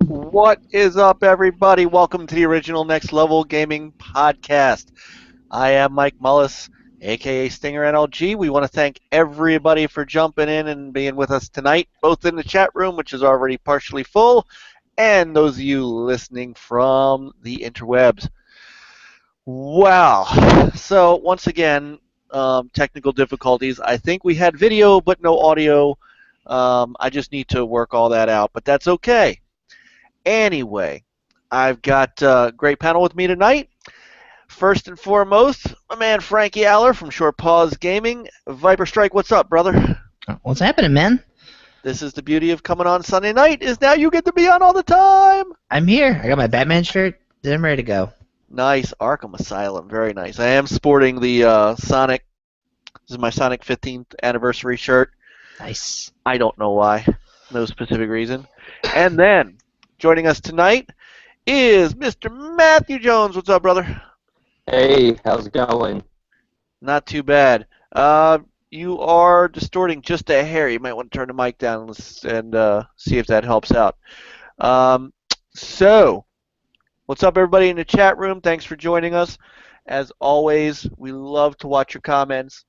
What is up, everybody? Welcome to the original Next Level Gaming Podcast. I am Mike Mullis, aka Stinger NLG. We want to thank everybody for jumping in and being with us tonight, both in the chat room, which is already partially full, and those of you listening from the interwebs. Wow. So, once again, technical difficulties. I think we had video, but no audio. I just need to work all that out, but that's okay. Anyway, I've got a great panel with me tonight. First and foremost, my man Frankie Aller from Short Pause Gaming. Viper Strike, what's up, brother? What's happening, man? This is the beauty of coming on Sunday night, is now you get to be on all the time. I'm here. I got my Batman shirt. I'm ready to go. Nice. Arkham Asylum, very nice. I am sporting the Sonic, this is my Sonic 15th anniversary shirt. Nice. I don't know why, no specific reason. And then, joining us tonight is Mr. Matthew Jones. What's up, brother? Hey, how's it going? Not too bad. You are distorting just a hair. You might want to turn the mic down and see if that helps out. So, what's up, everybody in the chat room? Thanks for joining us. As always, we love to watch your comments,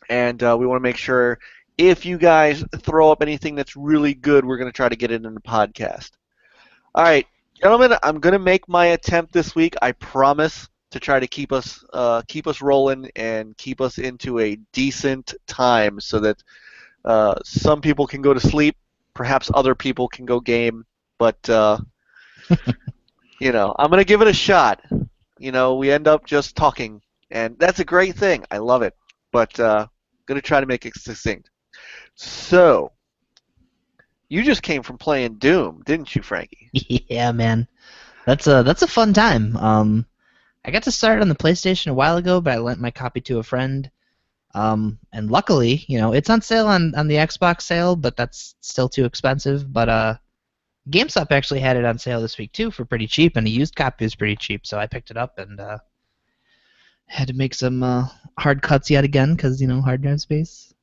and we want to make sure if you guys throw up anything that's really good, we're going to try to get it in the podcast. All right, gentlemen, I'm going to make my attempt this week. I promise to try to keep us rolling and keep us into a decent time so that some people can go to sleep, perhaps other people can go game, but you know, I'm going to give it a shot. You know, we end up just talking, and that's a great thing. I love it, but going to try to make it succinct. So, you just came from playing Doom, didn't you, Frankie? Yeah, man. That's a fun time. I got to start on the PlayStation a while ago, but I lent my copy to a friend. And luckily, you know, it's on sale on the Xbox sale, but that's still too expensive. But GameStop actually had it on sale this week too for pretty cheap, and a used copy was pretty cheap, so I picked it up and had to make some hard cuts yet again because hard drive space.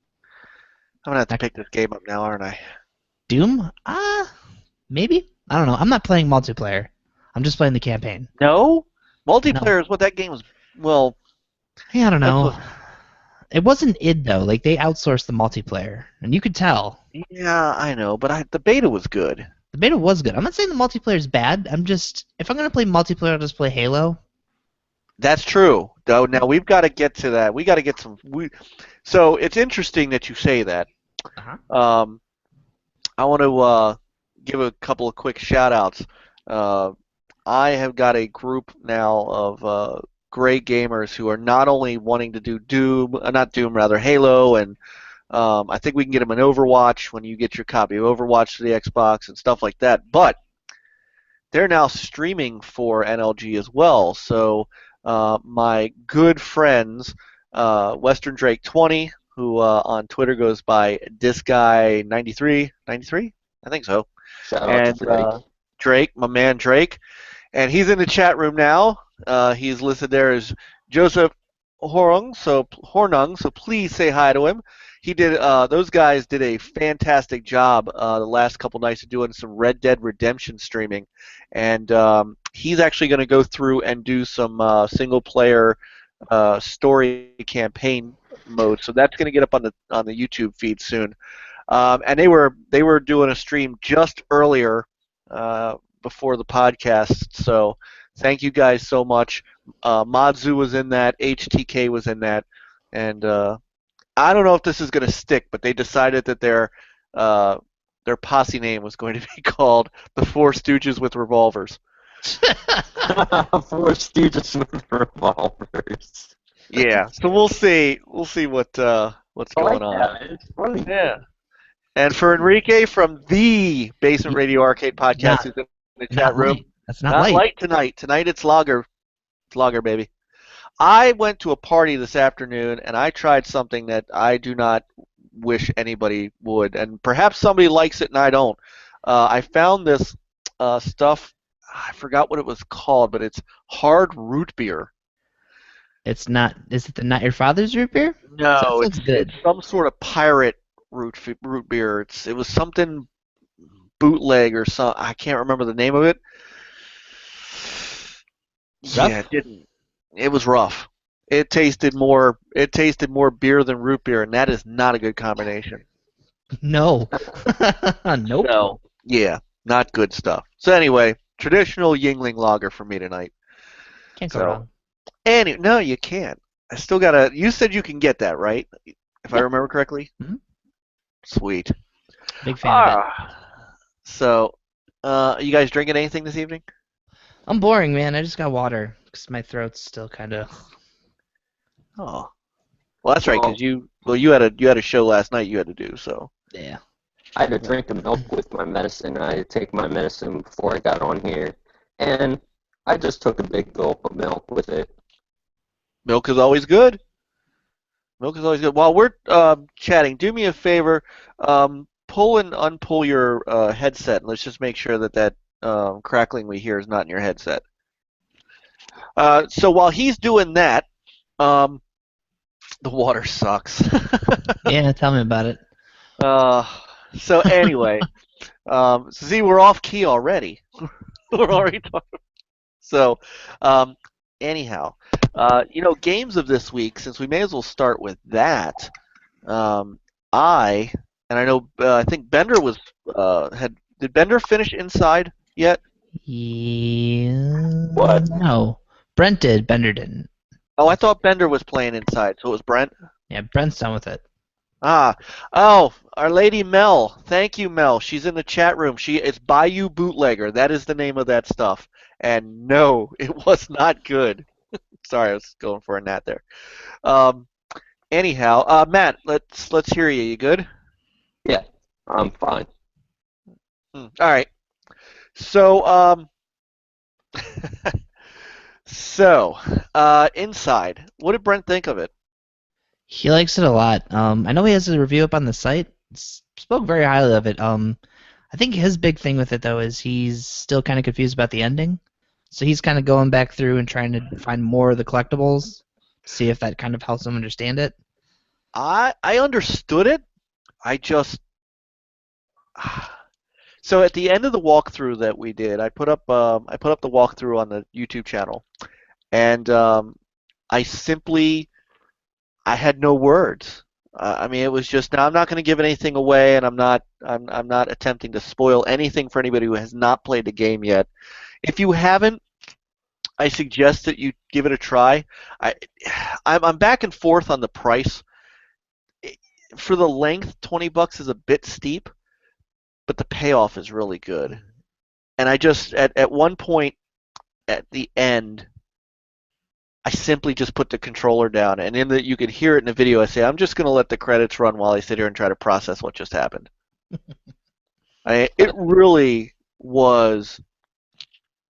I'm going to have to pick this game up now, aren't I? Doom? Maybe. I don't know. I'm not playing multiplayer. I'm just playing the campaign. No? Multiplayer No. is what that game was. Well, Hey, I don't know. what, It wasn't id though. Like they outsourced the multiplayer, and you could tell. yeah, I know, but the beta was good. The beta was good. I'm not saying the multiplayer is bad. I'm just if I'm gonna play multiplayer, I'll just play Halo. That's true. Though now we've got to get to that. We got to get some. So it's interesting that you say that. Uh-huh. I want to give a couple of quick shout outs. I have got a group now of great gamers who are not only wanting to do Halo, and I think we can get them an Overwatch when you get your copy of Overwatch to the Xbox and stuff like that. But they're now streaming for NLG as well. So my good friends, Western Drake 20, who on Twitter goes by disguy93, 93, I think so, Shout out and to Frank. Drake, my man Drake, and he's in the chat room now. He's listed there as Joseph Hornung, so please say hi to him. He did. Those guys did a fantastic job the last couple nights of doing some Red Dead Redemption streaming, and he's actually going to go through and do some single-player story campaign mode. So that's going to get up on the YouTube feed soon. And they were doing a stream just earlier before the podcast. So thank you guys so much. Madzu was in that. HTK was in that. And I don't know if this is going to stick, but they decided that their posse name was going to be called the Four Stooges with Revolvers. Four Stooges with revolvers. Yeah, so we'll see. We'll see what's I going like on. that. It's funny. Yeah. And for Enrique from the Basement Radio Arcade Podcast, Not, who's in the not chat room. light. That's not, Not light. light tonight. Tonight it's lager. It's lager, baby. I went to a party this afternoon, and I tried something that I do not wish anybody would, and perhaps somebody likes it and I don't. I found this stuff. I forgot what it was called, but it's hard root beer. It's not. Is it the Not Your Father's root beer? No, That looks good. it's some sort of pirate root beer. It was something bootleg or some. I can't remember the name of it. Rough? Yeah, it didn't. It was rough. It tasted more. It tasted more beer than root beer, and that is not a good combination. No. Nope. So yeah, not good stuff. So anyway, traditional Yingling lager for me tonight. Can't go So wrong. no, you can't. I still gotta. You said you can get that right, if I Yeah. remember correctly. Mhm. Sweet. Big fan of it. So, you guys drinking anything this evening? I'm boring, man. I just got water because my throat's still kind of. Oh, well, that's right, Well, because you had a show last night you had to do. So Yeah. I had to drink the milk with my medicine. I had to take my medicine before I got on here, and I just took a big gulp of milk with it. milk is always good. Milk is always good. While we're chatting, do me a favor, pull and unpull your headset, and let's just make sure that crackling we hear is not in your headset. So while he's doing that, um, the water sucks. Yeah, tell me about it. So anyway, see, we're off key already. We're already talking. So, anyhow, games of this week, since we may as well start with that. Um, I know, I think Bender was did Bender finish Inside yet? Yeah. What? No. Brent did. Bender didn't. Oh, I thought Bender was playing Inside, so it was Brent. Yeah, Brent's done with it. Our lady Mel. Thank you, Mel. She's in the chat room. It's Bayou Bootlegger. That is the name of that stuff. And no, it was not good. Sorry, I was going for a gnat there. Anyhow, Matt, let's hear you. You good? Yeah, I'm fine. All right. So, Inside. What did Brent think of it? He likes it a lot. I know he has a review up on the site. Spoke very highly of it. I think his big thing with it though is he's still kind of confused about the ending. So he's kind of going back through and trying to find more of the collectibles, see if that kind of helps him understand it. I understood it. I just so at the end of the walkthrough that we did, I put up the walkthrough on the YouTube channel, and I had no words. I mean, it was just. Now I'm not going to give anything away, and I'm not attempting to spoil anything for anybody who has not played the game yet. If you haven't, I suggest that you give it a try. I'm back and forth on the price. For the length, $20 is a bit steep, but the payoff is really good. And I just at one point at the end, I simply just put the controller down, and you could hear it in the video. I say, I'm just going to let the credits run while I sit here and try to process what just happened. It really was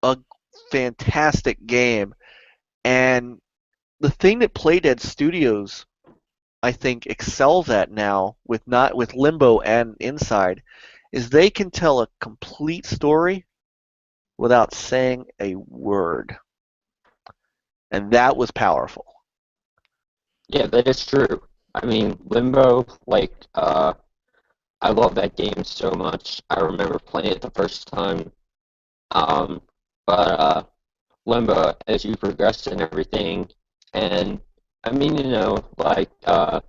a fantastic game, and the thing that Playdead Studios, I think, excels at now with Limbo and Inside, is they can tell a complete story without saying a word. And that was powerful. Yeah, that is true. I mean, Limbo, I love that game so much. I remember playing it the first time. But Limbo, as you progress and everything, and I mean, there are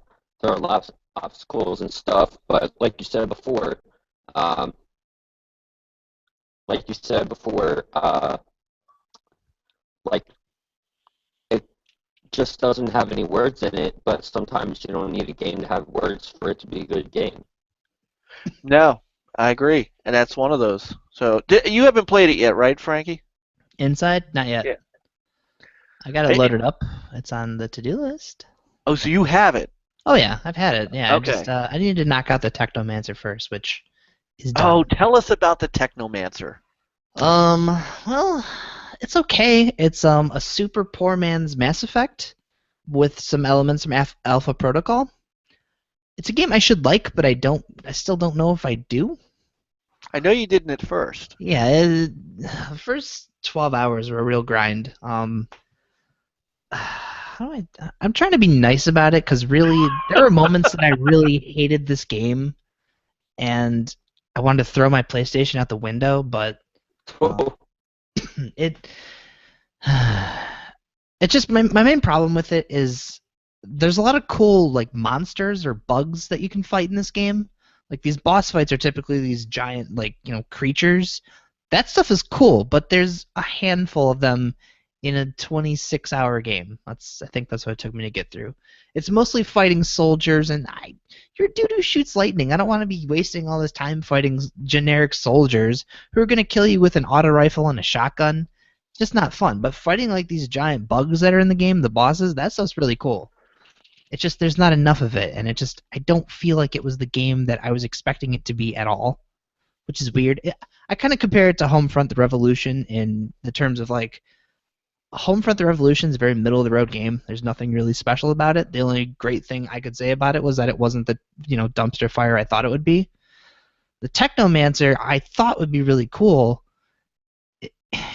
lots of obstacles and stuff, but like you said before, um, like you said before, like it just doesn't have any words in it, but sometimes you don't need a game to have words for it to be a good game. No, I agree, and that's one of those. So you haven't played it yet, right, Frankie? Inside? Not yet. Yeah. I got it loaded up. It's on the to-do list. Oh, so you have it? Oh yeah, I've had it. Yeah, Okay. I needed to knock out the Technomancer first, which is done. Oh, tell us about the Technomancer. Well, it's okay. It's a super poor man's Mass Effect with some elements from Alpha Protocol. It's a game I should like, but I still don't know if I do. I know you didn't at first. Yeah, the first 12 hours were a real grind. I'm trying to be nice about it because really, there are moments that I really hated this game, and I wanted to throw my PlayStation out the window, but it it's just my main problem with it is there's a lot of cool like monsters or bugs that you can fight in this game. Like these boss fights are typically these giant like creatures. That stuff is cool, but there's a handful of them in a 26-hour game. I think that's what it took me to get through. It's mostly fighting soldiers, and you're a dude who shoots lightning. I don't want to be wasting all this time fighting generic soldiers who are going to kill you with an auto rifle and a shotgun. It's just not fun. But fighting like these giant bugs that are in the game, the bosses, that stuff's really cool. It's just there's not enough of it, and I don't feel like it was the game that I was expecting it to be at all, which is weird. I kind of compare it to Homefront: The Revolution in the terms of like Homefront: The Revolution is a very middle-of-the-road game. There's nothing really special about it. The only great thing I could say about it was that it wasn't the dumpster fire I thought it would be. The Technomancer I thought would be really cool, and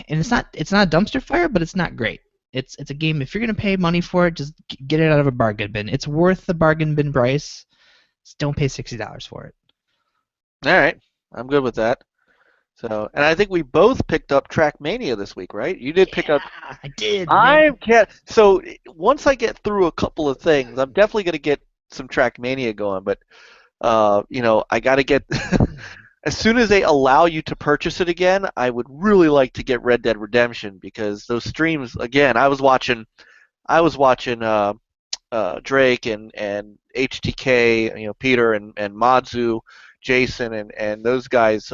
it's not a dumpster fire, but it's not great. It's a game. If you're gonna pay money for it, just get it out of a bargain bin. It's worth the bargain bin price. Just don't pay $60 for it. All right, I'm good with that. So, and I think we both picked up Trackmania this week, right? You did pick up. I did. I can't. So once I get through a couple of things, I'm definitely gonna get some Trackmania going. But I gotta get. As soon as they allow you to purchase it again, I would really like to get Red Dead Redemption because those streams again. I was watching Drake and HTK, Peter and Madzu, Jason and those guys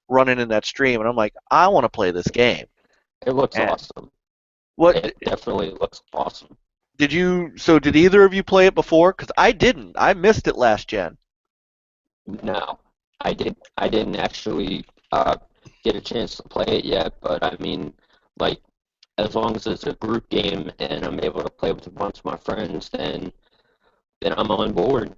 running in that stream, and I'm like, I want to play this game. It looks awesome. It definitely looks awesome. Did either of you play it before? Because I didn't. I missed it last gen. No, I didn't actually get a chance to play it yet, but I mean, like, as long as it's a group game and I'm able to play with a bunch of my friends, then I'm on board.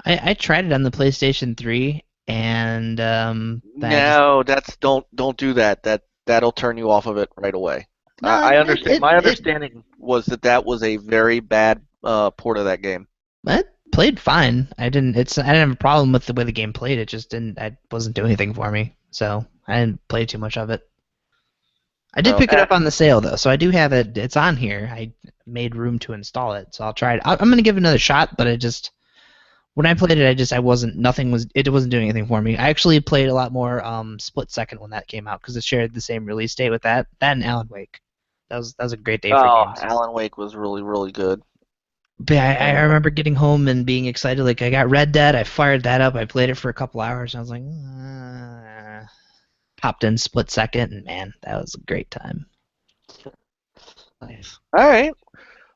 I tried it on the PlayStation 3, and no, don't do that. That'll turn you off of it right away. No, I understand. My understanding was that was a very bad port of that game. It played fine. I didn't have a problem with the way the game played. It just didn't. It wasn't doing anything for me, so I didn't play too much of it. I did pick it up on the sale though, so I do have it. It's on here. I made room to install it, so I'll try it. I'm gonna give it another shot, but when I played it, it wasn't doing anything for me. I actually played a lot more Split Second when that came out because it shared the same release date with that and Alan Wake. That was a great day for games. Alan Wake was really, really good. But I remember getting home and being excited. Like, I got Red Dead. I fired that up. I played it for a couple hours. And I was like, popped in Split Second, and man, that was a great time. Nice. All right.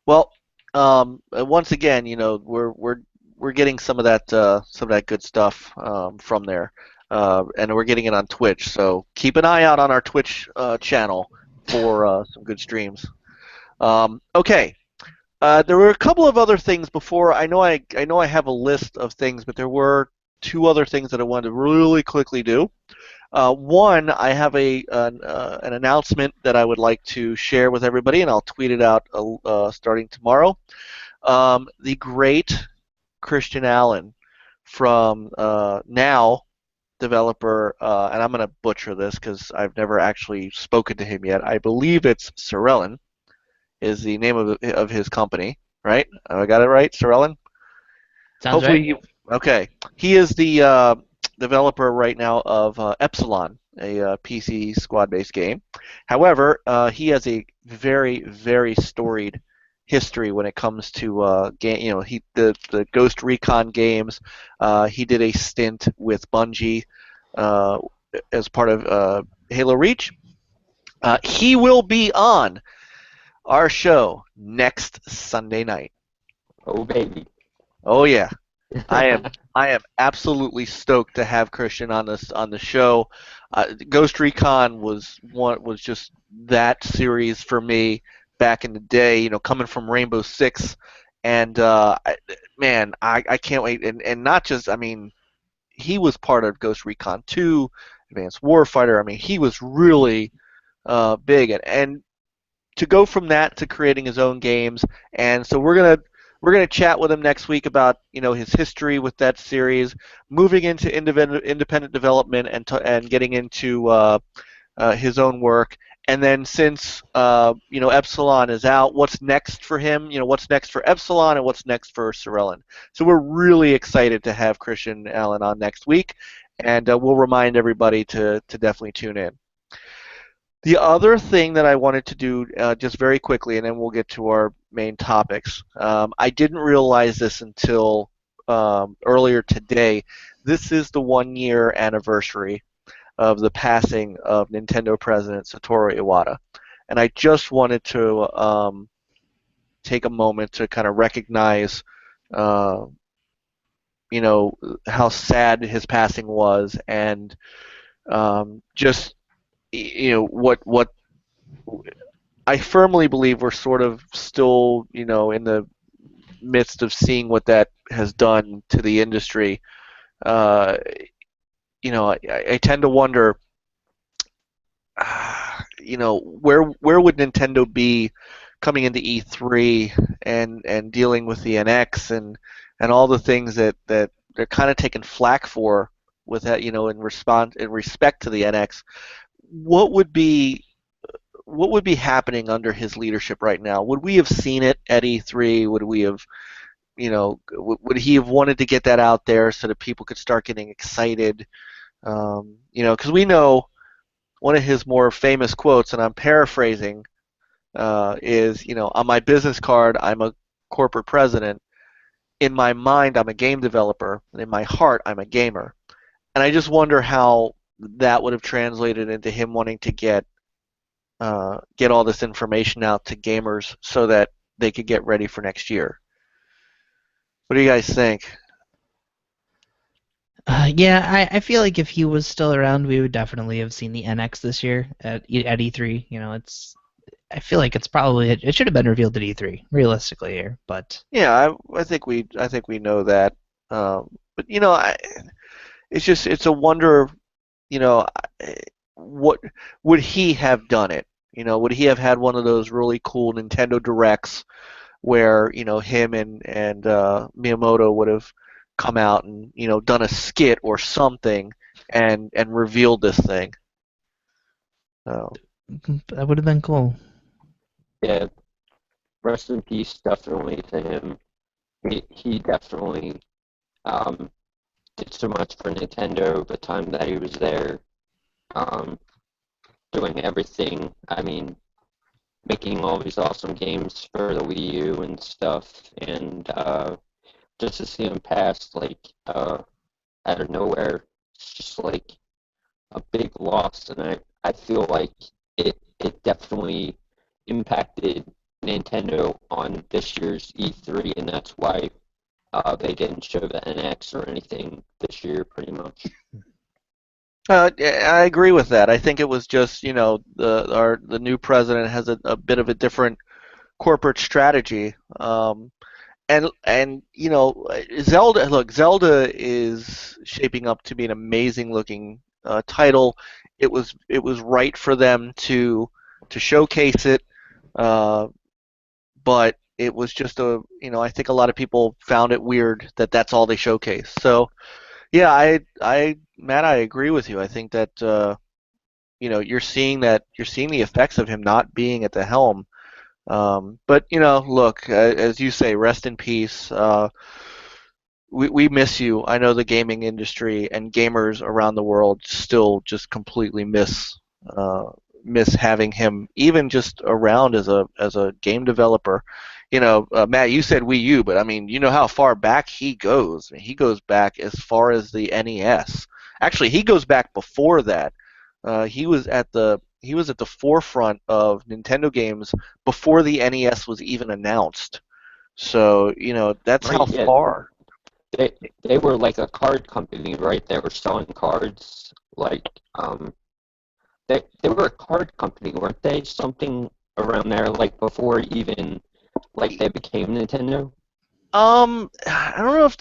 Well, once again, we're getting some of that good stuff from there, and we're getting it on Twitch. So keep an eye out on our Twitch channel for some good streams. Okay. There were a couple of other things before. I know I have a list of things, but there were two other things that I wanted to really quickly do. One, I have an announcement that I would like to share with everybody, and I'll tweet it out starting tomorrow. The great Christian Allen from Now developer, and I'm going to butcher this because I've never actually spoken to him yet. I believe it's Sorellen is the name of his company, right? I got it right, Sorellen? Sounds Hopefully right. Okay. He is the developer right now of Epsilon, a PC squad-based game. However, he has a very, very storied history when it comes to game. The Ghost Recon games. He did a stint with Bungie as part of Halo Reach. He will be on our show next Sunday night. Oh baby. Oh yeah. I am absolutely stoked to have Christian on the show. Ghost Recon was just that series for me back in the day. Coming from Rainbow Six, and I can't wait. And not just, he was part of Ghost Recon 2, Advanced Warfighter. He was really big, and to go from that to creating his own games, and so we're gonna we're going to chat with him next week about his history with that series, moving into independent development and getting into his own work. And then since Epsilon is out, what's next for him? What's next for Epsilon and what's next for Sorellen? So we're really excited to have Christian Allen on next week, and we'll remind everybody to definitely tune in. The other thing that I wanted to do just very quickly, and then we'll get to our main topics. I didn't realize this until earlier today. This is the 1-year anniversary of the passing of Nintendo president Satoru Iwata. And I just wanted to take a moment to kind of recognize, how sad his passing was, and just, what I firmly believe we're sort of still, in the midst of seeing what that has done to the industry. I tend to wonder, where would Nintendo be coming into E3 and dealing with the NX and all the things that they're kind of taking flack for with that, in respect to the NX. What would be happening under his leadership right now? Would we have seen it at E3? Would we have, would he have wanted to get that out there so that people could start getting excited? Because we know one of his more famous quotes, and I'm paraphrasing, is, on my business card, I'm a corporate president. In my mind, I'm a game developer, and in my heart, I'm a gamer. And I just wonder how that would have translated into him wanting to get all this information out to gamers so that they could get ready for next year. What do you guys think? Yeah, I feel like if he was still around, we would definitely have seen the NX this year at E3. I feel like it should have been revealed at E3, realistically here, but yeah, I think we know that, but it's a wonder, what would he have done it? Would he have had one of those really cool Nintendo Directs where him and Miyamoto would have come out and done a skit or something and revealed this thing? So that would have been cool. Yeah, rest in peace, definitely to him. He definitely did so much for Nintendo the time that he was there, doing everything. I mean, making all these awesome games for the Wii-U and stuff, and just to see him pass, out of nowhere, it's just like a big loss, and I feel like it definitely impacted Nintendo on this year's E3, and that's why they didn't show the NX or anything this year, pretty much. I agree with that. I think it was just the new president has a bit of a different corporate strategy. And Zelda. Look, Zelda is shaping up to be an amazing looking title. It was right for them to showcase it, but it was just I think a lot of people found it weird that that's all they showcased. So yeah, Matt, I agree with you. I think that you're seeing the effects of him not being at the helm. But look, as you say, rest in peace. We miss you. I know the gaming industry and gamers around the world still just completely miss having him even just around as a game developer. Matt, you said Wii U, but I mean, how far back he goes. I mean, he goes back as far as the NES. Actually, he goes back before that. He was at the forefront of Nintendo games before the NES was even announced. So, that's Right, how yeah. far. They were like a card company, right? They were selling cards, they were a card company, weren't they? Something around there, before even they became Nintendo. I don't know if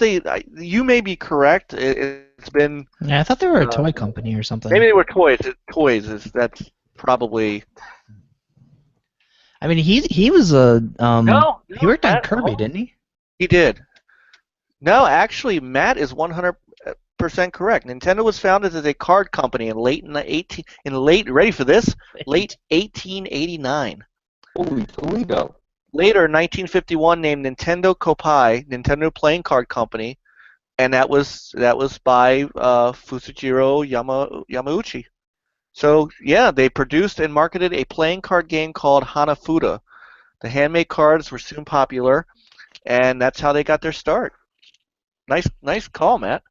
you may be correct. It's been Yeah, I thought they were a toy company or something. maybe they were toys. That's probably. I mean, he was a No, he worked on Matt, Kirby, didn't he? He did. No, actually, Matt is 100% correct. Nintendo was founded as a card company ready for this, late 1889. Holy Toledo. Later, 1951, named Nintendo Kopai, Nintendo Playing Card Company, and that was by Fusujiro Yamauchi. So yeah, they produced and marketed a playing card game called Hanafuda. The handmade cards were soon popular, and that's how they got their start. Nice call, Matt.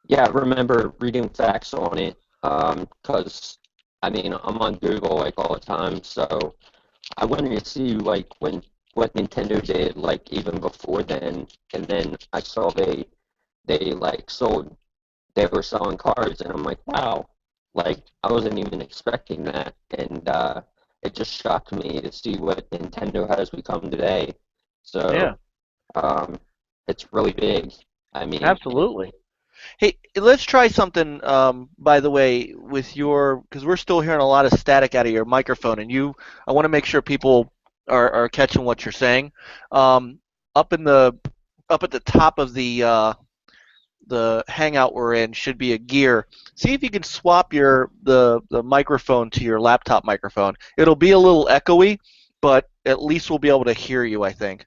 Yeah, I remember reading facts on it, because, I mean, I'm on Google, like, all the time, so I wanted to see, like, what Nintendo did, like, even before then, and then I saw like, they were selling cards, and I'm like, wow, like, I wasn't even expecting that, and it just shocked me to see what Nintendo has become today. Yeah, So, um, it's really big. I mean, absolutely. Hey, let's try something. By the way, with because we're still hearing a lot of static out of your microphone, and I want to make sure people are catching what you're saying. Um, up in the up at the top of the hangout we're in should be a gear. See if you can swap the microphone to your laptop microphone. It'll be a little echoey, but at least we'll be able to hear you, I think.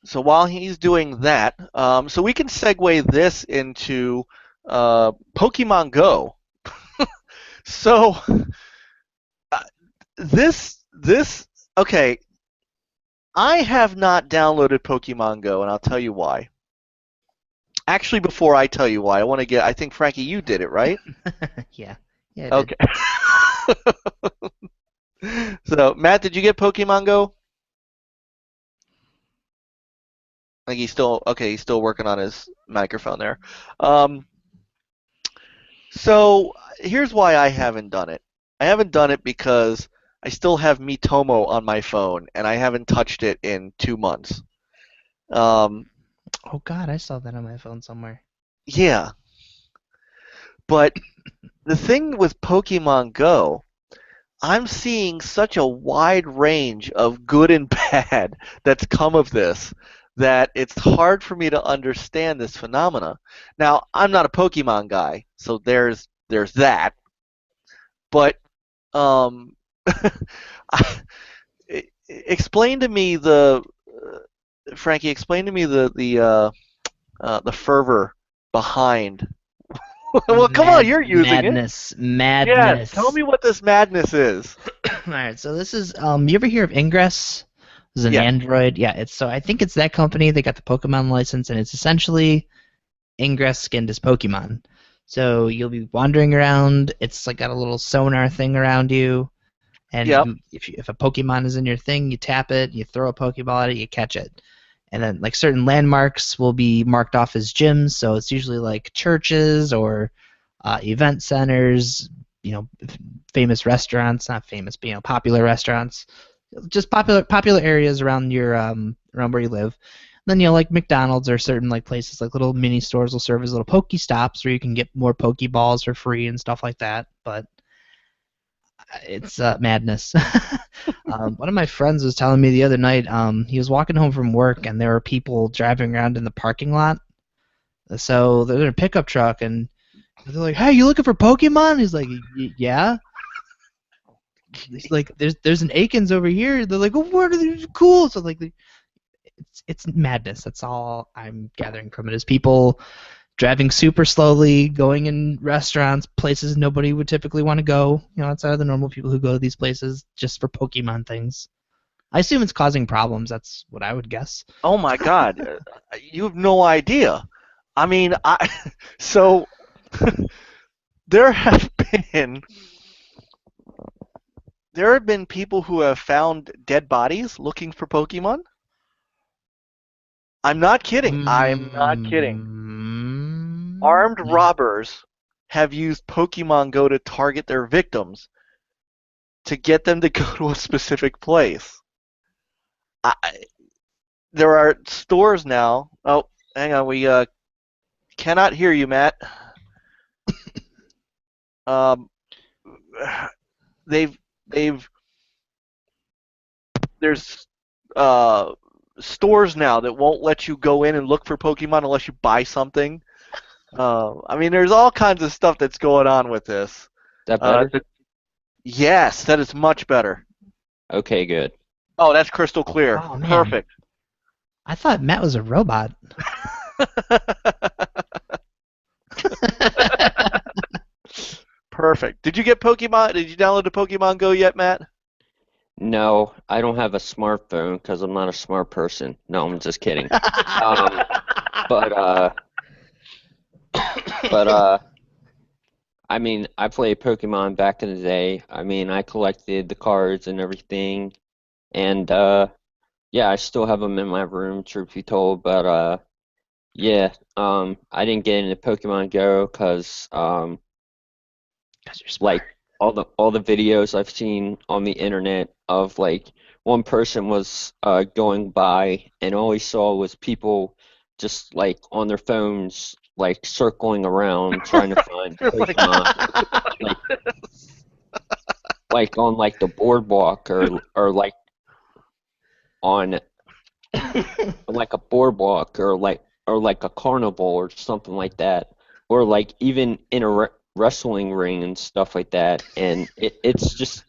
So while he's doing that, so we can segue this into Pokemon Go. So uh, this okay. I have not downloaded Pokemon Go, and I'll tell you why. Actually, before I tell you why, I think Frankie, you did it, right? Yeah. Yeah, I did. Okay. So Matt, did you get Pokemon Go? Like he's still okay. He's still working on his microphone there. Um, So here's why I haven't done it. I haven't done it because I still have Mitomo on my phone, and I haven't touched it in 2 months. Um, Oh God, I saw that on my phone somewhere. yeah, but the thing with Pokemon Go, I'm seeing such a wide range of good and bad that's come of this that it's hard for me to understand this phenomena. Now, I'm not a Pokemon guy, so there's that. But um, explain to me Frankie. Explain to me the fervor behind. Well, come on, you're using it. Madness, Yes, tell madness. me what this madness is. All right, so this is you ever hear of Ingress? It's an Yes. Android. Yeah, it's so I think it's that company. They got the Pokemon license, and it's essentially Ingress skinned as Pokemon. So you'll be wandering around. It's like got a little sonar thing around you, and Yep. if a Pokemon is in your thing, you tap it, you throw a Pokeball at it, you catch it. And then like certain landmarks will be marked off as gyms, so it's usually like churches or event centers, famous restaurants, not famous, but popular restaurants, just popular areas around your around where you live. Then like McDonald's or certain like places like little mini stores will serve as little Pokestops where you can get more Pokeballs for free and stuff like that. But it's madness. One of my friends was telling me the other night. He was walking home from work and there were people driving around in the parking lot. So they're in a pickup truck and they're like, "Hey, you looking for Pokemon?" He's like, "Yeah." He's like, "There's an Aikens over here." They're like, "Oh, what are they cool?" So like, it's madness. That's all I'm gathering from it. Is people driving super slowly, going in restaurants, places nobody would typically want to go, outside of the normal people who go to these places just for Pokemon things. I assume it's causing problems. That's what I would guess. Oh my God, you have no idea. I mean, so there have been there have been people who have found dead bodies looking for Pokemon. I'm not kidding. I'm not kidding. Armed No. robbers have used Pokemon Go to target their victims to get them to go to a specific place. I, there are stores now. Oh, hang on. We cannot hear you, Matt. Um, they've there's stores now that won't let you go in and look for Pokemon unless you buy something. I mean, there's all kinds of stuff that's going on with this. That better? Yes, that is much better. Okay, good. Oh, that's crystal clear. Oh, man. Perfect. I thought Matt was a robot. Perfect. Did you get Pokemon? Did you download the Pokemon Go yet, Matt? No, I don't have a smartphone because I'm not a smart person. No, I'm just kidding. But I mean, I played Pokemon back in the day. I mean, I collected the cards and everything, and yeah, I still have them in my room, truth be told. But yeah, I didn't get into Pokemon Go because 'Cause you're smart. like all the videos I've seen on the internet of like one person was going by and all he saw was people just like on their phones like circling around trying to find Pokemon like on like the boardwalk or like on like a boardwalk or like a carnival or something like that or like even in a wrestling ring and stuff like that and it's just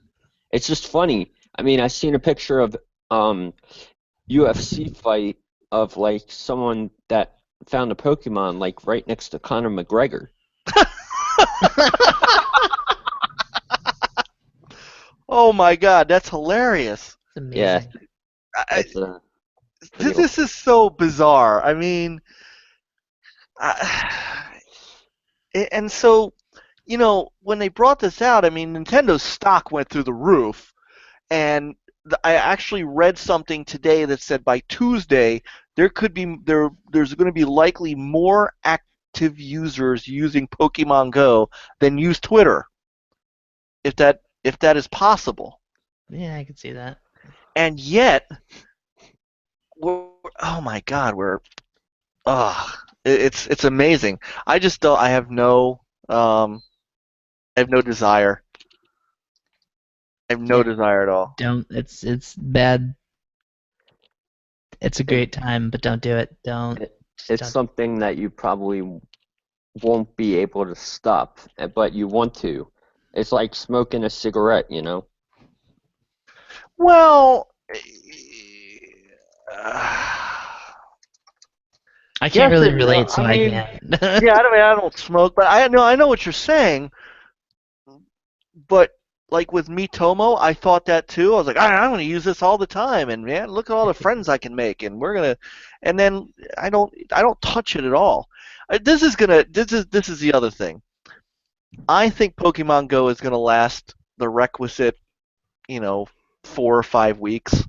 funny. I mean, I seen a picture of UFC fight of like someone that found a Pokemon like right next to Conor McGregor. Oh my God, that's hilarious. It's amazing. Yeah, I, that's this is so bizarre. I mean, I, and so, when they brought this out, I mean, Nintendo's stock went through the roof, and I actually read something today that said by Tuesday there's going to be likely more active users using Pokemon Go than use Twitter, if that is possible. Yeah, I can see that. And yet, oh my God, it's amazing. I just don't. I have no desire. I have no desire at all. Don't. It's bad. It's a great time, but don't do it. Don't. it's don't. something that you probably won't be able to stop, but you want to. It's like smoking a cigarette, you know? Well, I can't yes really and no. relate, so I I mean, can't. yeah, I don't smoke, but I know what you're saying. But like with Mitomo, I thought that too. I was like, I'm going to use this all the time, and man, look at all the friends I can make, and and then I don't touch it at all. This is the other thing. I think Pokemon Go is gonna last the requisite, 4 or 5 weeks,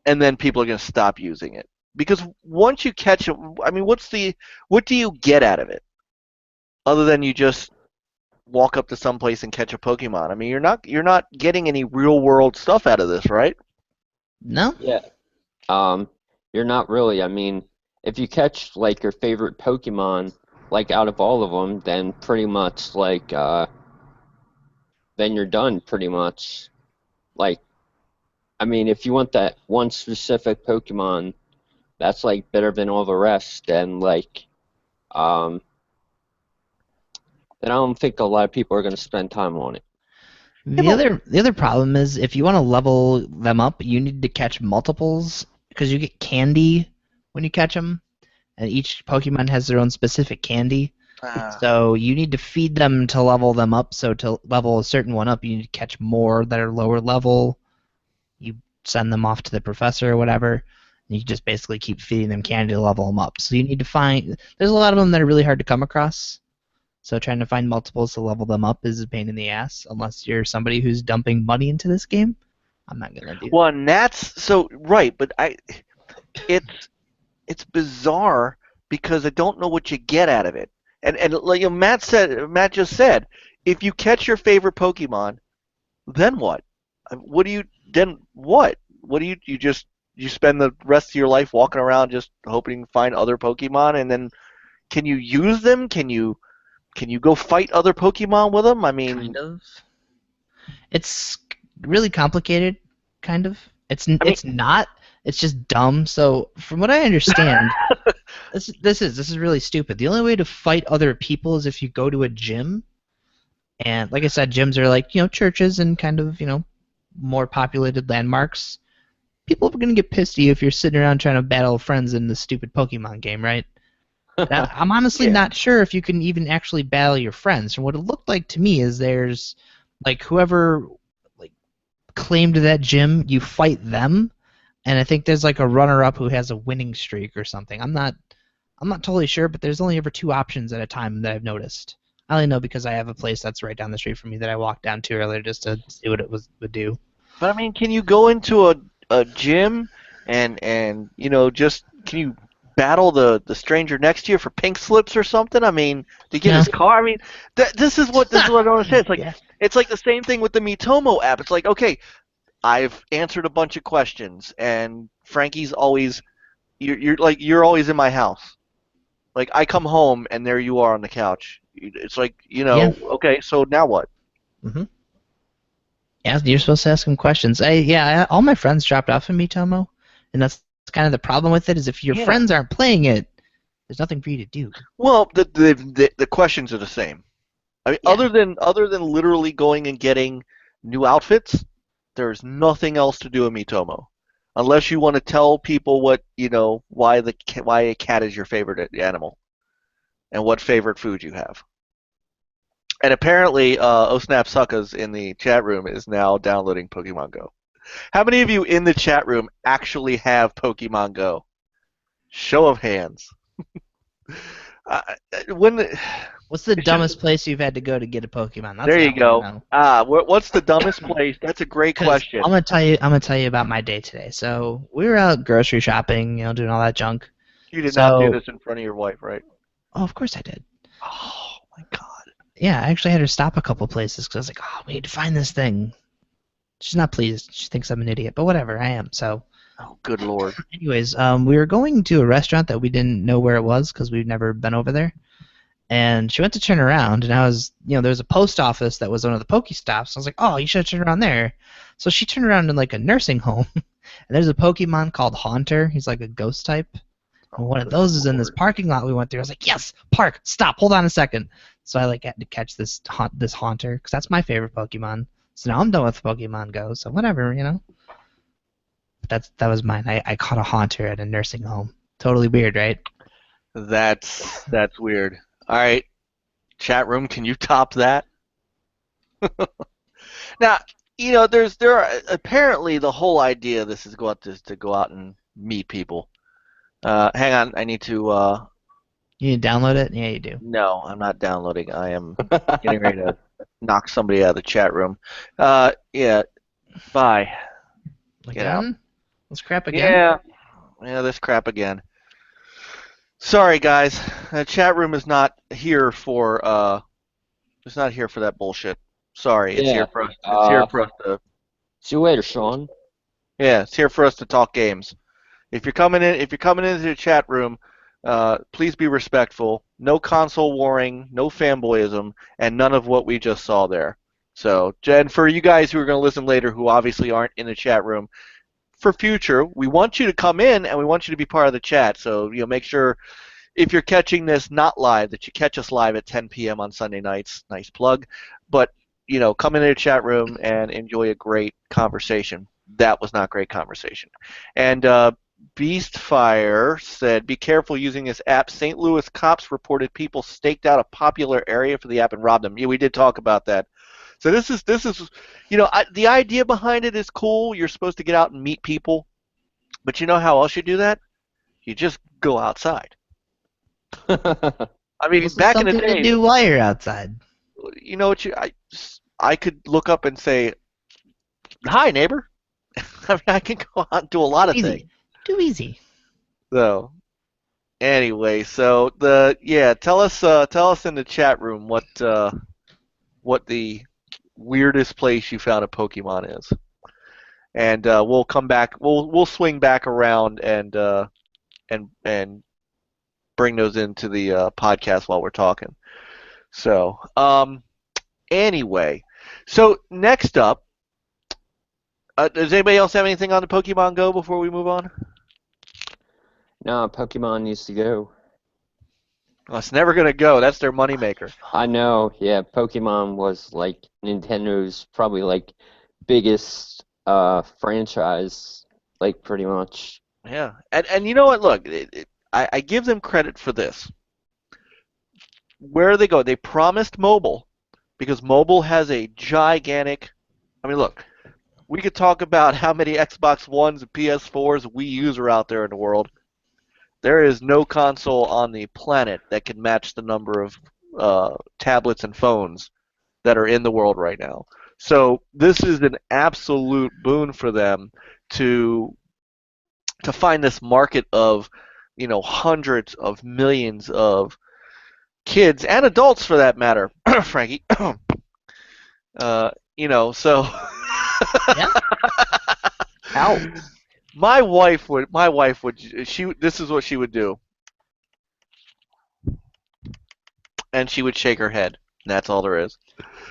and then people are gonna stop using it because once you catch it, I mean, what do you get out of it other than you just walk up to some place and catch a Pokemon? I mean, you're not getting any real world stuff out of this, right? No? Yeah. You're not really. I mean, if you catch like your favorite Pokemon, like out of all of them, then pretty much like then you're done pretty much. Like, I mean, if you want that one specific Pokemon that's like better than all the rest, then like then I don't think a lot of people are going to spend time on it. The other problem is if you want to level them up, you need to catch multiples because you get candy when you catch them, and each Pokemon has their own specific candy. So you need to feed them to level them up. So to level a certain one up, you need to catch more that are lower level. You send them off to the professor or whatever. And you just basically keep feeding them candy to level them up. So you need to find. There's a lot of them that are really hard to come across. So trying to find multiples to level them up is a pain in the ass, unless you're somebody who's dumping money into this game. I'm not gonna do that. Well, and that's so right, but it's bizarre because I don't know what you get out of it. And like Matt just said, if you catch your favorite Pokemon, then what? What do you then what? What do you spend the rest of your life walking around just hoping to find other Pokemon, and then can you use them? Can you go fight other Pokemon with them? I mean, Kind of. It's really complicated, kind of. It's not It's just dumb. So from what I understand, this is really stupid. The only way to fight other people is if you go to a gym. And like I said, gyms are like, churches and kind of, more populated landmarks. People are going to get pissed at you if you're sitting around trying to battle friends in the stupid Pokemon game, right? Now, I'm honestly Yeah. not sure if you can even actually battle your friends. From what it looked like to me is there's like whoever like claimed that gym, you fight them, and I think there's like a runner-up who has a winning streak or something. I'm not totally sure, but there's only ever two options at a time that I've noticed. I only know because I have a place that's right down the street from me that I walked down to earlier just to see what it would do. But I mean, can you go into a gym and just can you battle the stranger next to you for pink slips or something? I mean, to get No. his car. I mean, this is what I don't understand. It's like Yeah. it's like the same thing with the Mitomo app. It's like, okay, I've answered a bunch of questions, and Frankie's always you're always in my house. Like I come home and there you are on the couch. It's like Yeah. okay, so now what? hmm Yeah, you're supposed to ask him questions. All my friends dropped off of Mitomo, and that's kind of the problem with it. Is if your Yeah. friends aren't playing it, there's nothing for you to do. Well, the questions are the same. I mean, Yeah. other than literally going and getting new outfits, there's nothing else to do in Mitomo, unless you want to tell people why a cat is your favorite animal and what favorite food you have. And apparently, Osnap Suckas in the chat room is now downloading Pokemon Go. How many of you in the chat room actually have Pokemon Go? Show of hands. Uh, when What's the dumbest place you've had to go to get a Pokemon? That's There what you I go. wanna What's the dumbest place? That's a great 'Cause question. I'm gonna tell you about my day today. So we were out grocery shopping, doing all that junk. You did not do So, this in front of your wife, right? oh, of course I did. Oh my God. Yeah, I actually had her stop a couple places because I was like, oh, we need to find this thing. She's not pleased. She thinks I'm an idiot, but whatever, I am. So, Oh, good Lord. anyways, we were going to a restaurant that we didn't know where it was because we've never been over there. And she went to turn around, and there was a post office that was one of the Pokestops. I was like, oh, you should turn around there. So she turned around in like a nursing home, and there's a Pokemon called Haunter. He's like a ghost type. And one of good those is in this Lord. parking lot we went through. I was like, yes, park, stop, hold on a second. So I like had to catch this Haunter because that's my favorite Pokemon. So now I'm done with Pokemon Go. So whatever. That was mine. I caught a Haunter at a nursing home. Totally weird, right? That's weird. All right, chat room, can you top that? Now, there are apparently the whole idea of this is to go out and meet people. Hang on, I need to. You need to download it? Yeah, you do. No, I'm not downloading. I am getting ready to knock somebody out of the chat room. Yeah, bye. Get out. Again? This crap again? Yeah, this crap again. Sorry, guys. The chat room is not here for it's not here for that bullshit. Sorry, it's Yeah, here for us. It's here for us to. See you later, Sean. Yeah, it's here for us to talk games. If you're coming into the chat room, please be respectful. No console warring, no fanboyism, and none of what we just saw there. So, Jen, for you guys who are going to listen later, who obviously aren't in the chat room, for future, we want you to come in and we want you to be part of the chat. So, make sure if you're catching this not live, that you catch us live at 10 p.m. on Sunday nights. Nice plug. But, come into the chat room and enjoy a great conversation. That was not great conversation. And Beastfire said, be careful using this app. St. Louis cops reported people staked out a popular area for the app and robbed them. Yeah, we did talk about that. So this is the idea behind it is cool. You're supposed to get out and meet people. But you know how else you do that? You just go outside. I mean, This is back in the something to day, do while you're outside. you know what I could look up and say, "Hi, neighbor." I mean, I can go out and do a lot of things. Easy. Too easy. So, anyway, tell us in the chat room what the weirdest place you found a Pokemon is, and we'll come back. We'll swing back around and bring those into the podcast while we're talking. So, anyway, so next up, Does anybody else have anything on the Pokemon Go before we move on? No, Pokemon needs to go. Well, it's never gonna go. That's their moneymaker. I know, yeah, Pokemon was like Nintendo's probably like biggest franchise, like pretty much. Yeah, and you know what? Look, I give them credit for this. Where they go, they promised mobile because mobile has a gigantic. I mean, look, we could talk about how many Xbox Ones, PS4s, Wii U's are out there in the world. There is no console on the planet that can match the number of tablets and phones that are in the world right now. So this is an absolute boon for them to find this market of, hundreds of millions of kids and adults for that matter, Frankie. So Yeah. Ow. my wife would this is what she would do. And she would shake her head. And that's all there is.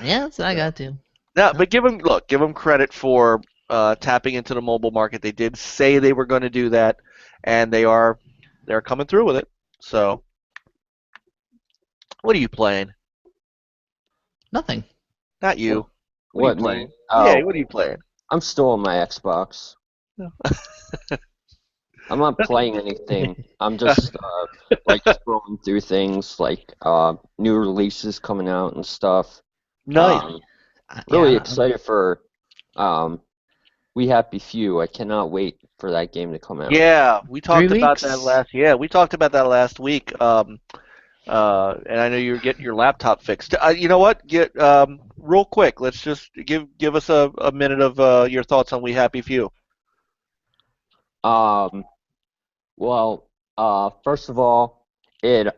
Yeah, that's what I got to. Now, but give them credit for tapping into the mobile market. They did say they were going to do that, and they're coming through with it. So, what are you playing? Nothing. Not you. What are you playing? me? Oh, Yeah, what are you playing? I'm still on my Xbox. No. I'm not playing anything. I'm just like scrolling through things like new releases coming out and stuff. Nice. Really Yeah, excited for We Happy Few. I cannot wait for that game to come out. Yeah, we talked 3 about weeks? that last. Yeah, we talked about that last week. And I know you're getting your laptop fixed. You know what? Get real quick. Let's just give us a minute of your thoughts on We Happy Few. Well, first of all, it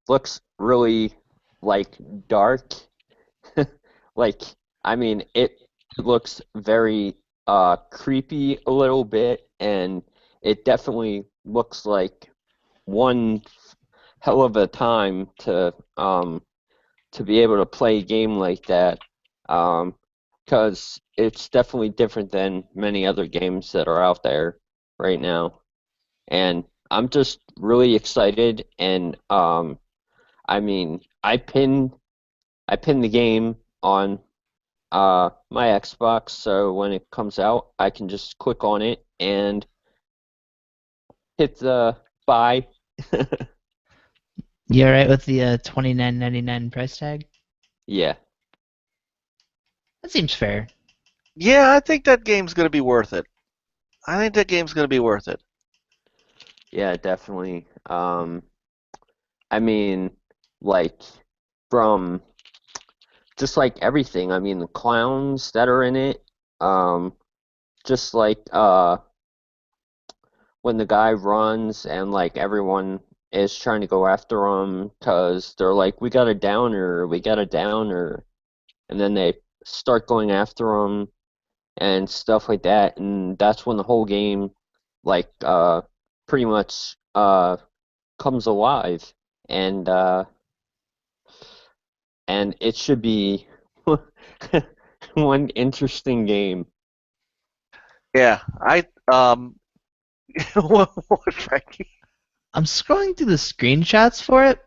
looks really like dark. Like, I mean, it looks very creepy a little bit, and it definitely looks like one hell of a time to be able to play a game like that, because it's definitely different than many other games that are out there right now. And I'm just really excited, and I mean, I pinned the game on my Xbox, so when it comes out, I can just click on it and hit the buy. You alright with the $29.99 price tag? Yeah, That seems fair. Yeah, I think that game's going to be worth it. yeah, definitely. I mean, like from just like everything. I mean, the clowns that are in it. Just like when the guy runs and like everyone is trying to go after him because they're like, we got a downer, and then they start going after him and stuff like that, and that's when the whole game like pretty much comes alive, and it should be one interesting game. Yeah, what, Frankie? I'm scrolling through the screenshots for it.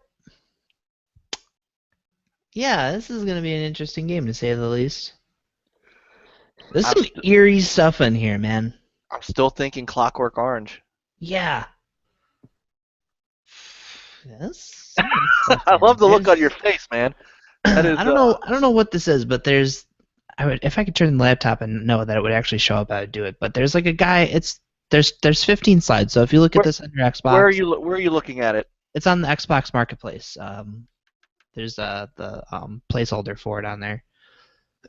Yeah, this is going to be an interesting game to say the least. There's some eerie stuff in here, man. I'm still thinking Clockwork Orange. Yeah. Yes. I love the look on your face, man. That is, I don't know what this is, but if I could turn the laptop and know that it would actually show up, I would do it. But there's like a guy. There's 15 slides. So if you look at this on your Xbox, where are you looking at it? It's on the Xbox Marketplace. There's the placeholder for it on there.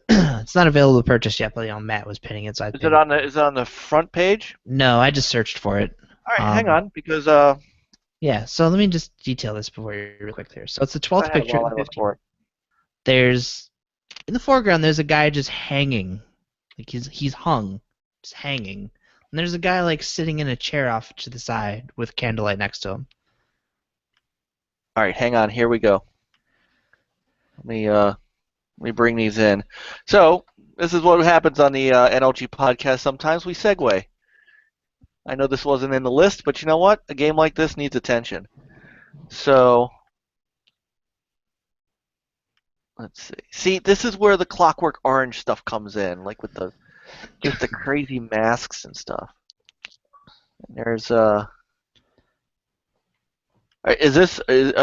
It's not available to purchase yet, but Matt was pinning it. So is it on the front page? No, I just searched for it. All right, hang on, because yeah. So let me just detail this before you're real quick there. So it's the 12th picture. There's in the foreground. There's a guy just hanging, like he's hung, just hanging. And there's a guy like sitting in a chair off to the side with candlelight next to him. All right, hang on. Here we go. Let me Let me bring these in. So this is what happens on the NLG podcast. Sometimes we segue. I know this wasn't in the list, but you know what? A game like this needs attention. So let's see. See, this is where the Clockwork Orange stuff comes in, like with the just the crazy masks and stuff. And there's are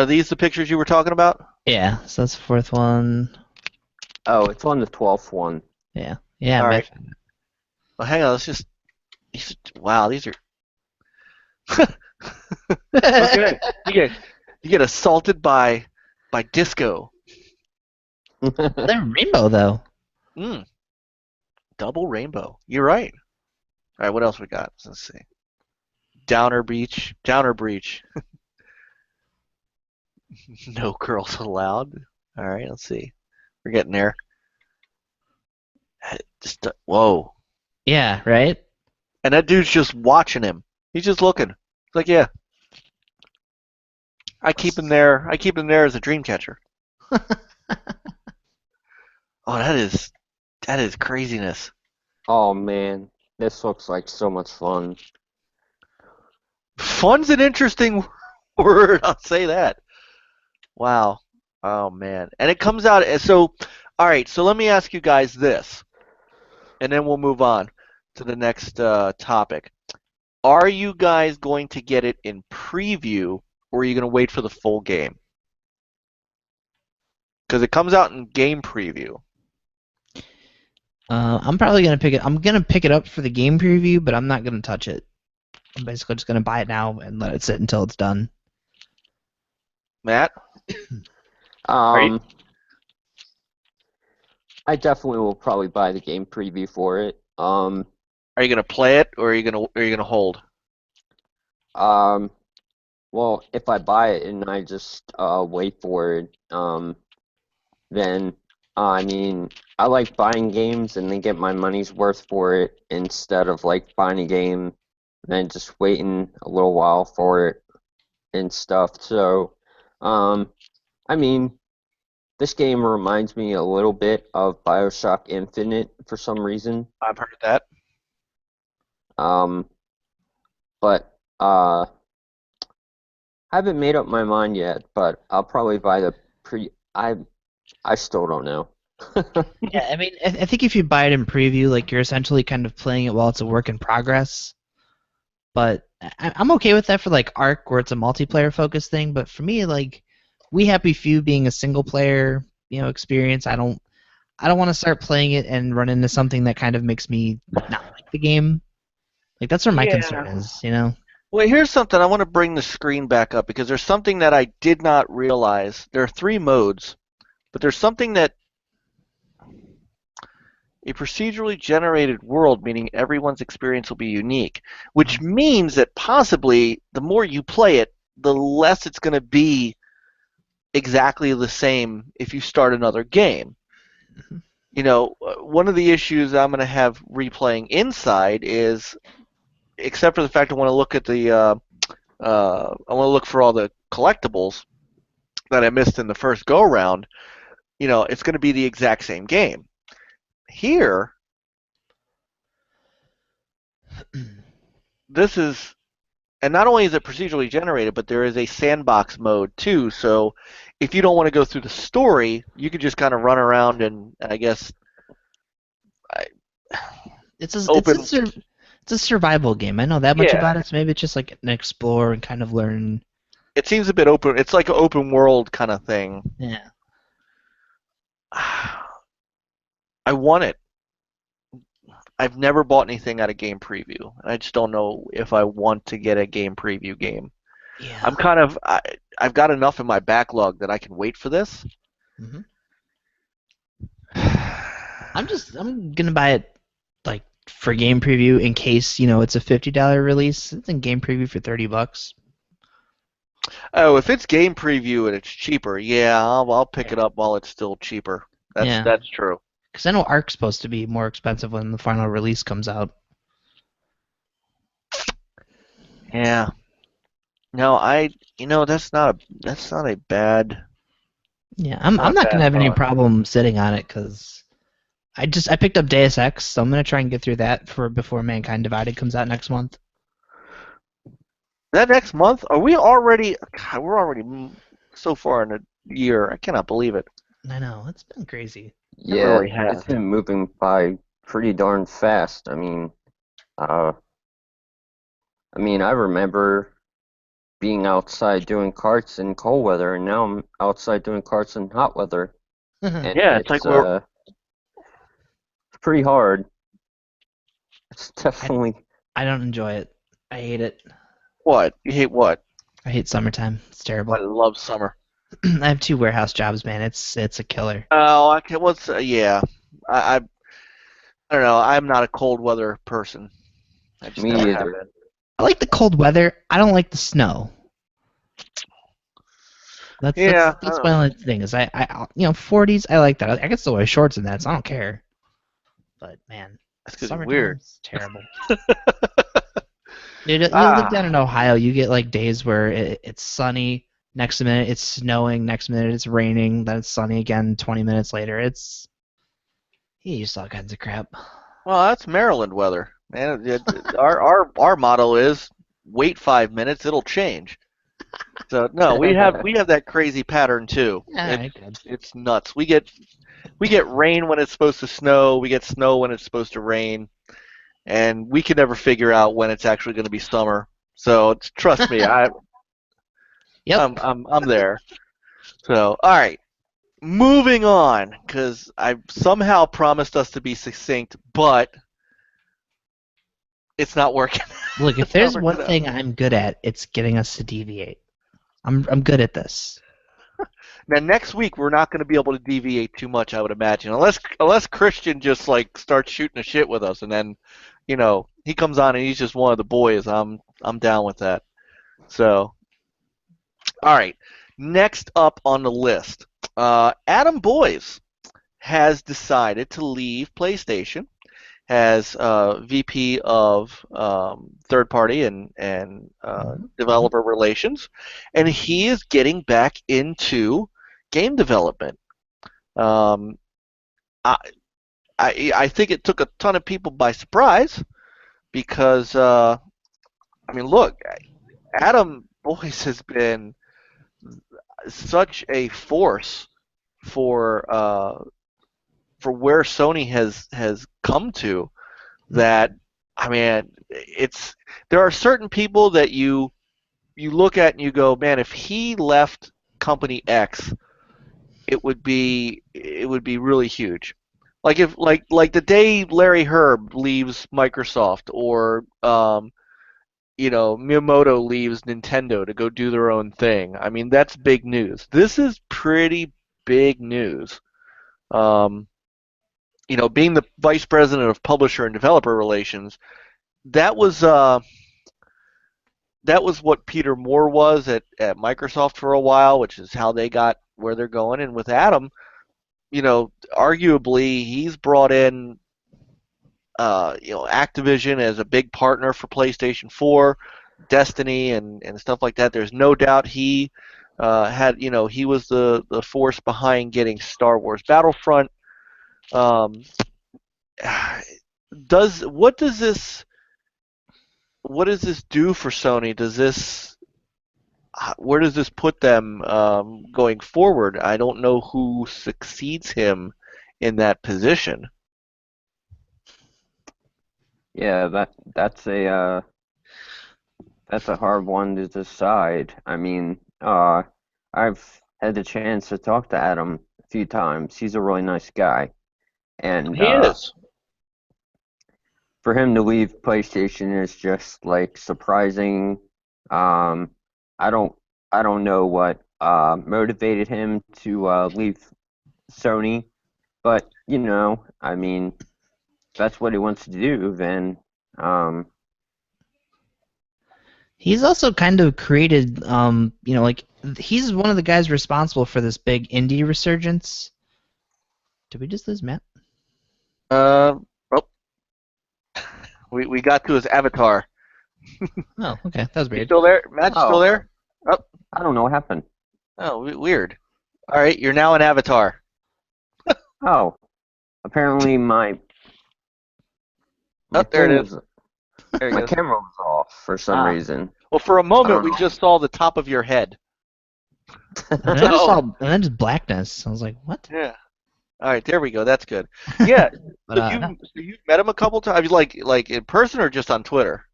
these the pictures you were talking about? Yeah, so that's the fourth one. Oh, it's on the 12th one. Yeah. All man. right. Well, hang on. Let's just. Wow, these are. Okay. You get assaulted by disco. They're rainbow though. Double rainbow. You're right. All right, what else we got? Let's see. Downer Breach. No girls allowed. All right, let's see. We're getting there. Just whoa. Yeah, right? And that dude's just watching him. He's just looking. It's like, yeah. I keep him there as a dream catcher. Oh, that is craziness. Oh man, this looks like so much fun. Fun's an interesting word, I'll say that. Wow. Oh man. And it comes out so all right, so let me ask you guys this. And then we'll move on to the next topic. Are you guys going to get it in preview, or are you going to wait for the full game? Because it comes out in game preview. I'm probably gonna pick it. I'm gonna pick it up for the game preview, but I'm not gonna touch it. I'm basically just gonna buy it now and let it sit until it's done. Matt? I definitely will probably buy the game preview for it. Are you going to play it, or are you going to hold? Well, if I buy it and I just wait for it, then I mean, I like buying games and then get my money's worth for it instead of like buying a game and then just waiting a little while for it and stuff. So, I mean, this game reminds me a little bit of BioShock Infinite for some reason. I've heard that. But I haven't made up my mind yet, but I'll probably buy the I still don't know. Yeah, I mean, I think if you buy it in preview, like you're essentially kind of playing it while it's a work in progress. But I'm okay with that for like Ark, where it's a multiplayer focused thing. But for me, like We Happy Few being a single player, experience, I don't want to start playing it and run into something that kind of makes me not like the game. Like that's where my concern is, Well, here's something. I want to bring the screen back up because there's something that I did not realize. There are 3 modes, but there's something that a procedurally generated world, meaning everyone's experience will be unique, which means that possibly the more you play it, the less it's going to be exactly the same if you start another game. One of the issues I'm going to have replaying Inside is, except for the fact I want to look at I want to look for all the collectibles that I missed in the first go-around, it's going to be the exact same game. Here, this is, and not only is it procedurally generated, but there is a sandbox mode too, so if you don't want to go through the story, you could just kind of run around and I guess it's a survival game. I know that much about it, so maybe it's just like an explore and kind of learn. It seems a bit open. It's like an open world kind of thing. Yeah. I want it. I've never bought anything at a game preview. I just don't know if I want to get a game preview game. Yeah. I'm I've got enough in my backlog that I can wait for this. Mm-hmm. I'm gonna buy it like for game preview in case it's a $50 release. It's in game preview for $30. Oh, if it's game preview and it's cheaper, yeah, I'll pick it up while it's still cheaper. That's true. Because I know Ark's supposed to be more expensive when the final release comes out. Yeah. No, that's not a bad Yeah, I'm not bad gonna have any thought. problem sitting on it because I picked up Deus Ex, so I'm gonna try and get through that before Mankind Divided comes out next month. That next month, are we already? God, we're already so far in a year. I cannot believe it. I know it's been crazy. It really Yeah, has. it's been moving by pretty darn fast. Uh, I remember being outside doing carts in cold weather, and now I'm outside doing carts in hot weather, and Yeah, it's like we're it's pretty hard. It's I definitely I don't enjoy it. I hate it. what? You hate what? I hate summertime. It's I terrible. love summer. I have 2 warehouse jobs, man. It's a killer. Oh, I can. What's yeah? I don't know. I'm not a cold weather person. I just never me have either. been. I like the cold weather. I don't like the snow. Yeah, I That's don't my know. only thing is I 40s. I like that. I can still wear shorts in that, so I don't care. But man, That's because you're weird. summertime's terrible. Dude, you live down Ah, in Ohio. You get like days where it's sunny. Next minute it's snowing. Next minute it's raining. Then it's sunny again. 20 minutes later, it's you used to all kinds of crap. well, that's Maryland weather, man. Our motto is wait 5 minutes, it'll change. So no, we have that crazy pattern too. All right, good. It's nuts. We get rain when it's supposed to snow. We get snow when it's supposed to rain, and we can never figure out when it's actually going to be summer. So trust me, Yep. I'm there. So all right, moving on, because I somehow promised us to be succinct, but it's not working. Look, if It's not there's working one out. thing I'm good at, it's getting us to deviate. I'm good at this. Now next week we're not going to be able to deviate too much, I would imagine, unless Christian just like starts shooting the shit with us, and then, he comes on and he's just one of the boys. I'm down with that. So, all right. Next up on the list, Adam Boyes has decided to leave PlayStation as VP of third party and developer relations, and he is getting back into game development. Um, I, I think it took a ton of people by surprise because look, Adam Boyce has been such a force for where Sony has come to, that there are certain people that you look at and you go, man, if he left company X, it would be really huge. Like if like the day Larry Herb leaves Microsoft, or Miyamoto leaves Nintendo to go do their own thing. I mean, that's big news. This is pretty big news. Um, being the vice president of publisher and developer relations, that was what Peter Moore was at Microsoft for a while, which is how they got where they're going. And with Adam, arguably he's brought in Activision as a big partner for PlayStation 4, Destiny, and stuff like that. There's no doubt he he was the force behind getting Star Wars Battlefront. Um, what does this do for Sony? Where does this put them going forward? I don't know who succeeds him in that position. Yeah, that's a hard one to decide. I've had the chance to talk to Adam a few times. He's a really nice guy, and He is. for him to leave PlayStation is just like surprising. Um, I don't I don't know what motivated him to leave Sony, but that's what he wants to do. Then um, He's also kind of created, like he's one of the guys responsible for this big indie resurgence. Did we just lose Matt? Oh, we got to his avatar. Oh, okay, that was You weird. still there? Matt, you still Oh. there? Oh, I don't know what happened. weird. All right, you're now an avatar. Oh, apparently my Oh, there thing it is. was There it my goes. camera was off for some Ah. reason. Well, for a I moment, don't we know. just saw the top of your head. And So, then just blackness. I was like, what? yeah. All right, there we go. That's good. Yeah. But So no. you've met him a couple times, like in person or just on Twitter?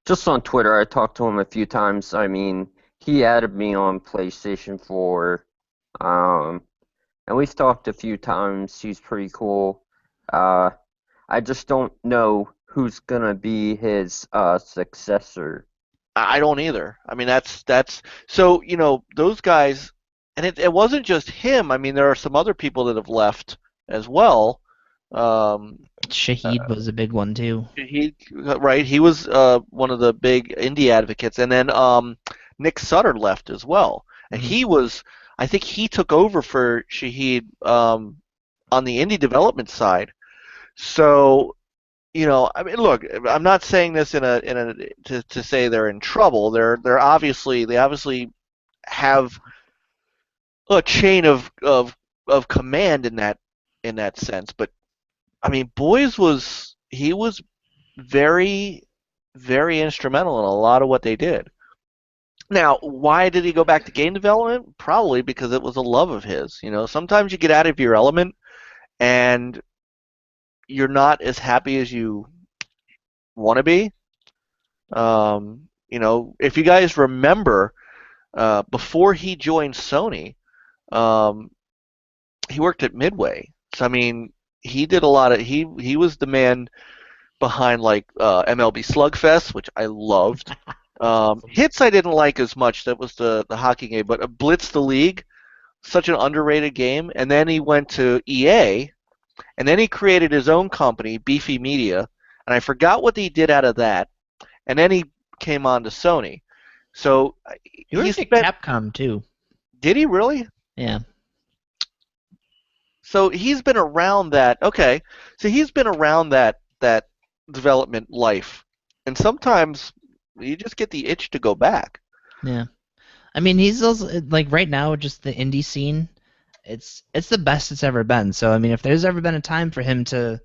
Just on Twitter, I talked to him a few times. I mean, he added me on PlayStation 4, um, and we've talked a few times. He's pretty cool. Uh, I just don't know who's gonna be his successor. I don't either. I mean, that's so those guys, and it wasn't just him. I mean, there are some other people that have left as well. Um, Shahid was a big one too. he was one of the big indie advocates, and then Nick Sutter left as well, and Mhm. I think he took over for Shahid on the indie development side. So I mean, look, I'm not saying this to say they're in trouble. They obviously have a chain of command in that sense. But I mean, he was very very instrumental in a lot of what they did. Now, why did he go back to game development? Probably because it was a love of his. Sometimes you get out of your element and you're not as happy as you want to be. If you guys remember, before he joined Sony, um, he worked at Midway. So I mean, he did a lot of he was the man behind like MLB Slugfest, which I loved. Hits I didn't like as much. That was the hockey game, but Blitz the League, such an underrated game. And then he went to EA, and then he created his own company, Beefy Media, and I forgot what he did out of that. And then he came on to Sony. So He worked at Capcom too. Did he really? Yeah. So he's been around that. Okay, so he's been around that development life, and sometimes you just get the itch to go back. Yeah. I mean, he's also like right now, just the indie scene. It's the best it's ever been. So I mean, if there's ever been a time for him to,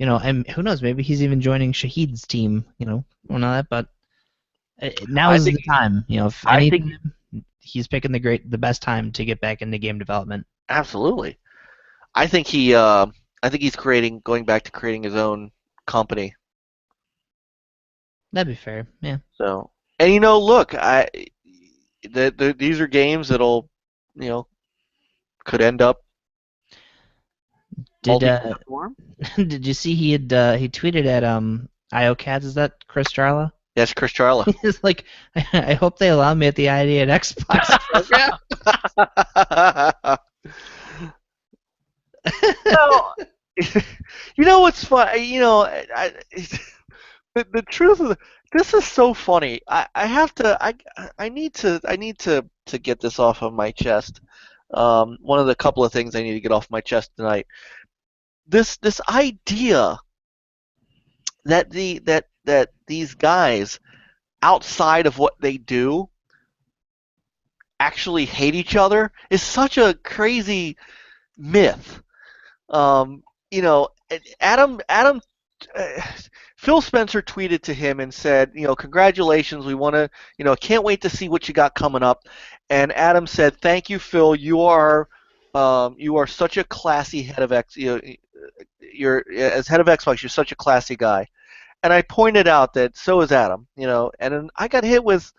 and who knows, maybe he's even joining Shahid's team. Or not that, but now I is think the time. If I think anything, he's picking the best time to get back into game development. absolutely. I think he's going back to creating his own company. That'd be fair. Yeah. So, and look, these are games that'll, could end up Did multi-platform. did you see he tweeted at IOCADS? Is that Chris Charla? Yes, Chris Charla. He's like, I hope they allow me at the ID at Xbox program. No, what's fun? The truth of this is so funny. I have to I need to get this off of my chest. One of the couple of things I need to get off my chest tonight. This idea that that these guys outside of what they do actually hate each other is such a crazy myth. Um, Adam Phil Spencer tweeted to him and said, congratulations, we want to, can't wait to see what you got coming up. And Adam said, thank you, Phil. You are such a classy head of X. You're as head of Xbox, you're such a classy guy. And I pointed out that so is Adam. And then I got hit with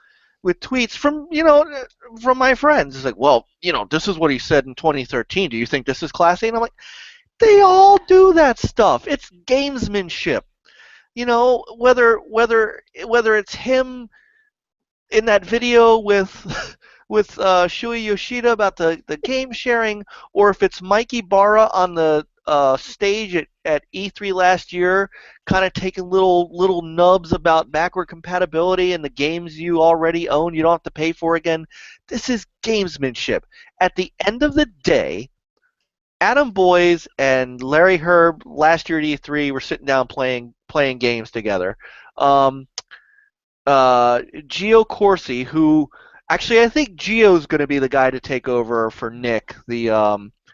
tweets from from my friends. It's like, well, this is what he said in 2013. Do you think this is classy? And I'm like, they all do that stuff. It's gamesmanship. Whether it's him in that video with Shuei Yoshida about the game sharing, or if it's Mikey Barra on the stage at E3 last year, kind of taking little nubs about backward compatibility and the games you already own, you don't have to pay for again. This is gamesmanship. At the end of the day, Adam Boyes and Larry Herb last year at E3 were sitting down playing games together. Gio Corsi, who Actually, I think Gio's going to be the guy to take over for Nick,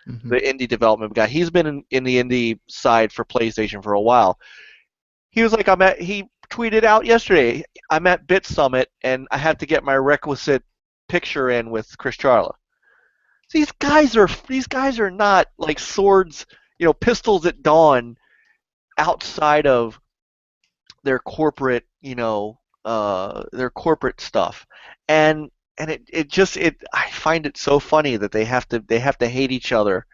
Hmm. the indie development guy. He's been in the indie side for PlayStation for a while. He was like, he tweeted out yesterday, I'm at Bit Summit and I have to get my requisite picture in with Chris Charla. These guys are not like swords, pistols at dawn outside of their corporate, their corporate stuff. And it I find it so funny that they have to hate each other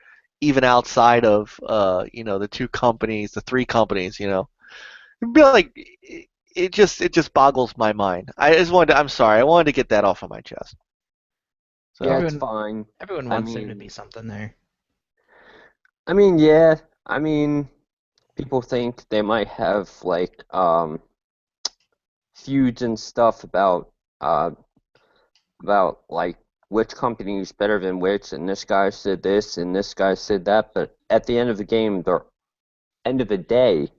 even outside of the two companies, the three companies, It'd be like it just boggles my mind. I'm sorry, I wanted to get that off of my chest. Yeah, So it's Everyone, fine. everyone I wants there to be mean, something there. yeah. I mean, people think they might have like feuds and stuff uh about like which company is better than which, and this guy said this and this guy said that. But at the end of the game, end of the day,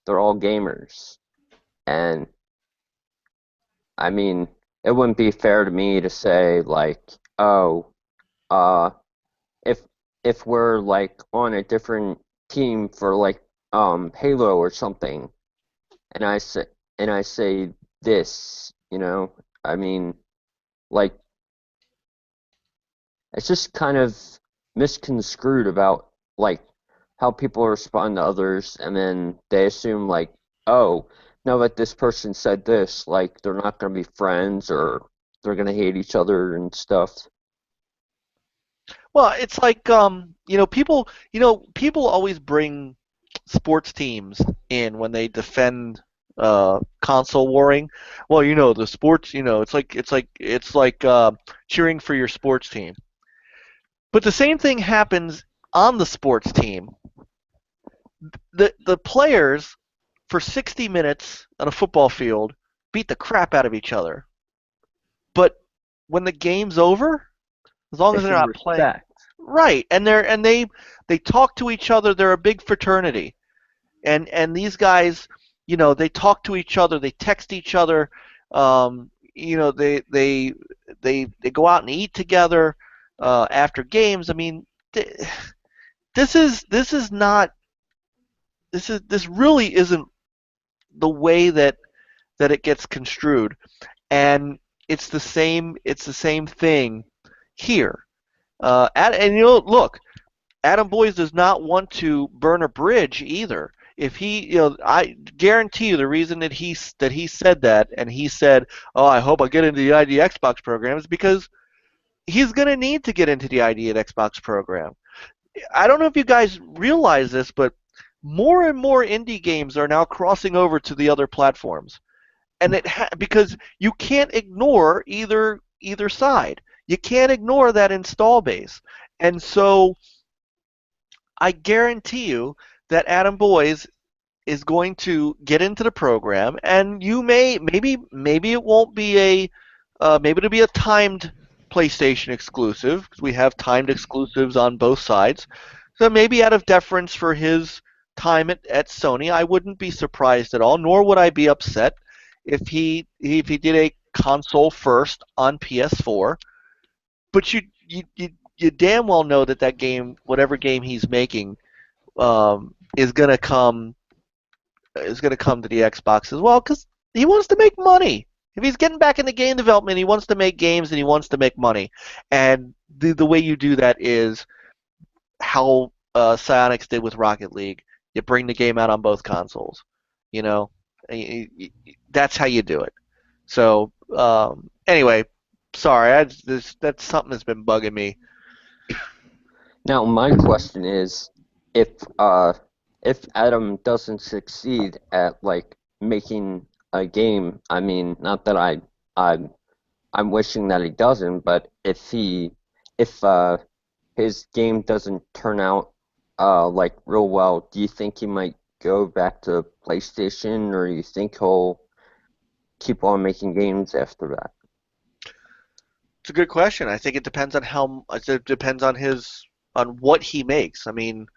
they're all gamers, and I mean, it wouldn't be fair to me to say like, oh, uh, if we're like on a different team for like Halo or something, and I say this, I mean, like it's just kind of misconstrued about like how people respond to others, and then they assume like, oh, now that this person said this, like they're not gonna be friends or they're gonna hate each other and stuff. well, it's like people always bring sports teams in when they defend console warring. Well, the sports, it's like cheering for your sports team. But the same thing happens on the sports team. The players for 60 minutes on a football field beat the crap out of each other. But when the game's over, as long They as they're show not playing respect. right, and they talk to each other, they're a big fraternity. And these guys, they talk to each other, they text each other, they go out and eat together after games. I mean, this is not this really isn't the way that it gets construed, and it's the same thing here. And look, Adam Boyes does not want to burn a bridge either. If he, I guarantee you, the reason that he said that, and he said, "Oh, I hope I get into the ID Xbox program," is because he's going to need to get into the ID at Xbox program. I don't know if you guys realize this, but more and more indie games are now crossing over to the other platforms, and because you can't ignore either side. You can't ignore that install base, and so I guarantee you that Adam Boyes is going to get into the program, and maybe it won't be maybe it'll be a timed PlayStation exclusive because we have timed exclusives on both sides. So maybe out of deference for his time at Sony, I wouldn't be surprised at all, nor would I be upset if he did a console first on PS4. But you damn well know that game, whatever game he's making, is gonna come to the Xbox as well because he wants to make money. If he's getting back into game development, he wants to make games and he wants to make money. And the way you do that is how Psyonix did with Rocket League. You bring the game out on both consoles. You know, that's how you do it. So anyway, sorry, that's something that's been bugging me. Now, my question is, if uh, if Adam doesn't succeed at like making a game, I mean, not that I'm wishing that he doesn't, but if his game doesn't turn out like real well, do you think he might go back to PlayStation, or do you think he'll keep on making games after that? It's a good question. I think it depends on it depends on what he makes. I mean,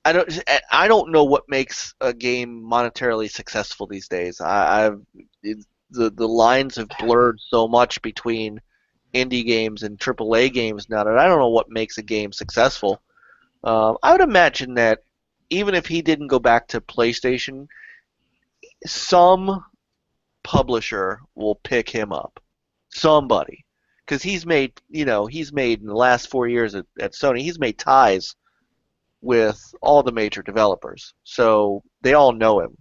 I don't know what makes a game monetarily successful these days. The lines have blurred so much between indie games and AAA games now that I don't know what makes a game successful. I would imagine that even if he didn't go back to PlayStation, some publisher will pick him up. Somebody. Because he's made in the last 4 years at Sony, he's made ties with all the major developers. So they all know him.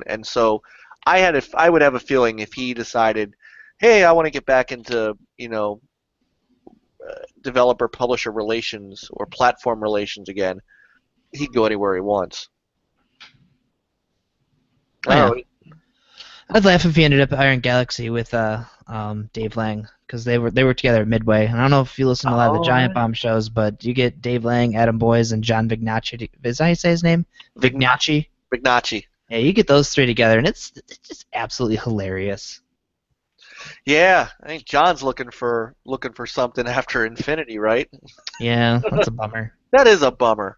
And so I would have a feeling if he decided, hey, I want to get back into, developer-publisher relations or platform relations again, he can go anywhere he wants. Oh, yeah. I'd laugh if he ended up at Iron Galaxy with Dave Lang, because they were together at Midway. And I don't know if you listen to a lot of the Giant Bomb shows, but you get Dave Lang, Adam Boyes, and John Vignacci. Is that how you say his name? Vignacci? Vignacci. Yeah, you get those three together, and it's just absolutely hilarious. Yeah, I think John's looking for something after Infinity, right? Yeah, that's a bummer. That is a bummer.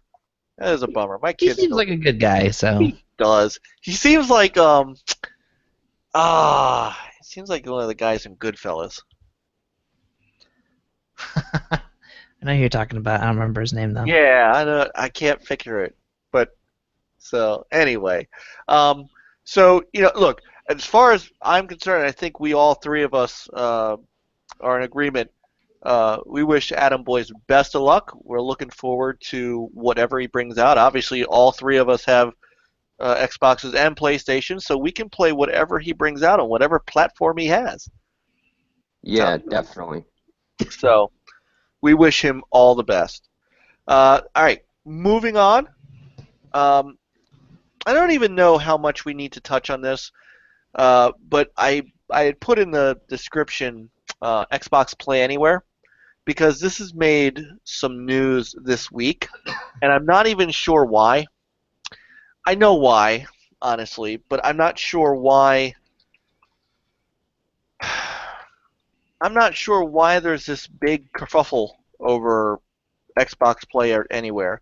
My kid seems like a good guy, so. He does. He seems like he seems like one of the guys in Goodfellas. I know who you're talking about. I don't remember his name though. Yeah, I know. I can't figure it. But so anyway, look. As far as I'm concerned, I think we all three of us are in agreement. We wish Adam Boyes best of luck. We're looking forward to whatever he brings out. Obviously, all three of us have Xboxes and PlayStation, so we can play whatever he brings out on whatever platform he has. Yeah, definitely. So we wish him all the best. All right, moving on. I don't even know how much we need to touch on this. But I had put in the description Xbox Play Anywhere because this has made some news this week, and I'm not even sure why. I know why, honestly, but I'm not sure why. I'm not sure why there's this big kerfuffle over Xbox Play Anywhere.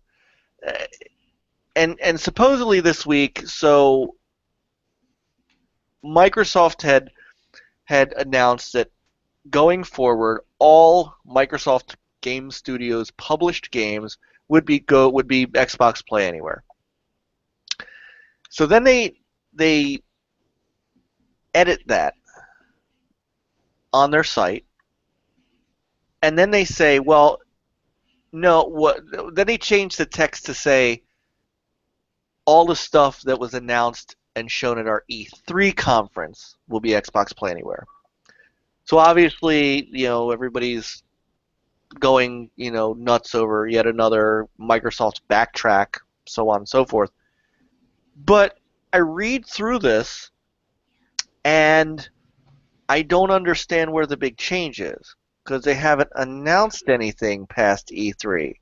And supposedly this week, so Microsoft had announced that going forward, all Microsoft Game Studios published games would be Xbox Play Anywhere. So then they edit that on their site, and then they say, well, no. Then they change the text to say all the stuff that was announced and shown at our E3 conference will be Xbox Play Anywhere. So obviously, everybody's going, nuts over yet another Microsoft backtrack, so on and so forth. But I read through this, and I don't understand where the big change is, because they haven't announced anything past E3.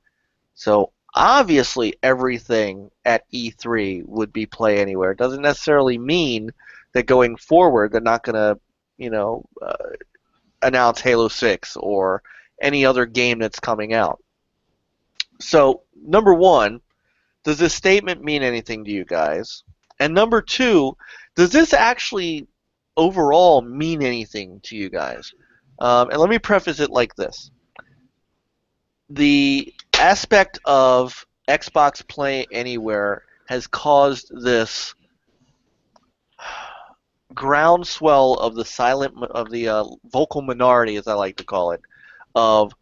So obviously everything at E3 would be Play Anywhere. It doesn't necessarily mean that going forward they're not going to, announce Halo 6 or any other game that's coming out. So, number one, does this statement mean anything to you guys? And number two, does this actually overall mean anything to you guys? And let me preface it like this. The aspect of Xbox Play Anywhere has caused this groundswell of the vocal minority, as I like to call it, of,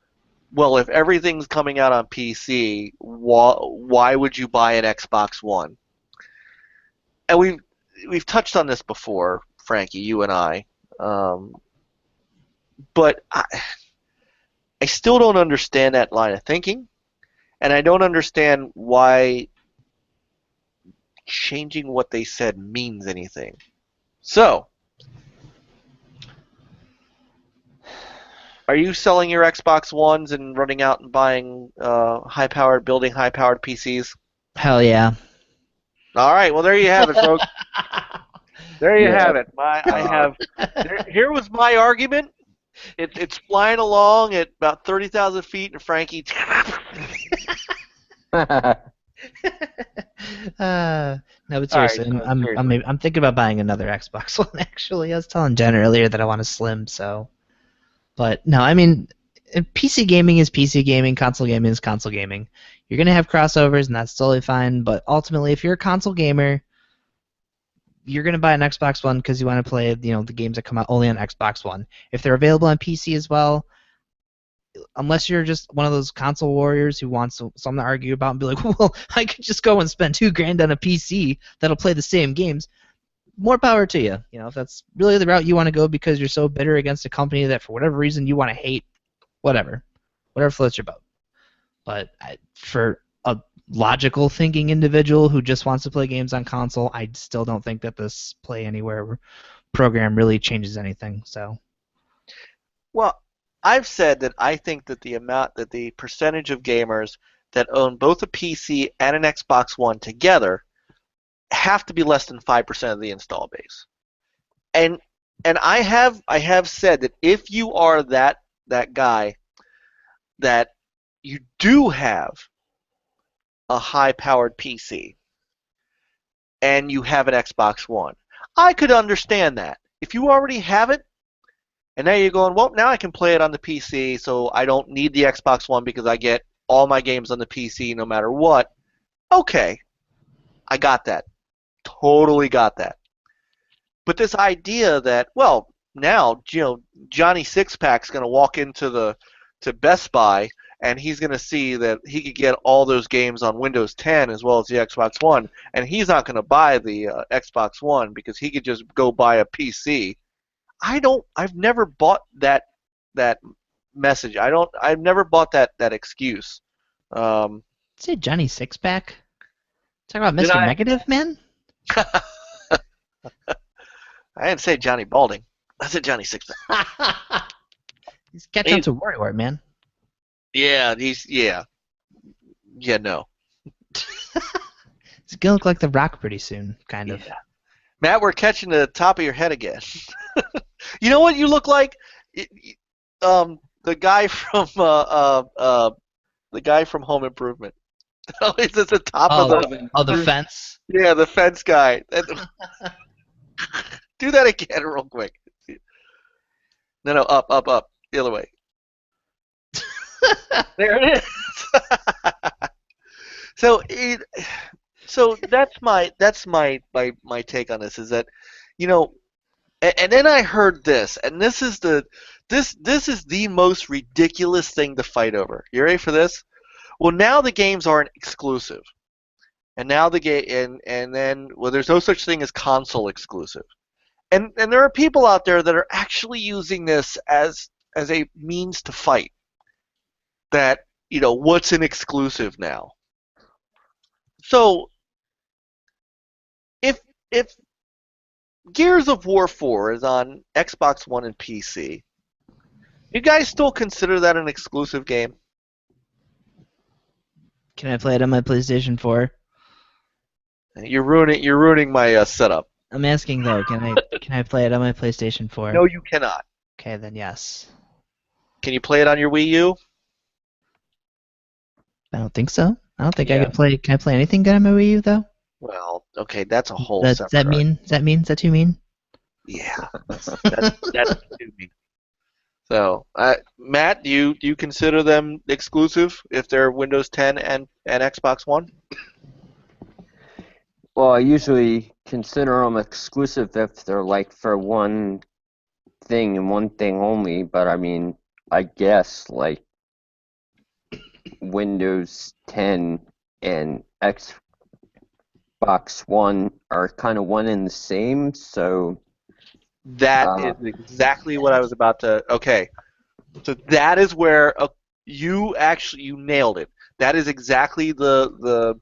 well, if everything's coming out on PC, why would you buy an Xbox One? And we've touched on this before, Frankie, you and I, but I still don't understand that line of thinking, and I don't understand why changing what they said means anything. So, are you selling your Xbox Ones and running out and buying building high-powered PCs? Hell yeah. All right, well, there you have it, folks. There you have it. Here was my argument. It's flying along at about 30,000 feet, and Frankie. No, but seriously, right, I'm thinking about buying another Xbox One. Actually, I was telling Jen earlier that I want a Slim, so But no, I mean, PC gaming is PC gaming, console gaming is console gaming. You're gonna have crossovers, and that's totally fine. But ultimately, if you're a console gamer, you're gonna buy an Xbox One because you want to play, the games that come out only on Xbox One. If they're available on PC as well, unless you're just one of those console warriors who wants something to argue about and be like, well, I could just go and spend $2,000 on a PC that'll play the same games. More power to you. If that's really the route you want to go because you're so bitter against a company that for whatever reason you want to hate, whatever floats your boat. But for a logical thinking individual who just wants to play games on console, I still don't think that this Play Anywhere program really changes anything. So, Well, I've said that I think that the percentage of gamers that own both a PC and an Xbox One together have to be less than 5% of the install base. And I have said that if you are that guy that you do have a high-powered PC and you have an Xbox One, I could understand that. If you already have it, and now you're going, well, now I can play it on the PC, so I don't need the Xbox One because I get all my games on the PC no matter what. Okay, I got that. Totally got that. But this idea that, well, now, Johnny Sixpack's going to walk into Best Buy and he's going to see that he could get all those games on Windows 10 as well as the Xbox One, and he's not going to buy the Xbox One because he could just go buy a PC. I've never bought that message. I've never bought that excuse. say Johnny Sixpack? Talk about Mr. Negative, man? I didn't say Johnny Balding. I said Johnny Sixpack. He's catching up to Warrior, man. Yeah, no. He's gonna look like The Rock pretty soon, kind of. Yeah. Matt, we're catching the top of your head again. You know what you look like? The guy from Home Improvement. He's at the top of the fence. Yeah, the fence guy. Do that again, real quick. No, up, the other way. There it is. So that's my take on this, is that, and then I heard this, and this is the most ridiculous thing to fight over. You ready for this? Well, now the games aren't exclusive, and now and then there's no such thing as console exclusive, and there are people out there that are actually using this as a means to fight. That, what's an exclusive now? So if Gears of War 4 is on Xbox One and PC, you guys still consider that an exclusive game? Can I play it on my PlayStation 4? You're ruining my setup. I'm asking though, can I play it on my PlayStation 4? No, you cannot. Okay, then yes. Can you play it on your Wii U? I don't think so. I don't think I can play. Can I play anything good on my Wii U though? Well, okay, that's a whole Does separate. Is that too mean? Yeah, that's too mean. So, Matt, do you consider them exclusive if they're Windows 10 and Xbox One? Well, I usually consider them exclusive if they're like for one thing and one thing only, but I mean, I guess like Windows 10 and Xbox One are kind of one and the same, so... That is exactly what I was about to... Okay, so that is where you nailed it. That is exactly the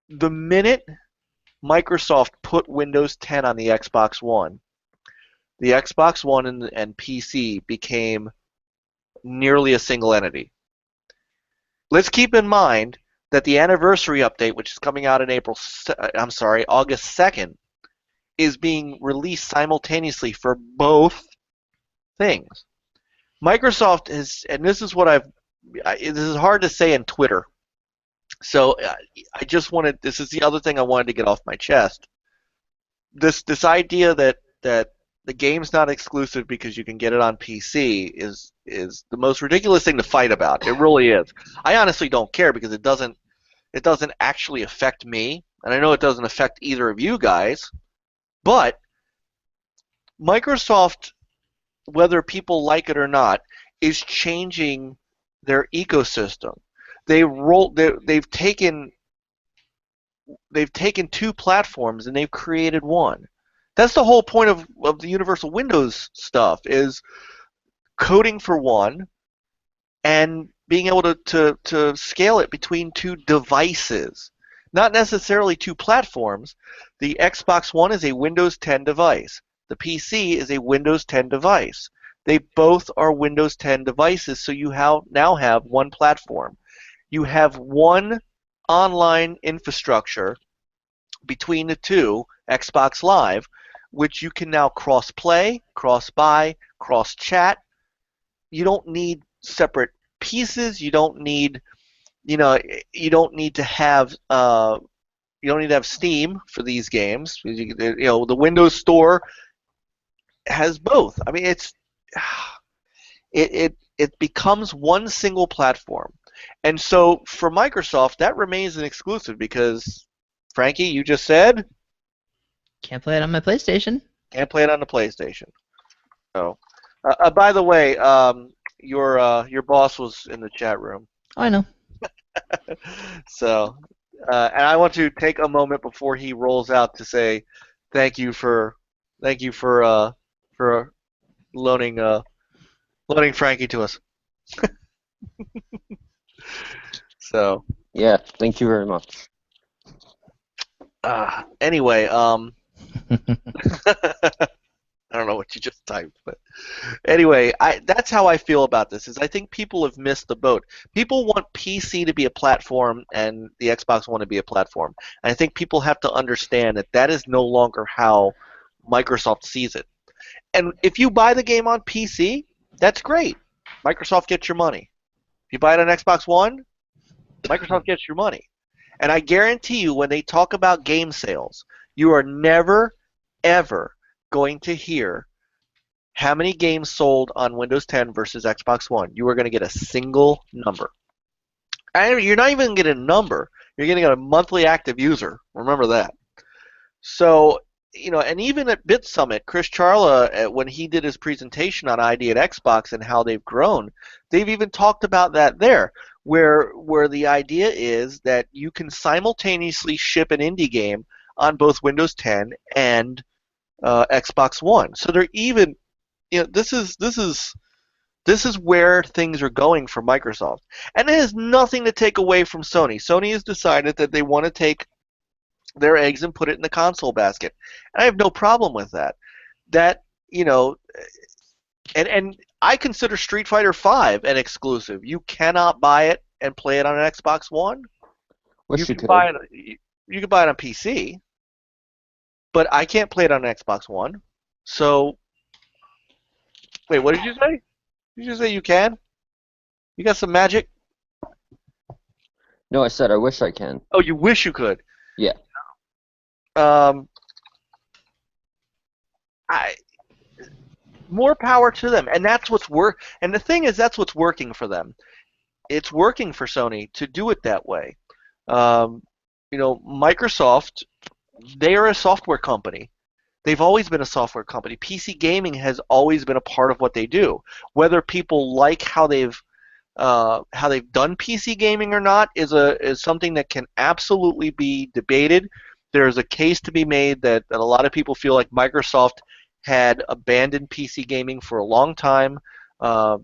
minute Microsoft put Windows 10 on the Xbox One, the Xbox One and PC became nearly a single entity. Let's keep in mind that the anniversary update, which is coming out in August 2nd, is being released simultaneously for both things. Microsoft is, and this is what this is hard to say in Twitter, so this is the other thing I wanted to get off my chest. This idea that the game's not exclusive because you can get it on PC is the most ridiculous thing to fight about. It really is. I honestly don't care because it doesn't actually affect me, and I know it doesn't affect either of you guys. But Microsoft, whether people like it or not, is changing their ecosystem. They've taken two platforms and they've created one. That's the whole point of the Universal Windows stuff, is coding for one and being able to scale it between two devices. Not necessarily two platforms. The Xbox One is a Windows 10 device. The PC is a Windows 10 device. They both are Windows 10 devices, so you now have one platform. You have one online infrastructure between the two, Xbox Live, which you can now cross-play, cross-buy, cross-chat. You don't need separate pieces. You don't need to have Steam for these games. The Windows Store has both. I mean, it becomes one single platform. And so for Microsoft, that remains an exclusive because, Frankie, you just said Can't play it on my PlayStation. can't play it on the PlayStation. So, by the way, your boss was in the chat room. Oh, I know. So, and I want to take a moment before he rolls out to say thank you for loaning Frankie to us. So. Yeah, thank you very much. Anyway, I don't know what you just typed, but anyway, that's how I feel about this. Is I think people have missed the boat. People want PC to be a platform and the Xbox One to be a platform. And I think people have to understand that that is no longer how Microsoft sees it. And if you buy the game on PC, that's great. Microsoft gets your money. If you buy it on Xbox One, Microsoft gets your money. And I guarantee you, when they talk about game sales, you are never, ever going to hear how many games sold on Windows 10 versus Xbox One. You are going to get a single number. And you're not even going to get a number. You're going to get a monthly active user. Remember that. So, and even at Bit Summit, Chris Charla, when he did his presentation on ID at Xbox and how they've grown, they've even talked about that there. Where the idea is that you can simultaneously ship an indie game on both Windows 10 and Xbox One. So they're even, this is where things are going for Microsoft, and it has nothing to take away from Sony. Sony has decided that they want to take their eggs and put it in the console basket, and I have no problem with that. And I consider Street Fighter V an exclusive. You cannot buy it and play it on an Xbox One. Wish You can buy it on PC, but I can't play it on an Xbox One. So, wait, what did you say? Did you say you can? You got some magic? No, I said I wish I can. Oh, you wish you could. Yeah. More power to them, and that's what's And the thing is, that's what's working for them. It's working for Sony to do it that way. Microsoft, they are a software company. They've always been a software company. PC gaming has always been a part of what they do. Whether people like how they've done PC gaming or not is something that can absolutely be debated. There's a case to be made that a lot of people feel like Microsoft had abandoned PC gaming for a long time. They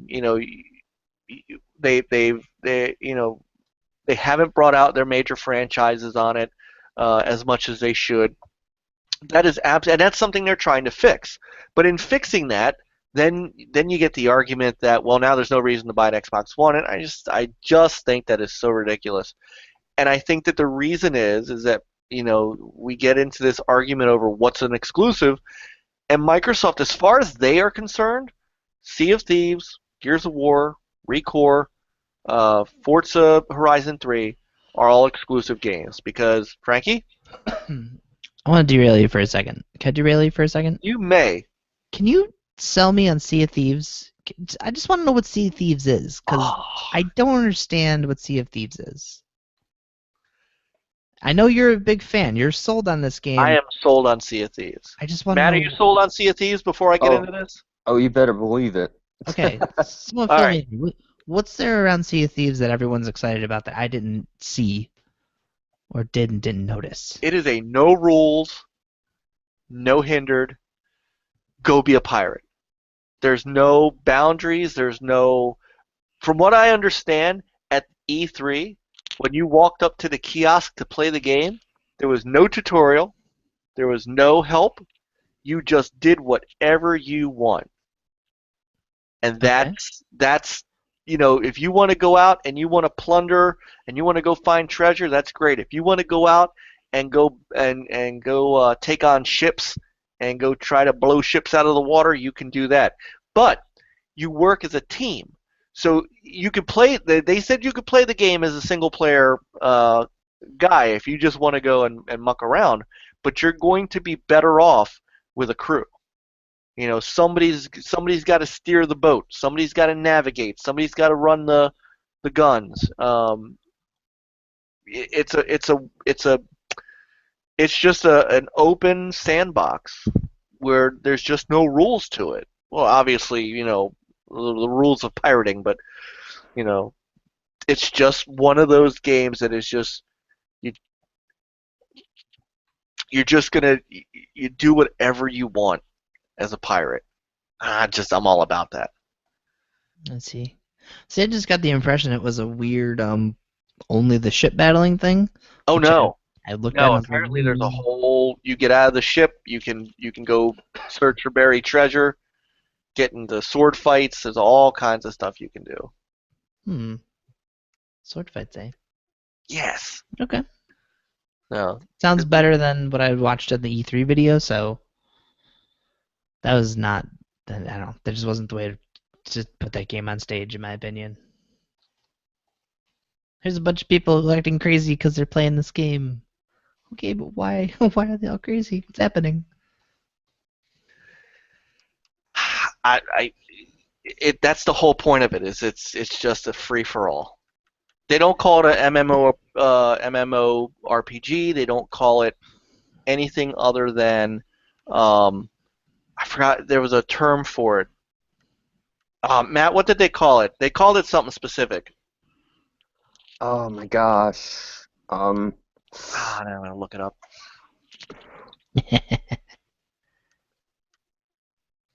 haven't brought out their major franchises on it as much as they should. That is and that's something they're trying to fix. But in fixing that, then you get the argument that, well, now there's no reason to buy an Xbox One, and I just think that is so ridiculous. And I think that the reason is that we get into this argument over what's an exclusive. And Microsoft, as far as they are concerned, Sea of Thieves, Gears of War, ReCore, Forza Horizon 3 are all exclusive games. Because, Frankie? I want to derail you for a second. Can I derail you for a second? You may. Can you sell me on Sea of Thieves? I just want to know what Sea of Thieves is, because I don't understand what Sea of Thieves is. I know you're a big fan. You're sold on this game. I am sold on Sea of Thieves. I just want to Matt, know. are you sold on Sea of Thieves before I get into this? Oh, you better believe it. Okay, someone All fill right. me in. What's there around Sea of Thieves that everyone's excited about that I didn't see or didn't notice? It is a no rules, no hindered, go be a pirate. There's no boundaries. There's no. From what I understand, at E3, when you walked up to the kiosk to play the game, there was no tutorial. There was no help. You just did whatever you want. And Okay. that's if you want to go out and you want to plunder and you want to go find treasure, that's great. If you want to go out and go take on ships and go try to blow ships out of the water, you can do that. But you work as a team, so you could play. They said you could play the game as a single player guy if you just want to go and muck around. But you're going to be better off with a crew. Somebody's got to steer the boat. Somebody's got to navigate. Somebody's got to run the guns. It's just an open sandbox where there's just no rules to it. Well, obviously, the rules of pirating, but it's just one of those games that is just you. You're just gonna you do whatever you want as a pirate. I'm all about that. Let's see. See, I just got the impression it was a weird only the ship battling thing. Oh which no. I looked at No, and I was like, apparently there's a whole. You get out of the ship. You can go search for buried treasure, get into sword fights. There's all kinds of stuff you can do. Sword fights, eh? Yes. Okay. No. Sounds better than what I watched at the E3 video. So that was not. I don't know. That just wasn't the way to put that game on stage, in my opinion. There's a bunch of people acting crazy because they're playing this game. Okay, but why? Why are they all crazy? What's happening? That's the whole point of it. Is it's just a free for all. They don't call it an MMO RPG. They don't call it anything other than I forgot there was a term for it. Matt, what did they call it? They called it something specific. Oh my gosh. I'm gonna look it up.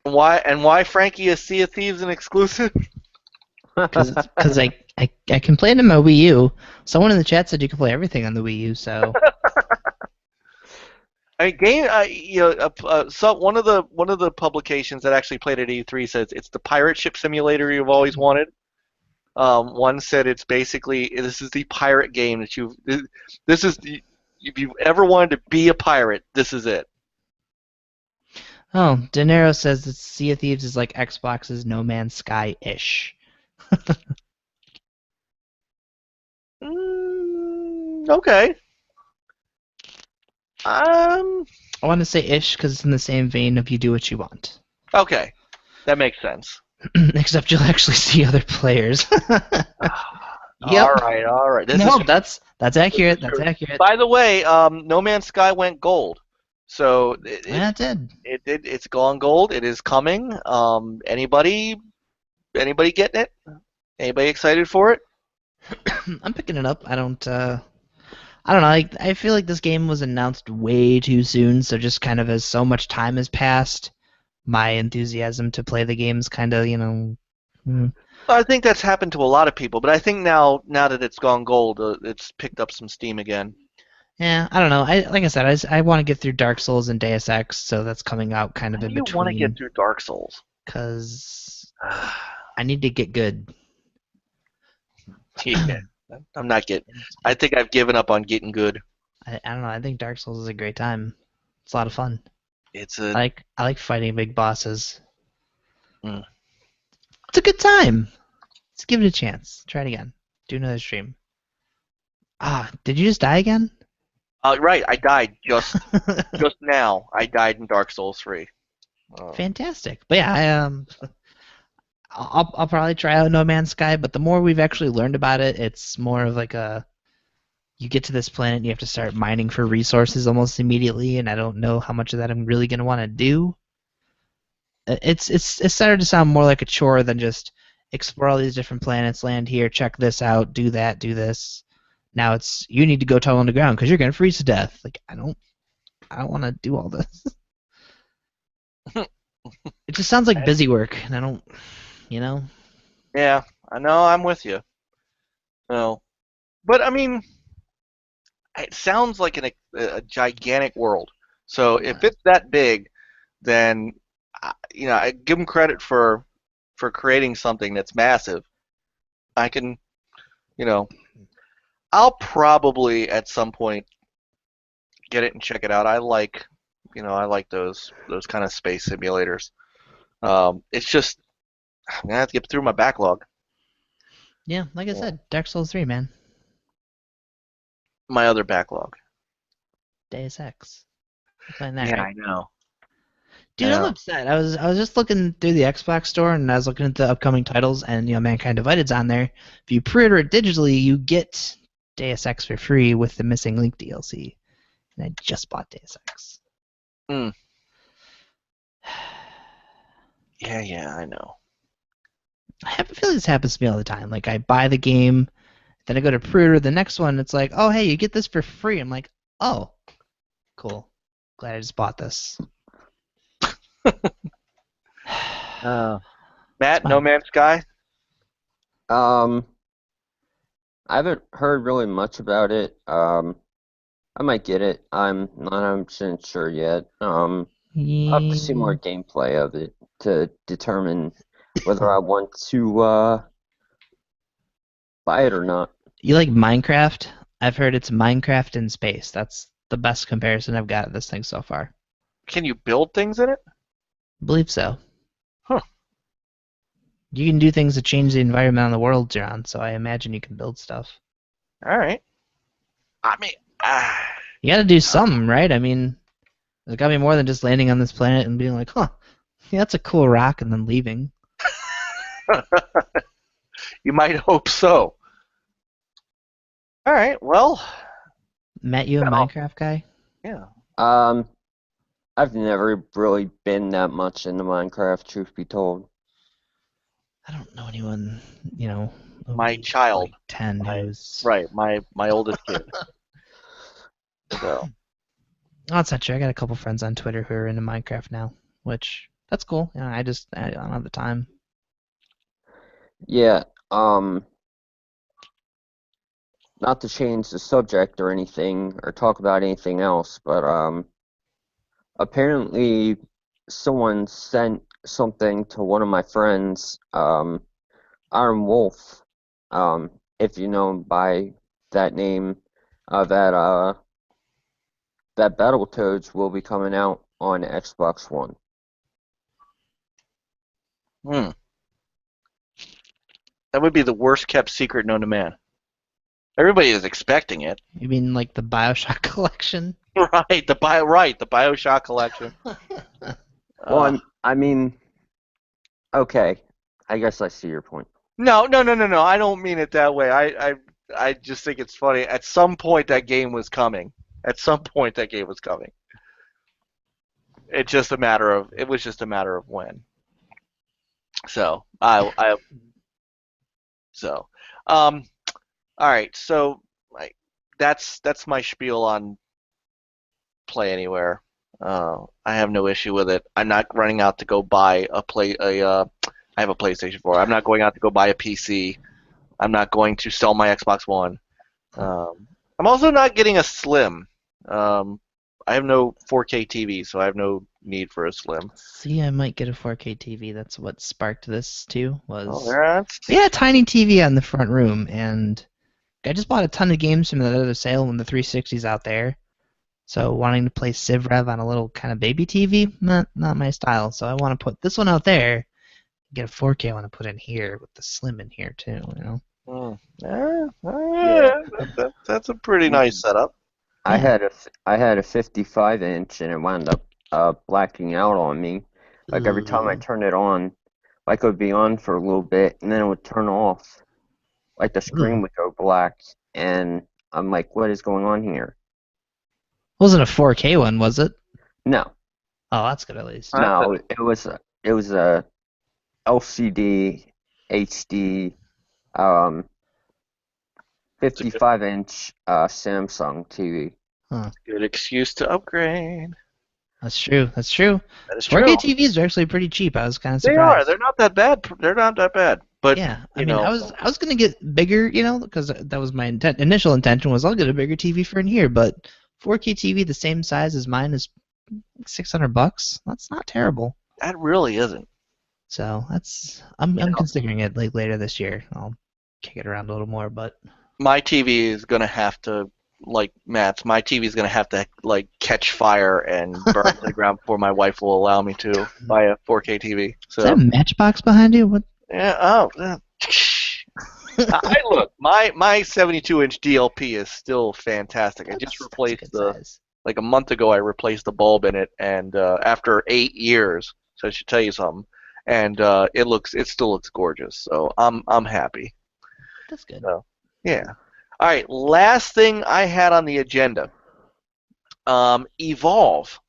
Why Frankie is Sea of Thieves an exclusive? Because I can play it on my Wii U. Someone in the chat said you can play everything on the Wii U, so. I mean, so one of the publications that actually played at E3 says it's the pirate ship simulator you've always wanted. One said it's basically this is the pirate game that if you've ever wanted to be a pirate, this is it. Oh, De Niro says that Sea of Thieves is like Xbox's No Man's Sky-ish. Okay. I want to say ish because it's in the same vein of you do what you want. Okay, that makes sense. Except you'll actually see other players. Yep. All right. That's accurate. That's accurate. By the way, No Man's Sky went gold, so it did. It's gone gold. It is coming. Anybody getting it? Anybody excited for it? I'm picking it up. I don't know. I feel like this game was announced way too soon, so just kind of as so much time has passed, my enthusiasm to play the game's kind of, I think that's happened to a lot of people, but I think now that it's gone gold, it's picked up some steam again. Yeah, I don't know. Like I said, I want to get through Dark Souls and Deus Ex, so that's coming out kind of in between. You want to get through Dark Souls? Because I need to get good. Yeah, I'm not getting. I think I've given up on getting good. I don't know. I think Dark Souls is a great time. It's a lot of fun. I like fighting big bosses. Mm. It's a good time. Let's give it a chance. Try it again. Do another stream. Did you just die again? Right, I died just now. I died in Dark Souls 3. Fantastic. But yeah, I'll probably try out No Man's Sky. But the more we've actually learned about it, it's more of like you get to this planet and you have to start mining for resources almost immediately, and I don't know how much of that I'm really gonna want to do. It started to sound more like a chore than just explore all these different planets, land here, check this out, do that, do this. Now it's you need to go tunnel underground because you're gonna freeze to death. Like I don't want to do all this. It just sounds like busy work, and I don't, you know. Yeah, I know. I'm with you. No, but I mean, it sounds like a gigantic world. So if it's that big, then I give them credit for creating something that's massive. I can, you know, I'll probably at some point get it and check it out. I like those kind of space simulators. It's just I'm gonna have to get through my backlog. Yeah, like I said, Dark Souls 3, man. My other backlog. Deus Ex. You're playing that, Yeah, right? I know. Dude, I'm upset. I was just looking through the Xbox store and I was looking at the upcoming titles, and Mankind Divided's on there. If you pre-order it digitally, you get Deus Ex for free with the Missing Link DLC. And I just bought Deus Ex. Yeah, I know. I have a feeling this happens to me all the time. Like I buy the game, then I go to pre-order the next one. It's like, oh hey, you get this for free. I'm like, oh, cool. Glad I just bought this. Matt, No Man's Sky? I haven't heard really much about it. I might get it. I'm not 100% sure yet. I'll have to see more gameplay of it to determine whether I want to buy it or not. You like Minecraft? I've heard it's Minecraft in space. That's the best comparison I've got of this thing so far. Can you build things in it? I believe so. Huh. You can do things to change the environment on the world, John, so I imagine you can build stuff. All right. I mean, you gotta do something, right? I mean, there's gotta be more than just landing on this planet and being like, huh, yeah, that's a cool rock, and then leaving. You might hope so. All right, well. Matt, you a Minecraft guy? Yeah. I've never really been that much into Minecraft, truth be told. I don't know anyone, my child. Like 10 who's... Right, my oldest kid. So. Oh, that's not true. I got a couple friends on Twitter who are into Minecraft now, which, that's cool. I don't have the time. Yeah, not to change the subject or anything, or talk about anything else, but, apparently someone sent something to one of my friends, Iron Wolf, if you know him by that name, that Battletoads will be coming out on Xbox One. That would be the worst kept secret known to man. Everybody is expecting it. You mean like the BioShock collection? Right, the BioShock collection. Well, I mean, okay, I guess I see your point. No. I don't mean it that way. I just think it's funny. At some point, that game was coming. It was just a matter of when. So all right. So that's my spiel on Play Anywhere. I have no issue with it. I'm not running out to go buy I have a PlayStation 4. I'm not going out to go buy a PC. I'm not going to sell my Xbox One. I'm also not getting a Slim. I have no 4K TV, so I have no need for a Slim. See, I might get a 4K TV. That's what sparked this too. Yeah, tiny TV on the front room, and I just bought a ton of games from the other sale when the 360's out there. So wanting to play Civ Rev on a little kind of baby TV, not my style. So I want to put this one out there. Get a 4K. I want to put in here with the Slim in here too. That's a pretty nice setup. I had a 55-inch and it wound up blacking out on me. Like every time I Ooh. turn it on, like it would be on for a little bit and then it would turn off. Like the screen Ooh. would go black, and I'm like, what is going on here? Wasn't a 4K one, was it? No, Oh, that's good at least. no, it was a LCD HD um It's a 55-inch Samsung TV. Huh. good excuse to upgrade. That's true. That's true. That is 4K true. TVs are actually pretty cheap. I was kind of They are. surprised. They're not that bad. They're not that bad. But Yeah, I you mean, I know, was gonna get bigger, because that was my initial intention was I'll get a bigger TV for in here, but 4K TV the same size as mine is $600. That's not terrible. that really isn't. So I'm You know, considering it like later this year. I'll kick it around a little more, but my TV is gonna have to, like Matt's. My TV is gonna have to like catch fire and burn to the ground before my wife will allow me to buy a 4K TV. is that a So Matchbox behind you? What? yeah. Oh. I look. My 72-inch DLP is still fantastic. I just That's a replaced good the size. like a month ago. I replaced the bulb in it, and after 8 years, so I should tell you something. And it still looks gorgeous. So I'm happy. That's good. So yeah. All right. Last thing I had on the agenda. Evolve,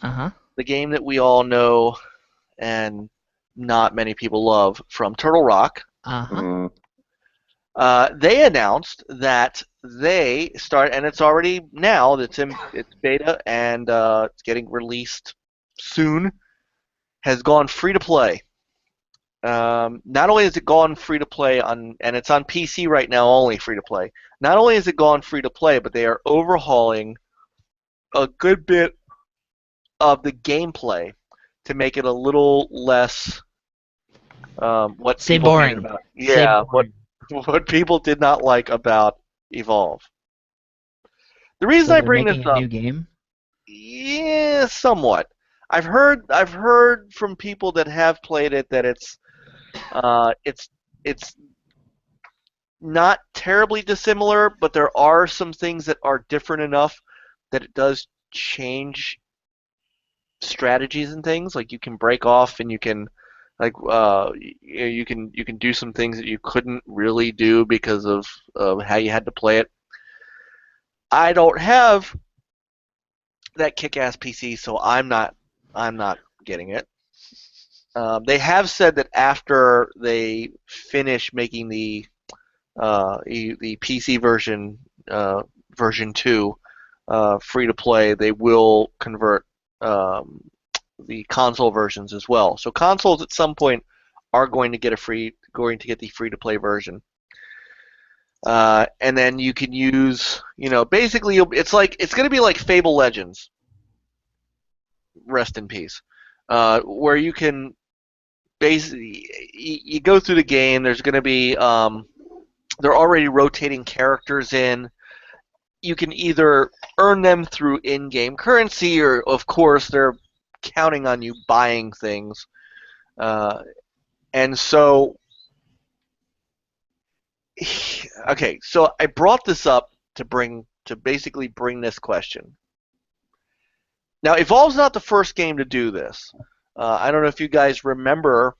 Uh-huh. the game that we all know and not many people love from Turtle Rock. Uh-huh. Mm, They announced that they start, and it's already now. It's beta and it's getting released soon. Has gone free to play. Not only has it gone free to play and it's on PC right now, only free to play. Not only has it gone free to play, but they are overhauling a good bit of the gameplay to make it a little less what Say people hated boring. about. Say Yeah, boring. what people did not like about Evolve. The reason So I they're bring this making a up, new game? yeah, somewhat. I've heard from people that have played it that it's not terribly dissimilar, but there are some things that are different enough that it does change strategies and things. Like you can break off and you can you can do some things that you couldn't really do because of how you had to play it. I don't have that kick-ass PC, so I'm not getting it. They have said that after they finish making the PC version version 2 free to play, they will convert the console versions as well. So consoles at some point are going to get the free to play version. And then you can use, basically it's going to be like Fable Legends, rest in peace, where you can basically you go through the game. There's going to be they're already rotating characters in. You can either earn them through in-game currency, or of course they're counting on you buying things. And so, okay, so I brought this up to basically bring this question. Now, Evolve's not the first game to do this. I don't know if you guys remember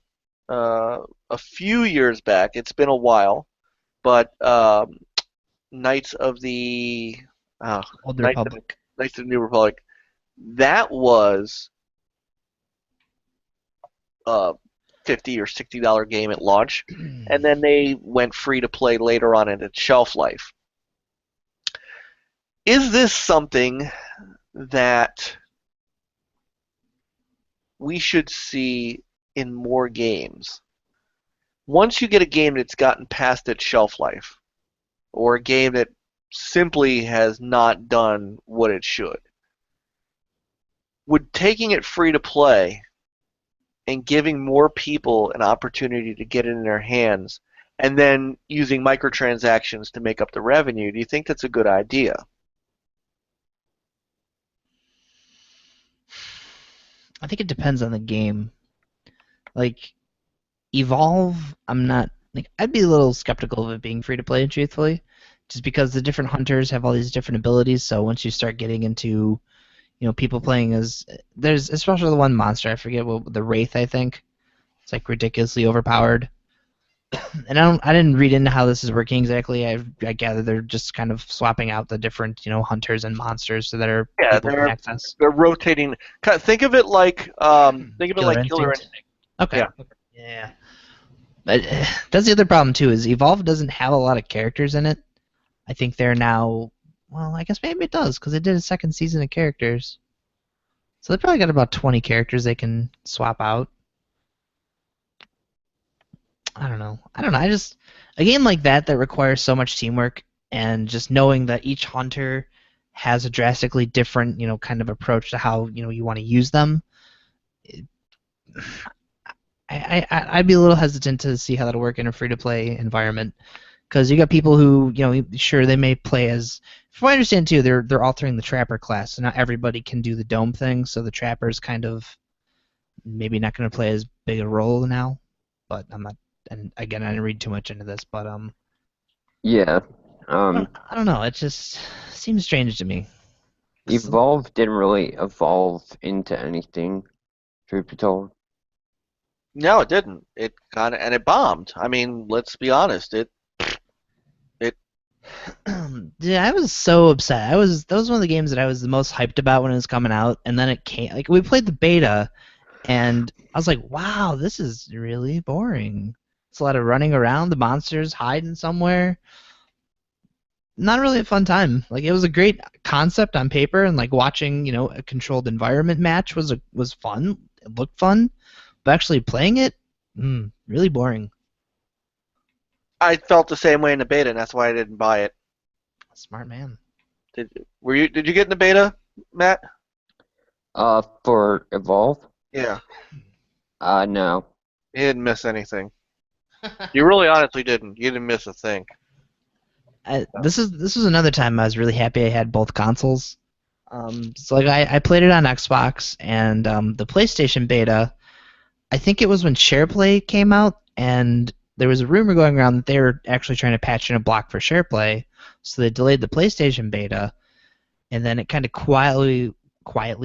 a few years back. It's been a while, but Knights of the Old Knights of, Republic. Knights of the New Republic. That was a $50 or $60 game at launch, and then they went free to play later on in its shelf life. Is this something that we should see in more games? Once you get a game that's gotten past its shelf life, or a game that simply has not done what it should, would taking it free to play and giving more people an opportunity to get it in their hands and then using microtransactions to make up the revenue, do you think that's a good idea? I think it depends on the game. Like Evolve, I'm not like I'd be a little skeptical of it being free to play, truthfully, just because the different hunters have all these different abilities. So once you start getting into, people playing as there's especially the one monster, I forget what the Wraith, I think. It's like ridiculously overpowered. And I didn't read into how this is working exactly. I gather they're just kind of swapping out the different hunters and monsters so that are Yeah, people can access. they're rotating. Think of it like Killer Killer Instinct. Instinct. Okay. Yeah. Yeah. But that's the other problem too, is Evolve doesn't have a lot of characters in it. I think they're now, well, I guess maybe it does, because it did a second season of characters. So they probably got about 20 characters they can swap out. I don't know. I just, a game like that requires so much teamwork, and just knowing that each hunter has a drastically different, kind of approach to how, you want to use them. I'd be a little hesitant to see how that'll work in a free-to-play environment, because you got people who, sure, they may play as, from what I understand too, they're altering the Trapper class, so not everybody can do the Dome thing, so the Trapper's kind of maybe not going to play as big a role now, but I'm not, and again, I didn't read too much into this, but Yeah. I don't know, it just seems strange to me. Evolve didn't really evolve into anything, truth be told. No, it didn't. It it bombed. I mean, let's be honest. Yeah, I was so upset. That was one of the games that I was the most hyped about when it was coming out, and then it came. Like, we played the beta, and I was like, "Wow, this is really boring. It's a lot of running around, the monsters hiding somewhere. Not really a fun time. Like, it was a great concept on paper, and like watching, a controlled environment match was fun. It looked fun, but actually playing it, really boring. I felt the same way in the beta, and that's why I didn't buy it. Smart man. Did you get in the beta, Matt? For Evolve? Yeah. No. You didn't miss anything. You really honestly didn't. You didn't miss a thing. This was another time I was really happy I had both consoles. So like I played it on Xbox, and the PlayStation beta, I think it was when SharePlay came out, and there was a rumor going around that they were actually trying to patch in a block for SharePlay, so they delayed the PlayStation beta, and then it kind of quietly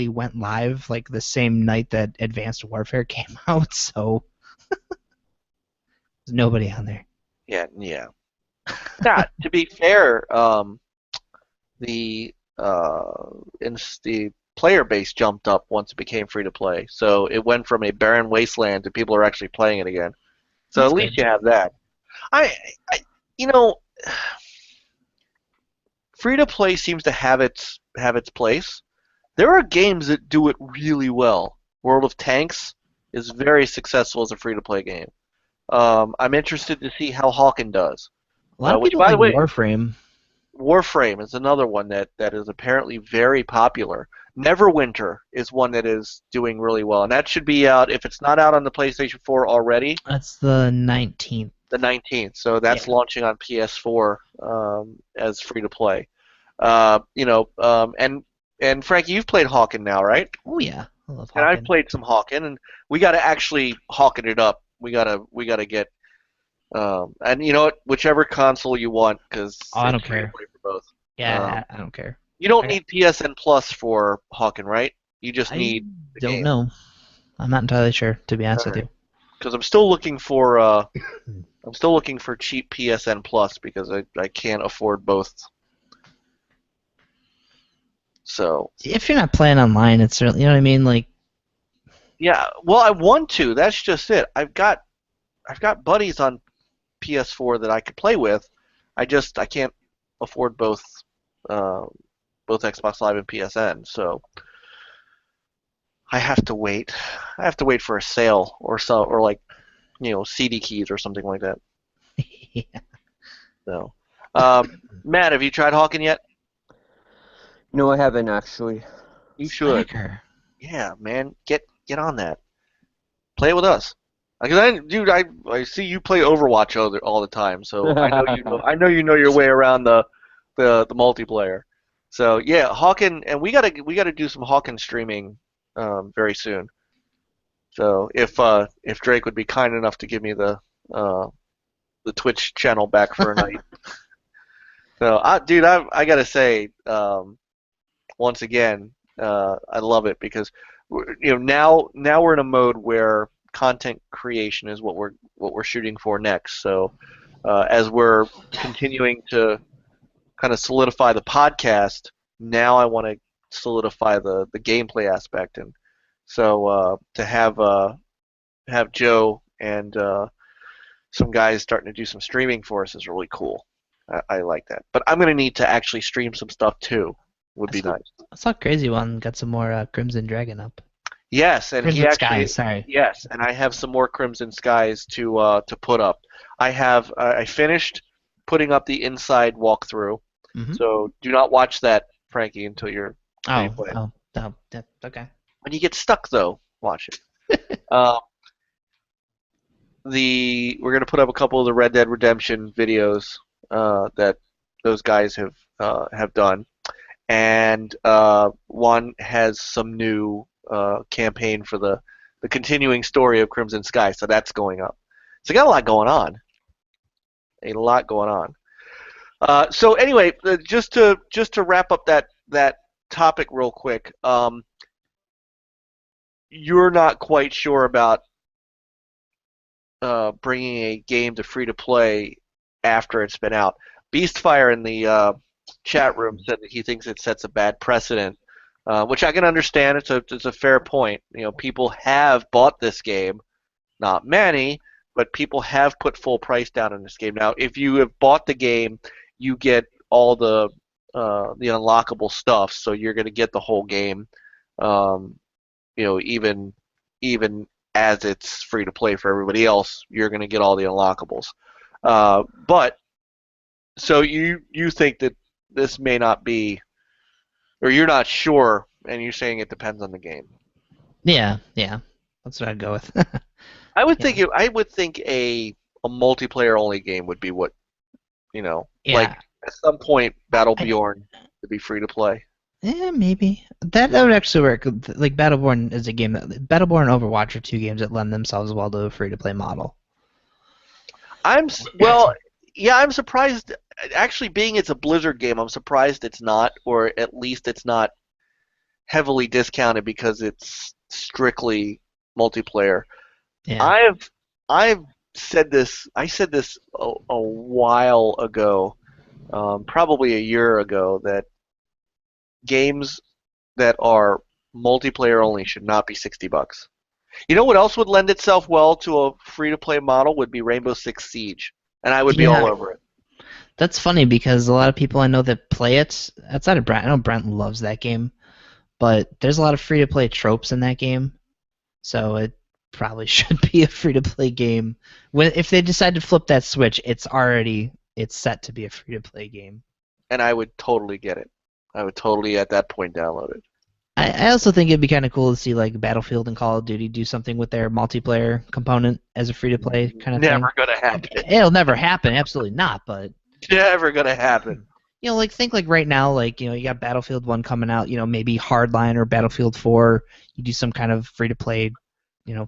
went live like the same night that Advanced Warfare came out, so there's nobody on there. Yeah. Yeah, to be fair, the player base jumped up once it became free to play. So it went from a barren wasteland to people are actually playing it again. So That's at least good. you have that. Free to play seems to have its place. There are games that do it really well. World of Tanks is very successful as a free to play game. I'm interested to see how Hawken does. A lot of Which, people by the like way, Warframe. Warframe is another one that is apparently very popular. Neverwinter is one that is doing really well, and that should be out, if it's not out on the PlayStation 4 already, That's the 19th. the 19th. So that's launching on PS4 as free to play. And Frankie, you've played Hawken now, right? Oh yeah, I love Hawken. And I've played some Hawken, and we got to actually Hawken it up. We gotta get. And you know what? Whichever console you want, because I don't care. For both. Yeah, I don't care. You don't need PSN Plus for Hawken, right? You just I need the don't game. know. I'm not entirely sure, to be honest with you. Because I'm still looking for cheap PSN Plus because I can't afford both. So If you're not playing online, it's certainly, you know what I mean, like. yeah, well, I want to. That's just it. I've got buddies on PS4 that I could play with. I can't afford both Xbox Live and PSN. So I have to wait. I have to wait for a sale or like CD keys or something like that. Yeah. So, Matt, have you tried Hawken yet? No, I haven't actually. You should. Slacker. Yeah, man, get on that. Play it with us. Because I see you play Overwatch all the time, so I know you know your way around the multiplayer. So yeah, Hawken, and we gotta do some Hawken streaming very soon. So if Drake would be kind enough to give me the Twitch channel back for a night. So I gotta say, once again, I love it because now we're in a mode where content creation is what we're shooting for next. So as we're continuing to kind of solidify the podcast, now I want to solidify the gameplay aspect, and so to have Joe and some guys starting to do some streaming for us is really cool. I like that, but I'm gonna need to actually stream some stuff too. Would be nice. I saw Crazy One got some more Crimson Dragon up. Yes, and he Crimson actually Skies, sorry. yes, and I have some more Crimson Skies to put up. I finished putting up the inside walkthrough, Mhm. so do not watch that, Frankie, until you're ready to play it. Oh, yeah, okay. When you get stuck though, watch it. We're gonna put up a couple of the Red Dead Redemption videos that those guys have done, and one has some new campaign for the continuing story of Crimson Sky, so that's going up. So got a lot going on. A lot going on. So anyway, just to wrap up that topic real quick, you're not quite sure about bringing a game to free to play after it's been out. Beastfire in the chat room said that he thinks it sets a bad precedent, which I can understand. It's a fair point. People have bought this game, not many, but people have put full price down on this game. Now, if you have bought the game, you get all the unlockable stuff, so you're going to get the whole game. Even as it's free to play for everybody else, you're going to get all the unlockables. But so you think that this may not be, or you're not sure, and you're saying it depends on the game. Yeah, that's what I'd go with. I would think a multiplayer only game would be what Yeah. like at some point Battleborn to be free to play. Yeah, maybe that would actually work. Like Battleborn is a game Battleborn and Overwatch are two games that lend themselves well to a free-to-play model. I'm surprised. Actually, being it's a Blizzard game, I'm surprised it's not, or at least it's not heavily discounted because it's strictly multiplayer. Yeah. I've said this. I said this a while ago, probably a year ago, that games that are multiplayer only should not be $60. You know what else would lend itself well to a free-to-play model would be Rainbow Six Siege, and I would be all over it. That's funny because a lot of people I know that play it outside of Brent. I know Brent loves that game, but there's a lot of free-to-play tropes in that game, so it probably should be a free-to-play game. If they decide to flip that switch, it's set to be a free-to-play game. And I would totally get it. I would totally at that point download it. I also think it'd be kind of cool to see like Battlefield and Call of Duty do something with their multiplayer component as a free-to-play kind of thing. Never gonna happen. It'll never happen, absolutely not. But never gonna happen. Think like right now, like you got Battlefield 1 coming out. Maybe Hardline or Battlefield 4. You do some kind of free-to-play,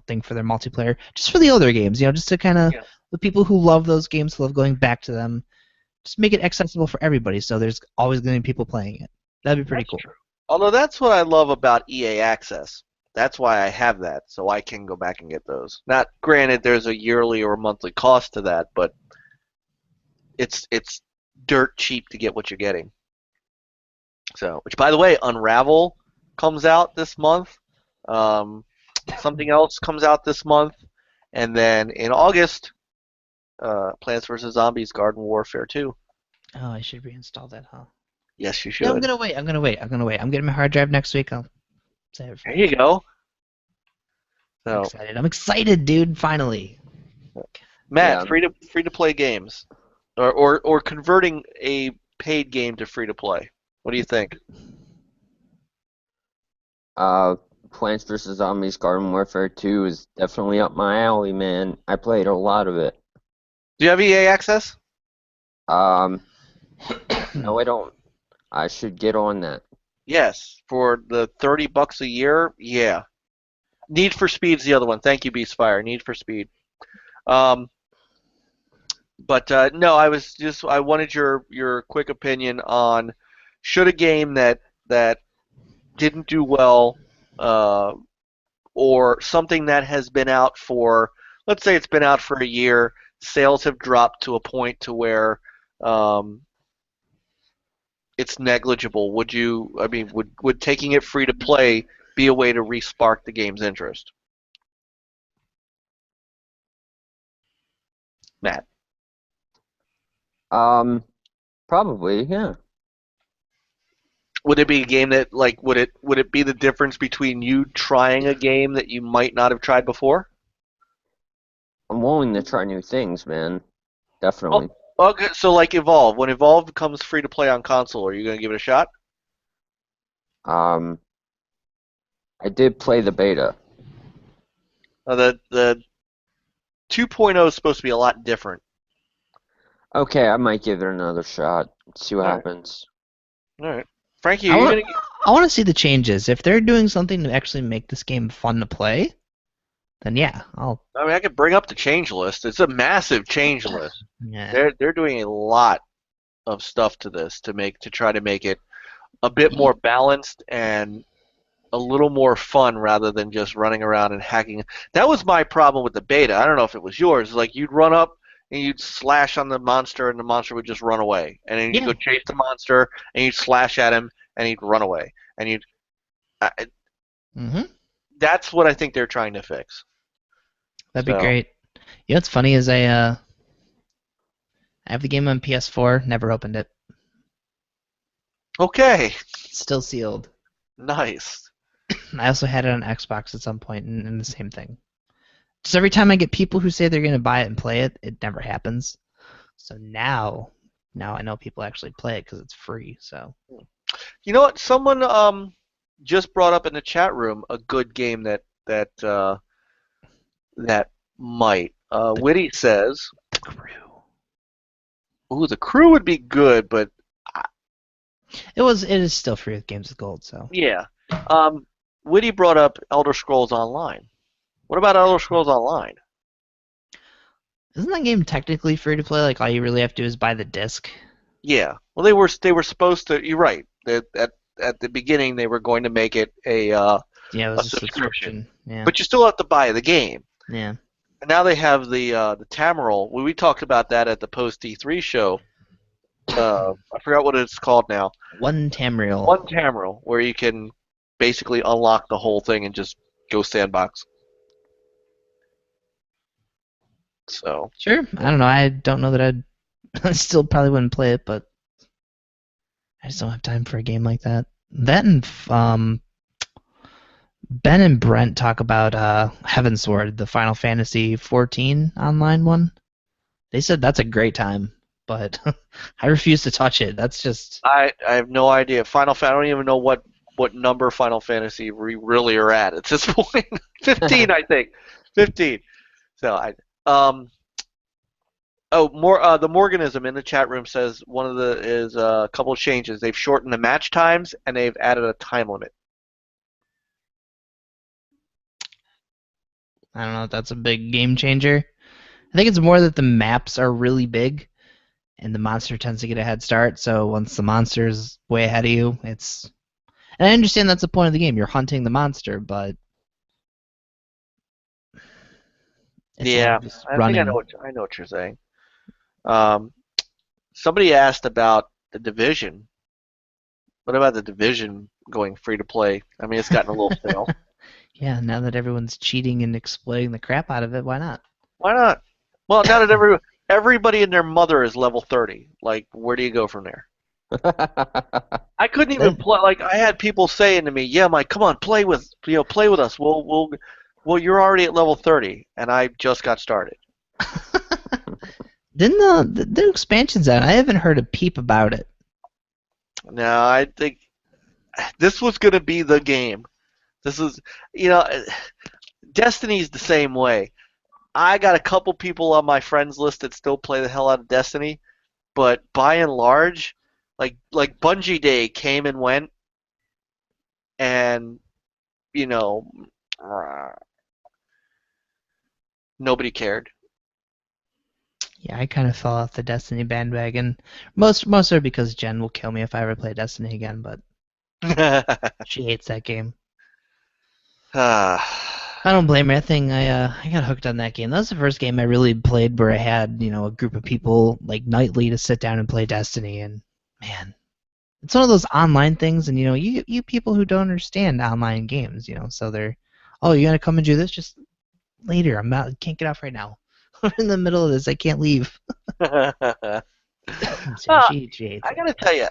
thing for their multiplayer, just for the older games. Just to kind of the people who love those games, love going back to them. Just make it accessible for everybody, so there's always going to be people playing it. That'd be pretty cool. True. Although that's what I love about EA Access. That's why I have that, so I can go back and get those. Not granted, there's a yearly or monthly cost to that, but it's dirt cheap to get what you're getting. So, which by the way, Unravel comes out this month. Something else comes out this month, and then in August, Plants vs. Zombies Garden Warfare 2. Oh, I should reinstall that, huh? Yes, you should. Yeah, I'm gonna wait. I'm getting my hard drive next week. I'll save it for There you go. So, I'm excited, dude. Finally. Matt, free to play games, or converting a paid game to free to play. What do you think? Plants vs. Zombies Garden Warfare 2 is definitely up my alley, man. I played a lot of it. Do you have EA Access? No, I don't. I should get on that. Yes, for the $30 a year. Yeah. Need for Speed's the other one. Thank you, Beastfire. Need for Speed. But no, I wanted your quick opinion on should a game that didn't do well, or something that has been out for, let's say it's been out for a year, sales have dropped to a point to where it's negligible. Would taking it free to play be a way to re-spark the game's interest? Matt. Probably, yeah. Would it be a game that, like, would it be the difference between you trying a game that you might not have tried before? I'm willing to try new things, man. Definitely. Oh, okay, so like Evolve. When Evolve becomes free to play on console, are you going to give it a shot? I did play the beta. The 2.0 is supposed to be a lot different. Okay, I might give it another shot. See what All right. happens. All right. Frankie, I are you want, going to... I want to see the changes. If they're doing something to actually make this game fun to play, then yeah, I'll. I mean, I could bring up the change list. It's a massive change list. Yeah. They're doing a lot of stuff to this to try to make it a bit more balanced and a little more fun rather than just running around and hacking. That was my problem with the beta. I don't know if it was yours. Like, you'd run up and you'd slash on the monster and the monster would just run away. And then you'd go chase the monster and you'd slash at him and he'd run away. And you'd... That's what I think they're trying to fix. That'd be great. You know what's funny is I have the game on PS4, never opened it. Okay. It's still sealed. Nice. I also had it on Xbox at some point, and the same thing. Just every time I get people who say they're going to buy it and play it, it never happens. So now I know people actually play it because it's free. So. You know what? Someone just brought up in the chat room a good game that might. Witty says, The Crew. "Ooh, The Crew would be good, but It is still free with Games with Gold. So. yeah." Witty brought up Elder Scrolls Online. What about Elder Scrolls Online? Isn't that game technically free to play? Like all you really have to do is buy the disc. Yeah. Well, they were supposed to. You're right. At the beginning, they were going to make it a Yeah, it was a subscription. Yeah. But you still have to buy the game. Yeah. And now they have the Tamriel. We talked about that at the post D3 show. I forgot what it's called now. One Tamriel. One Tamriel, where you can basically unlock the whole thing and just go sandbox. So. Sure. I don't know. I don't know that I still probably wouldn't play it, but I just don't have time for a game like that. That and Ben and Brent talk about Heavensward, the Final Fantasy 14 online one. They said that's a great time, but I refuse to touch it. That's just... I have no idea. I don't even know what number Final Fantasy we really are at this point. 15, I think. 15. So the Morganism in the chat room says one of the is a couple of changes. They've shortened the match times and they've added a time limit. I don't know if that's a big game changer. I think it's more that the maps are really big and the monster tends to get a head start, so once the monster's way ahead of you, it's... And I understand that's the point of the game. You're hunting the monster, but... Yeah, I think I know what you're saying. Somebody asked about the Division. What about the Division going free to play? I mean, it's gotten a little stale. Yeah, now that everyone's cheating and exploiting the crap out of it, why not? Why not? Well, now that everybody and their mother is level 30, like, where do you go from there? I couldn't even play. Like, I had people saying to me, "Yeah, Mike, come on, play with us. Well, you're already at level 30, and I just got started." Didn't the expansion's out? I haven't heard a peep about it. No, I think this was going to be the game. This is, Destiny's the same way. I got a couple people on my friends list that still play the hell out of Destiny, but by and large, like Bungie Day came and went, and nobody cared. Yeah, I kind of fell off the Destiny bandwagon. Most are because Jen will kill me if I ever play Destiny again, but She hates that game. Ah, I don't blame her. I got hooked on that game. That was the first game I really played where I had, a group of people like nightly to sit down and play Destiny. And man, it's one of those online things. And you people who don't understand online games, so they're, oh, you gonna come and do this? Just later. I'm not. Can't get off right now. We're in the middle of this. I can't leave. So Well, she hates I it. gotta tell you,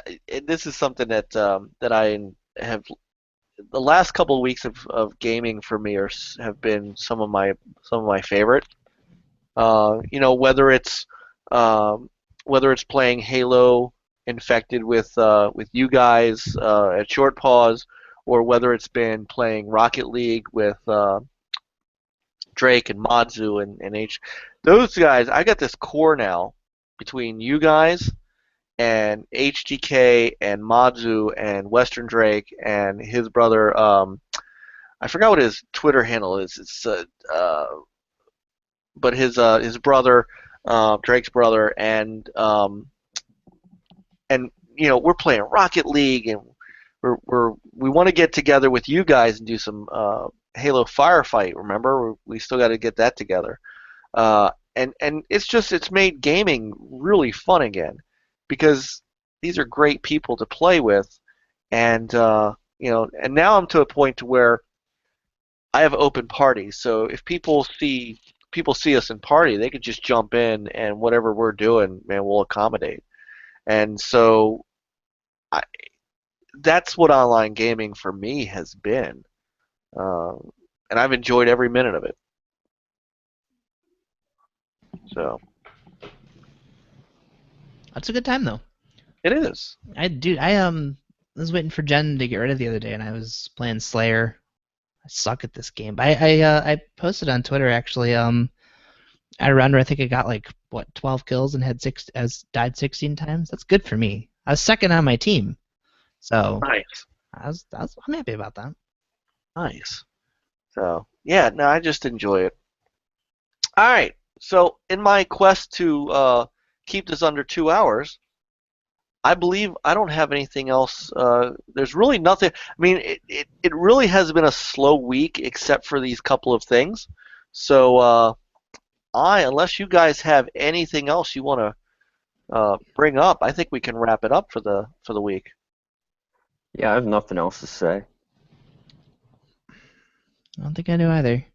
this is something that I have. The last couple of weeks of gaming for me have been some of my favorite. Whether it's playing Halo Infected with you guys at Short Pause, or whether it's been playing Rocket League with Drake and Madzu and H. Those guys, I got this core now between you guys and HGK and Madzu and Western Drake and his brother. I forgot what his Twitter handle is. It's but his brother, Drake's brother, and we're playing Rocket League, and we want to get together with you guys and do some Halo Firefight. Remember, we still got to get that together. And it's made gaming really fun again, because these are great people to play with, and and now I'm to a point to where I have open parties. So if people see us in party, they could just jump in, and whatever we're doing, man, we'll accommodate. And so I, that's what online gaming for me has been, uh, and I've enjoyed every minute of it. So That's a good time though. it is. I was waiting for Jen to get rid of the other day, and I was playing Slayer. I suck at this game. But I posted on Twitter actually. At a round where I think I got like 12 kills and died 16 times. That's good for me. I was second on my team, so Nice. I'm happy about that. Nice. So yeah, no, I just enjoy it. All right. So in my quest to keep this under 2 hours, I believe I don't have anything else. There's really nothing. I mean, it really has been a slow week except for these couple of things. So unless you guys have anything else you want to bring up, I think we can wrap it up for the week. Yeah, I have nothing else to say. I don't think I do either.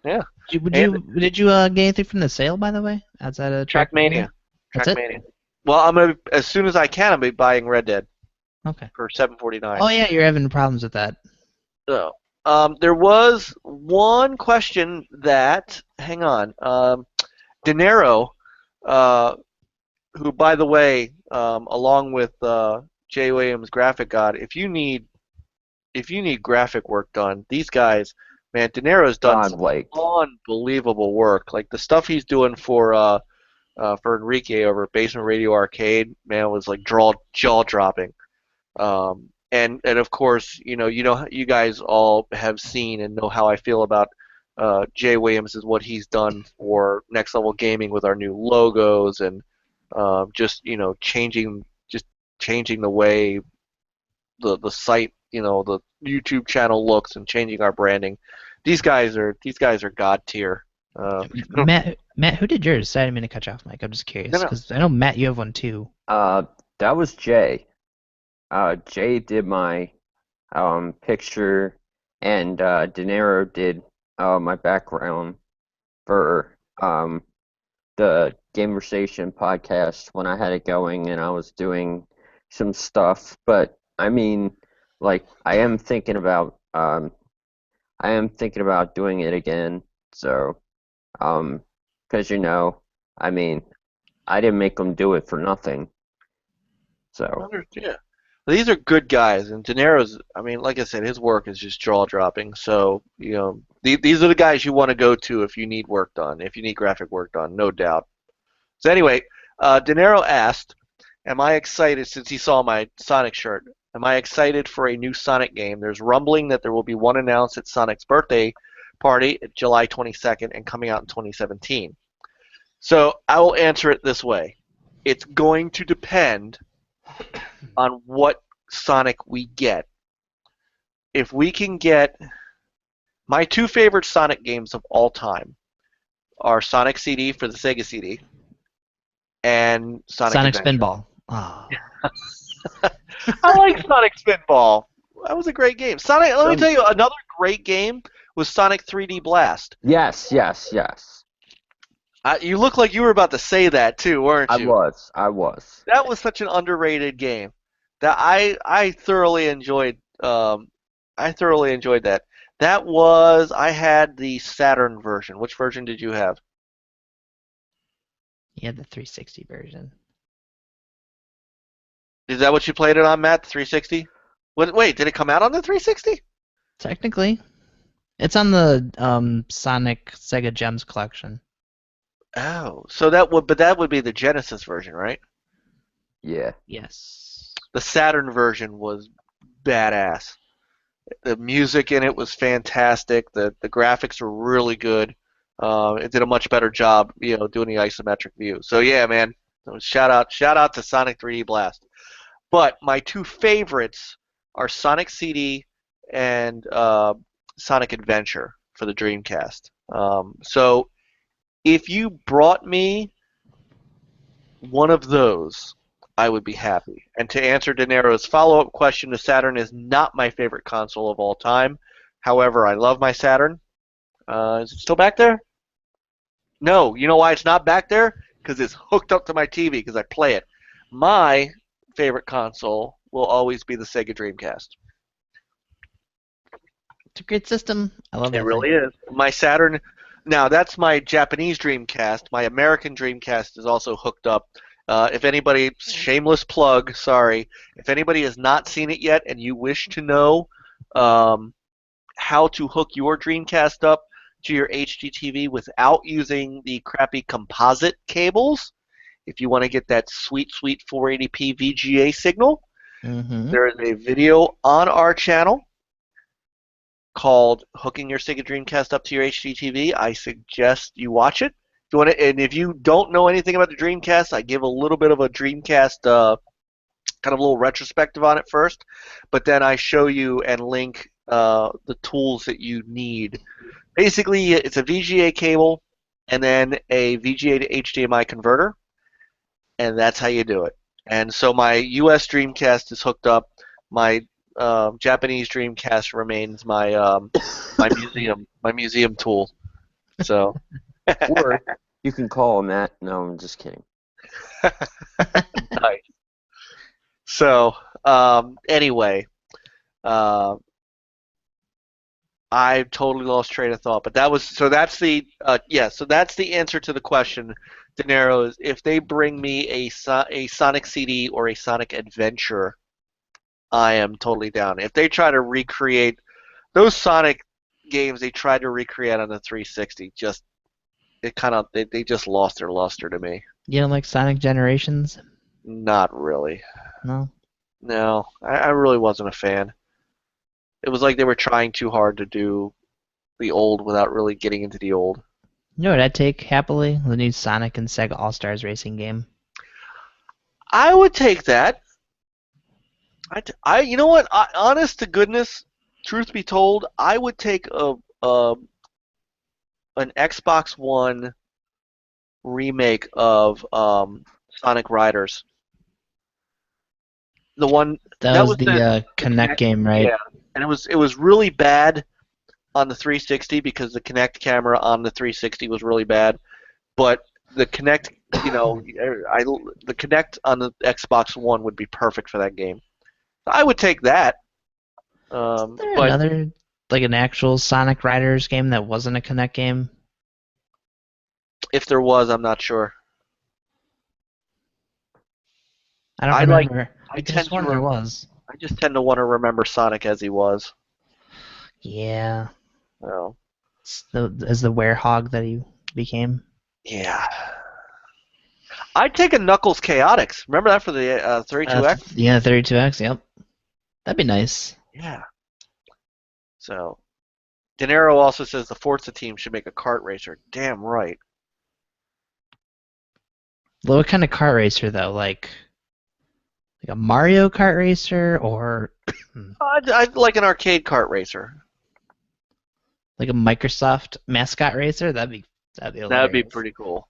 Yeah. Did you get anything from the sale, by the way, outside of Trackmania. That's it? Trackmania. Well, as soon as I can, I'm gonna be buying Red Dead Okay. for $7.49. Oh yeah, you're having problems with that. So, there was one question that, hang on, De Niro, who, by the way, along with Jay Williams, Graphic God, if you need graphic work done, these guys, man, De Niro's done some Like, unbelievable work. Like the stuff he's doing for Enrique over at Basement Radio Arcade, man, was like jaw dropping. And of course, you guys all have seen and know how I feel about Jay Williams and what he's done for Next Level Gaming with our new logos and just changing the way the site, the YouTube channel looks, and changing our branding. These guys are god tier. Matt, who did yours? I didn't mean to cut you off, Mike. I'm just curious No. because I know Matt, you have one too. that was Jay. Jay did my picture, and De Niro did my background for the Gamersation podcast when I had it going, and I was doing some stuff. But I mean, like, I am thinking about doing it again. So, because I mean, I didn't make them do it for nothing. So. Yeah. These are good guys, and De Niro's, I mean, like I said, his work is just jaw-dropping. So, these are the guys you want to go to if you need work done, if you need graphic work done, no doubt. So anyway, De Niro asked, am I excited, since he saw my Sonic shirt, am I excited for a new Sonic game? There's rumbling that there will be one announced at Sonic's birthday party, July 22nd, and coming out in 2017. So I will answer it this way. It's going to depend on what Sonic we get. if we can get my two favorite Sonic games of all time are Sonic CD for the Sega CD and Sonic Sonic Adventure. Spinball. Oh. I like Sonic Spinball. That was a great game. Sonic. Let me tell you, another great game was Sonic 3D Blast. Yes. You look like you were about to say that too, weren't you? I was. That was such an underrated game that I thoroughly enjoyed. I thoroughly enjoyed that. I had the Saturn version. Which version did you have? You had the 360 version. Is that what you played it on, Matt? The 360? Wait, did it come out on the 360? Technically, it's on the Sonic Sega Gems collection. Oh, so that would be the Genesis version, right? Yeah. Yes. The Saturn version was badass. The music in it was fantastic. The graphics were really good. It did a much better job, doing the isometric view. So yeah, man, shout out to Sonic 3D Blast. But my two favorites are Sonic CD and Sonic Adventure for the Dreamcast. So if you brought me one of those, I would be happy. And to answer De Niro's follow-up question, the Saturn is not my favorite console of all time. However, I love my Saturn. Is it still back there? No. You know why it's not back there? Because it's hooked up to my TV because I play it. My favorite console will always be the Sega Dreamcast. It's a great system. I love it. It really is. My Saturn, now that's my Japanese Dreamcast. My American Dreamcast is also hooked up. If anybody, shameless plug, sorry, if anybody has not seen it yet and you wish to know how to hook your Dreamcast up to your HDTV without using the crappy composite cables, if you want to get that sweet 480p VGA signal, there is a video on our channel called Hooking Your Sega Dreamcast Up to Your HDTV. I suggest you watch it. If you want to, and if you don't know anything about the Dreamcast, I give a little bit of a Dreamcast kind of a little retrospective on it first, but then I show you and link the tools that you need. Basically, it's a VGA cable and then a VGA to HDMI converter, and that's how you do it. And so my US Dreamcast is hooked up. My Japanese Dreamcast remains my my museum tool. So. Or you can call him that. No, I'm just kidding. Nice. So, anyway, I totally lost train of thought, but that's the answer to the question, De Niro, is if they bring me a Sonic CD or a Sonic Adventure, I am totally down. If they try to recreate those Sonic games they tried to recreate on the 360, they just lost their luster to me. You don't like Sonic Generations? Not really. No? No, I really wasn't a fan. It was like they were trying too hard to do the old without really getting into the old. You know what I'd take happily? The new Sonic and Sega All-Stars racing game. I would take that. You know what? Honest to goodness, truth be told, I would take an Xbox One remake of Sonic Riders. The one that was the Kinect game, right? Yeah, and it was really bad on the 360 because the Kinect camera on the 360 was really bad, but the Kinect, the Kinect on the Xbox One would be perfect for that game. I would take that. Is there another, like an actual Sonic Riders game that wasn't a Kinect game? If there was, I'm not sure. I don't remember. I just wonder there was. I just tend to want to remember Sonic as he was. Yeah. Oh. As the werehog that he became. Yeah. I'd take a Knuckles Chaotix. Remember that for the 32X? Yeah, 32X, yep. That'd be nice. Yeah. So, De Niro also says the Forza team should make a kart racer. Damn right. What kind of kart racer, though? Like Like a Mario Kart racer or I'd like an arcade kart racer. like a Microsoft mascot racer. That'd be hilarious. That would be pretty cool.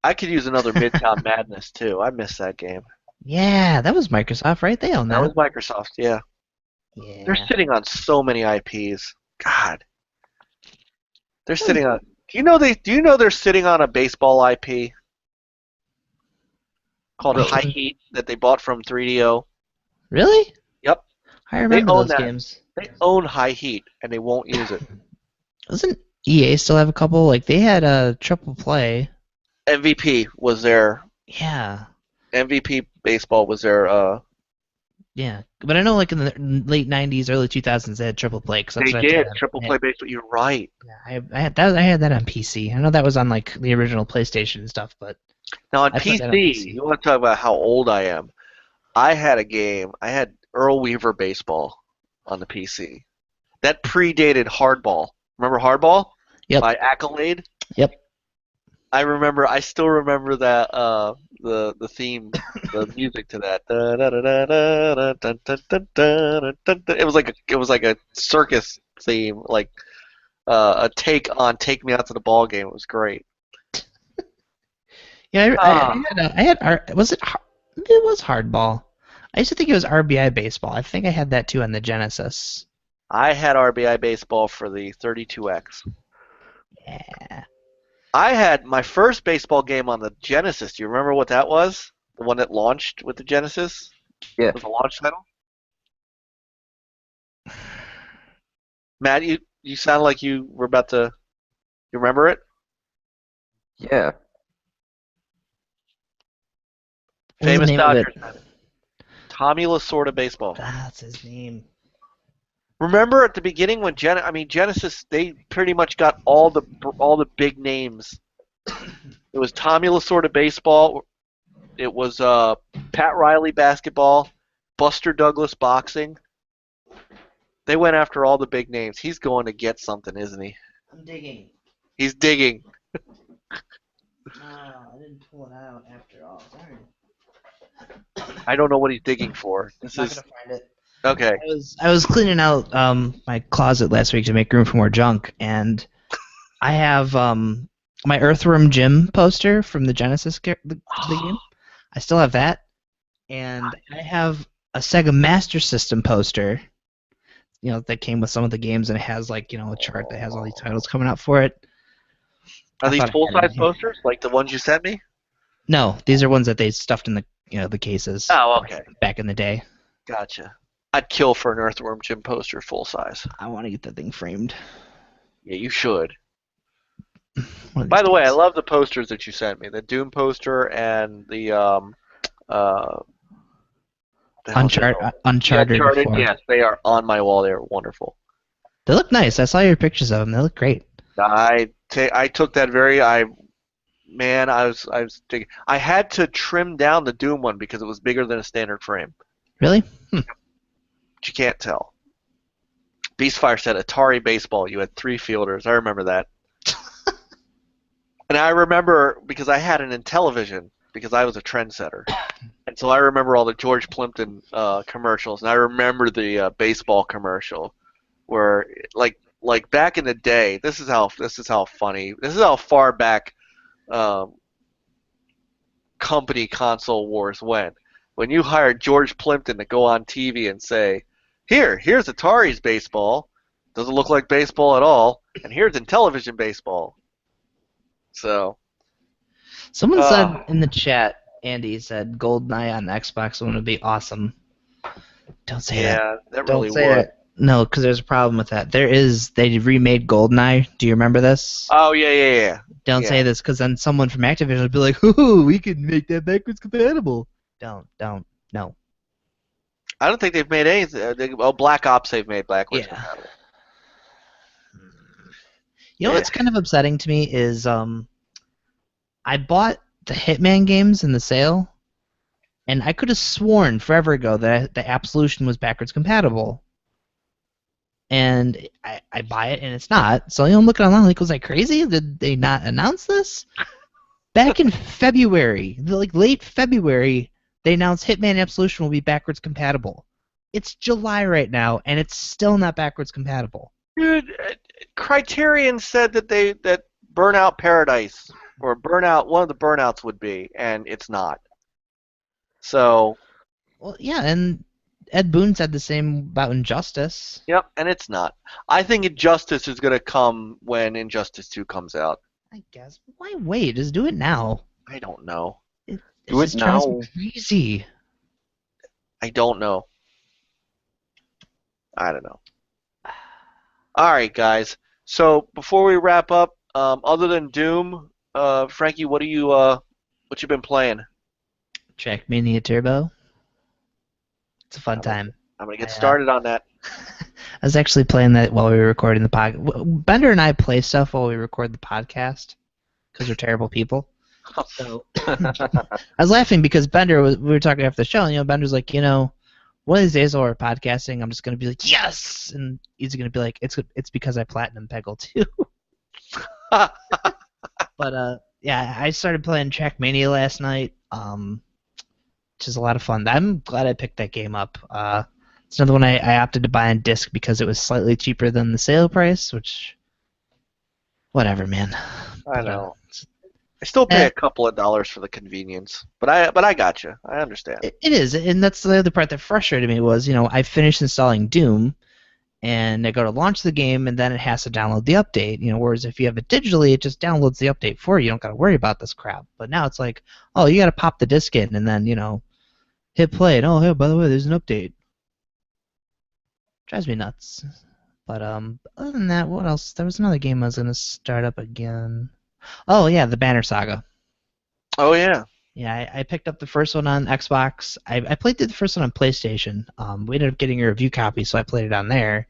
I could use another Midtown Madness too. I miss that game. Yeah, that was Microsoft, right? They own that. That was Microsoft, yeah. Yeah. They're sitting on so many IPs. God. They're sitting on. Do you know they're sitting on a baseball IP called High Heat that they bought from 3DO? Really? Yep. I remember own those that. games. They own High Heat and they won't use it. Doesn't EA still have a couple? Like they had a triple play. MVP was their Yeah. MVP baseball was their. Yeah, but I know like in the late '90s, early 2000s, they had triple play. Cause that's They what I did played triple on. play baseball. You're right. Yeah, I had that. I had that on PC. I know that was on like the original PlayStation and stuff, but Now on I played that on PC, PC. you want to talk about how old I am? I had a game. I had Earl Weaver baseball on the PC. That predated Hardball. Remember Hardball? Yep. By Accolade. Yep. I still remember that the theme, the music to that. It was like a circus theme, like a take on "Take Me Out to the Ball Game." It was great. Yeah, I had was it? It was Hardball. I used to think it was RBI baseball. I think I had that too on the Genesis. I had RBI baseball for the 32X. Yeah. I had my first baseball game on the Genesis. Do you remember what that was? The one that launched with the Genesis? Yeah. With the launch title? Matt, you sound like you were about to. You remember it? Yeah. What was the Famous name of Dodgers it? fan. Tommy Lasorda baseball. That's his name. Remember at the beginning when Genesis, they pretty much got all the big names. It was Tommy Lasorda baseball. It was Pat Riley basketball, Buster Douglas boxing. They went after all the big names. He's going to get something, isn't he? I'm digging. He's digging. No, I didn't pull it out after all. Darn. I don't know what he's digging for. This Not is gonna find it. okay. I was cleaning out my closet last week to make room for more junk, and I have my Earthworm Jim poster from the Genesis the game. I still have that, and I have a Sega Master System poster. You know, that came with some of the games, and it has like a chart that has all these titles coming out for it. Are I these thought I had full-size it. posters like the ones you sent me? No, these are ones that they stuffed in the cases. Oh, okay. Back in the day. Gotcha. I'd kill for an Earthworm Jim poster full size. I want to get that thing framed. Yeah, you should. One of By these the way, I days. love the posters that you sent me. The Doom poster and the Uncharted. Before. Yes, they are on my wall. They are wonderful. They look nice. I saw your pictures of them. They look great. I took that I was digging. I had to trim down the Doom one because it was bigger than a standard frame. Really? But you can't tell. Beastfire said Atari baseball. You had 3 fielders. I remember that. And I remember because I had an Intellivision because I was a trendsetter. And so I remember all the George Plimpton commercials, and I remember the baseball commercial where like back in the day. This is how funny. This is how far back company console wars went. When you hired George Plimpton to go on TV and say, here's Atari's baseball. Doesn't look like baseball at all. And here's Intellivision baseball. So. Someone said in the chat, Andy said GoldenEye on Xbox One would be awesome. Don't say that. Yeah, that Don't really say would. that. No, because there's a problem with that. They remade GoldenEye. Do you remember this? Oh, yeah. Don't say this, because then someone from Activision would be like, "Ooh, we can make that backwards compatible." Don't, no. I don't think they've made anything. Black Ops they've made backwards compatible. You know what's kind of upsetting to me is I bought the Hitman games in the sale, and I could have sworn forever ago that the Absolution was backwards compatible. And I buy it, and it's not. So I'm looking online like, was I crazy? Did they not announce this? Back in February, like late February, they announced Hitman Absolution will be backwards compatible. It's July right now, and it's still not backwards compatible. Dude, Criterion said that Burnout Paradise or Burnout, one of the Burnouts would be, and it's not. So. Well, yeah, and Ed Boon said the same about Injustice. Yep, and it's not. I think Injustice is going to come when Injustice 2 comes out. I guess. Why wait? Just do it now. I don't know. Do it now. Crazy. I don't know. I don't know. All right, guys. So before we wrap up, other than Doom, Frankie, what you been playing? Trackmania Turbo. It's a fun time. I'm gonna get started on that. I was actually playing that while we were recording the podcast. Bender and I play stuff while we record the podcast because we're terrible people. So I was laughing because we were talking after the show, and Bender's like, one of these days while we're podcasting, I'm just gonna be like, yes, and he's gonna be like, it's because I platinum Peggle too. But yeah, I started playing Trackmania last night, which is a lot of fun. I'm glad I picked that game up. It's another one I opted to buy on disc because it was slightly cheaper than the sale price, which, whatever, man. I know. I still pay a couple of dollars for the convenience, but I got you. I understand. It is, and that's the other part that frustrated me was, I finished installing Doom, and I go to launch the game, and then it has to download the update. Whereas if you have it digitally, it just downloads the update for you. You don't got to worry about this crap. But now it's like, oh, you got to pop the disc in, and then hit play. And, oh, hey, by the way, there's an update. Drives me nuts. But other than that, what else? There was another game I was gonna start up again. Oh yeah, the Banner Saga. Oh yeah. Yeah, I picked up the first one on Xbox. I played through the first one on PlayStation. We ended up getting a review copy, so I played it on there.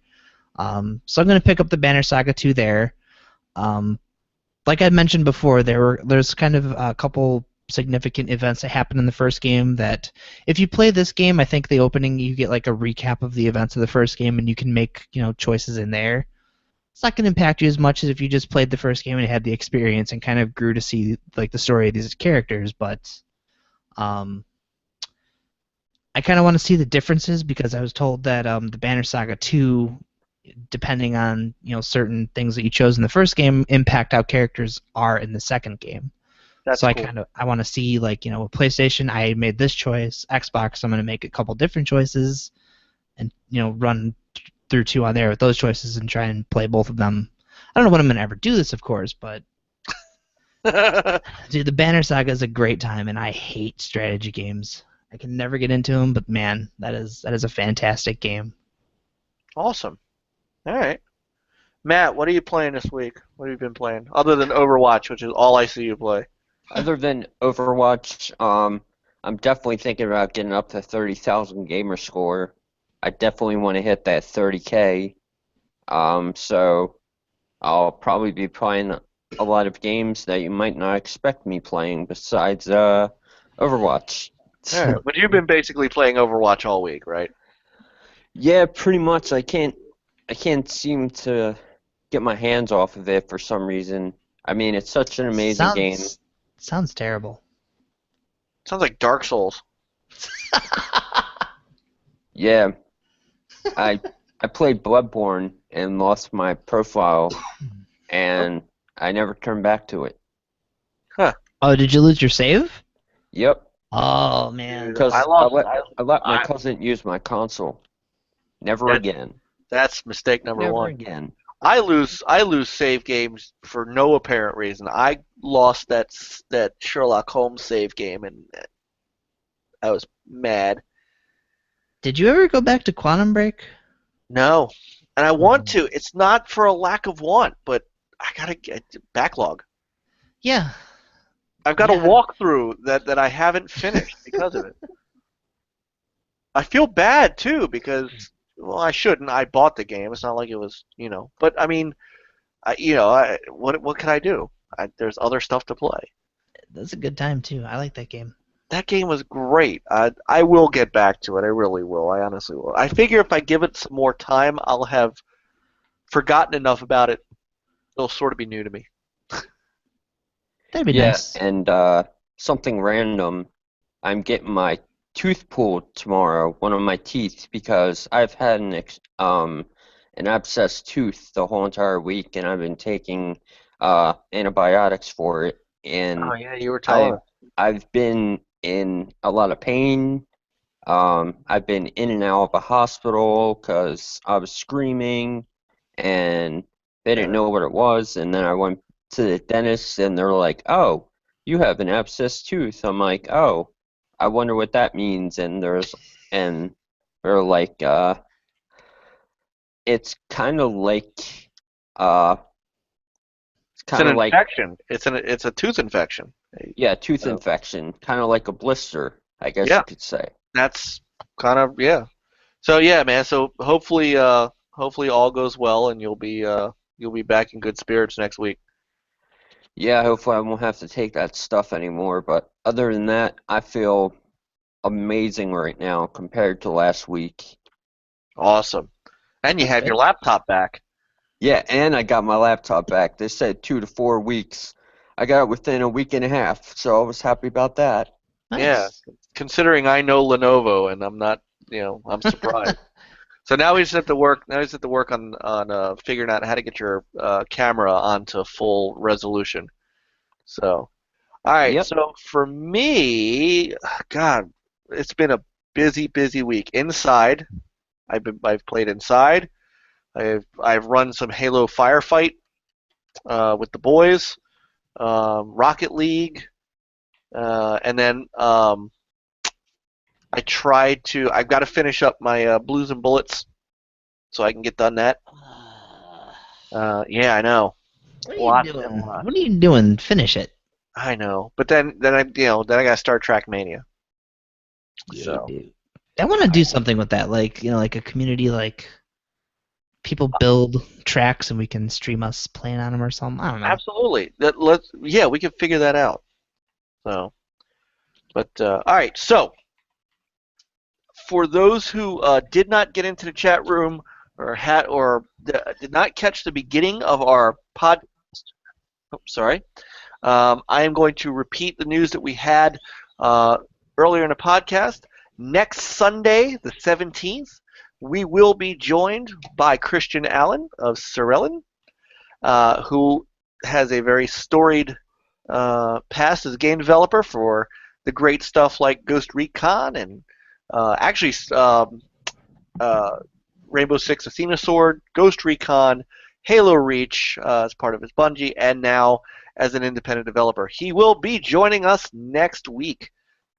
So I'm gonna pick up the Banner Saga 2 there. Like I mentioned before, there's kind of a couple significant events that happened in the first game that if you play this game, I think the opening you get like a recap of the events of the first game, and you can make choices in there. It's not going to impact you as much as if you just played the first game and had the experience and kind of grew to see like the story of these characters. But I kind of want to see the differences because I was told that the Banner Saga 2, depending on certain things that you chose in the first game, impact how characters are in the second game. That's so cool. I want to see with PlayStation, I made this choice. Xbox, I'm going to make a couple different choices, and run through 2 on there with those choices and try and play both of them. I don't know when I'm going to ever do this, of course, but dude, the Banner Saga is a great time, and I hate strategy games. I can never get into them, but man, that is a fantastic game. Awesome. All right. Matt, what are you playing this week? What have you been playing? Other than Overwatch, which is all I see you play. Other than Overwatch, I'm definitely thinking about getting up to 30,000 gamer score. I definitely want to hit that 30K. So I'll probably be playing a lot of games that you might not expect me playing besides Overwatch. All right. But you've been basically playing Overwatch all week, right? Yeah, pretty much. I can't seem to get my hands off of it for some reason. I mean, it's such an amazing game. Sounds terrible. Sounds like Dark Souls. Yeah. I played Bloodborne and lost my profile, and I never turned back to it. Huh. Oh, did you lose your save? Yep. Oh, man. Because I let my cousin use my console. Never again. That's mistake number Never one. Again. I lose save games for no apparent reason. I lost that Sherlock Holmes save game, and I was mad. Did you ever go back to Quantum Break? No, and I want to. It's not for a lack of want, but I gotta get backlog. Yeah. I've got a walkthrough that I haven't finished because of it. I feel bad too because, well, I shouldn't. I bought the game. It's not like it was, But I mean, what can I do? There's other stuff to play. That's a good time too. I like that game. That game was great. I will get back to it. I really will. I honestly will. I figure if I give it some more time, I'll have forgotten enough about it. It'll sort of be new to me. That'd be nice. And something random. I'm getting my tooth pulled tomorrow, one of my teeth, because I've had an abscessed tooth the whole entire week, and I've been taking antibiotics for it, Oh and yeah, you were telling I've us. I've been in a lot of pain. I've been in and out of the hospital because I was screaming, and they didn't Yeah. know what it was, and then I went to the dentist, and they're like, "Oh, you have an abscessed tooth." I'm like, "Oh, I wonder what that means." And they're like, it's kind of like, uh, it's It's kind an of like, infection. It's a tooth infection. yeah, tooth So, infection, kind of like a blister, I guess yeah, you could say. that's kind of yeah. So yeah, man. So hopefully all goes well and you'll be back in good spirits next week. Yeah, hopefully I won't have to take that stuff anymore. But other than that, I feel amazing right now compared to last week. Awesome. And you That's have your good. laptop back. Yeah, and I got my laptop back. They said 2 to 4 weeks. I got it within a week and a half, so I was happy about that. Yeah. Nice. Considering I know Lenovo and I'm not, I'm surprised. So now we just have to work. Now we just have to work on figuring out how to get your camera onto full resolution. So, all right. Yep. So for me, God, it's been a busy week. Inside, I've played inside. I've run some Halo Firefight with the boys, Rocket League, and then I've got to finish up my Blues and Bullets so I can get done that. Yeah, I know. What are you Lots and doing? lots. What are you doing? Finish it. I know. But then I got Star Trek Mania. Yeah, you So do. I want to do something with that, like like a community, like people build tracks and we can stream us playing on them or something. I don't know. absolutely. We can figure that out. So, but all right. So for those who did not get into the chat room or did not catch the beginning of our pod, sorry, I am going to repeat the news that we had earlier in the podcast. Next Sunday, the 17th, we will be joined by Christian Allen of Sorellen, who has a very storied past as a game developer for the great stuff like Ghost Recon and actually Rainbow Six Athena Sword, Ghost Recon, Halo Reach as part of his Bungie, and now as an independent developer. He will be joining us next week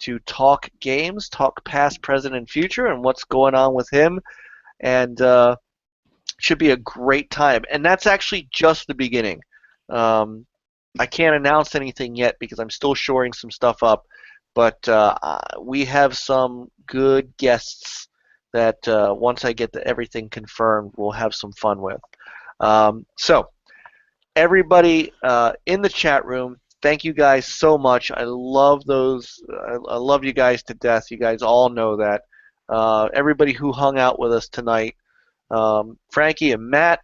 to talk games, talk past, present, and future, and what's going on with him. And should be a great time. And that's actually just the beginning. I can't announce anything yet because I'm still shoring some stuff up. But we have some good guests that once I get everything confirmed, we'll have some fun with. So everybody in the chat room, thank you guys so much. I love those. I love you guys to death. You guys all know that. Everybody who hung out with us tonight, Frankie and Matt,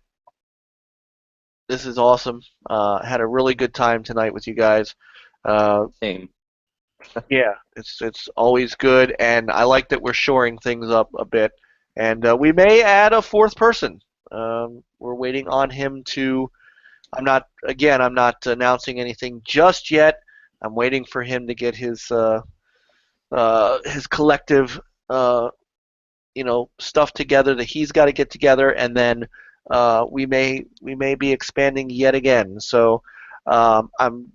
this is awesome. Had a really good time tonight with you guys. Same. Yeah, it's always good, and I like that we're shoring things up a bit. And we may add a fourth person. We're waiting on him to. I'm not announcing anything just yet. I'm waiting for him to get his collective stuff together that he's got to get together, and then we may be expanding yet again. So I'm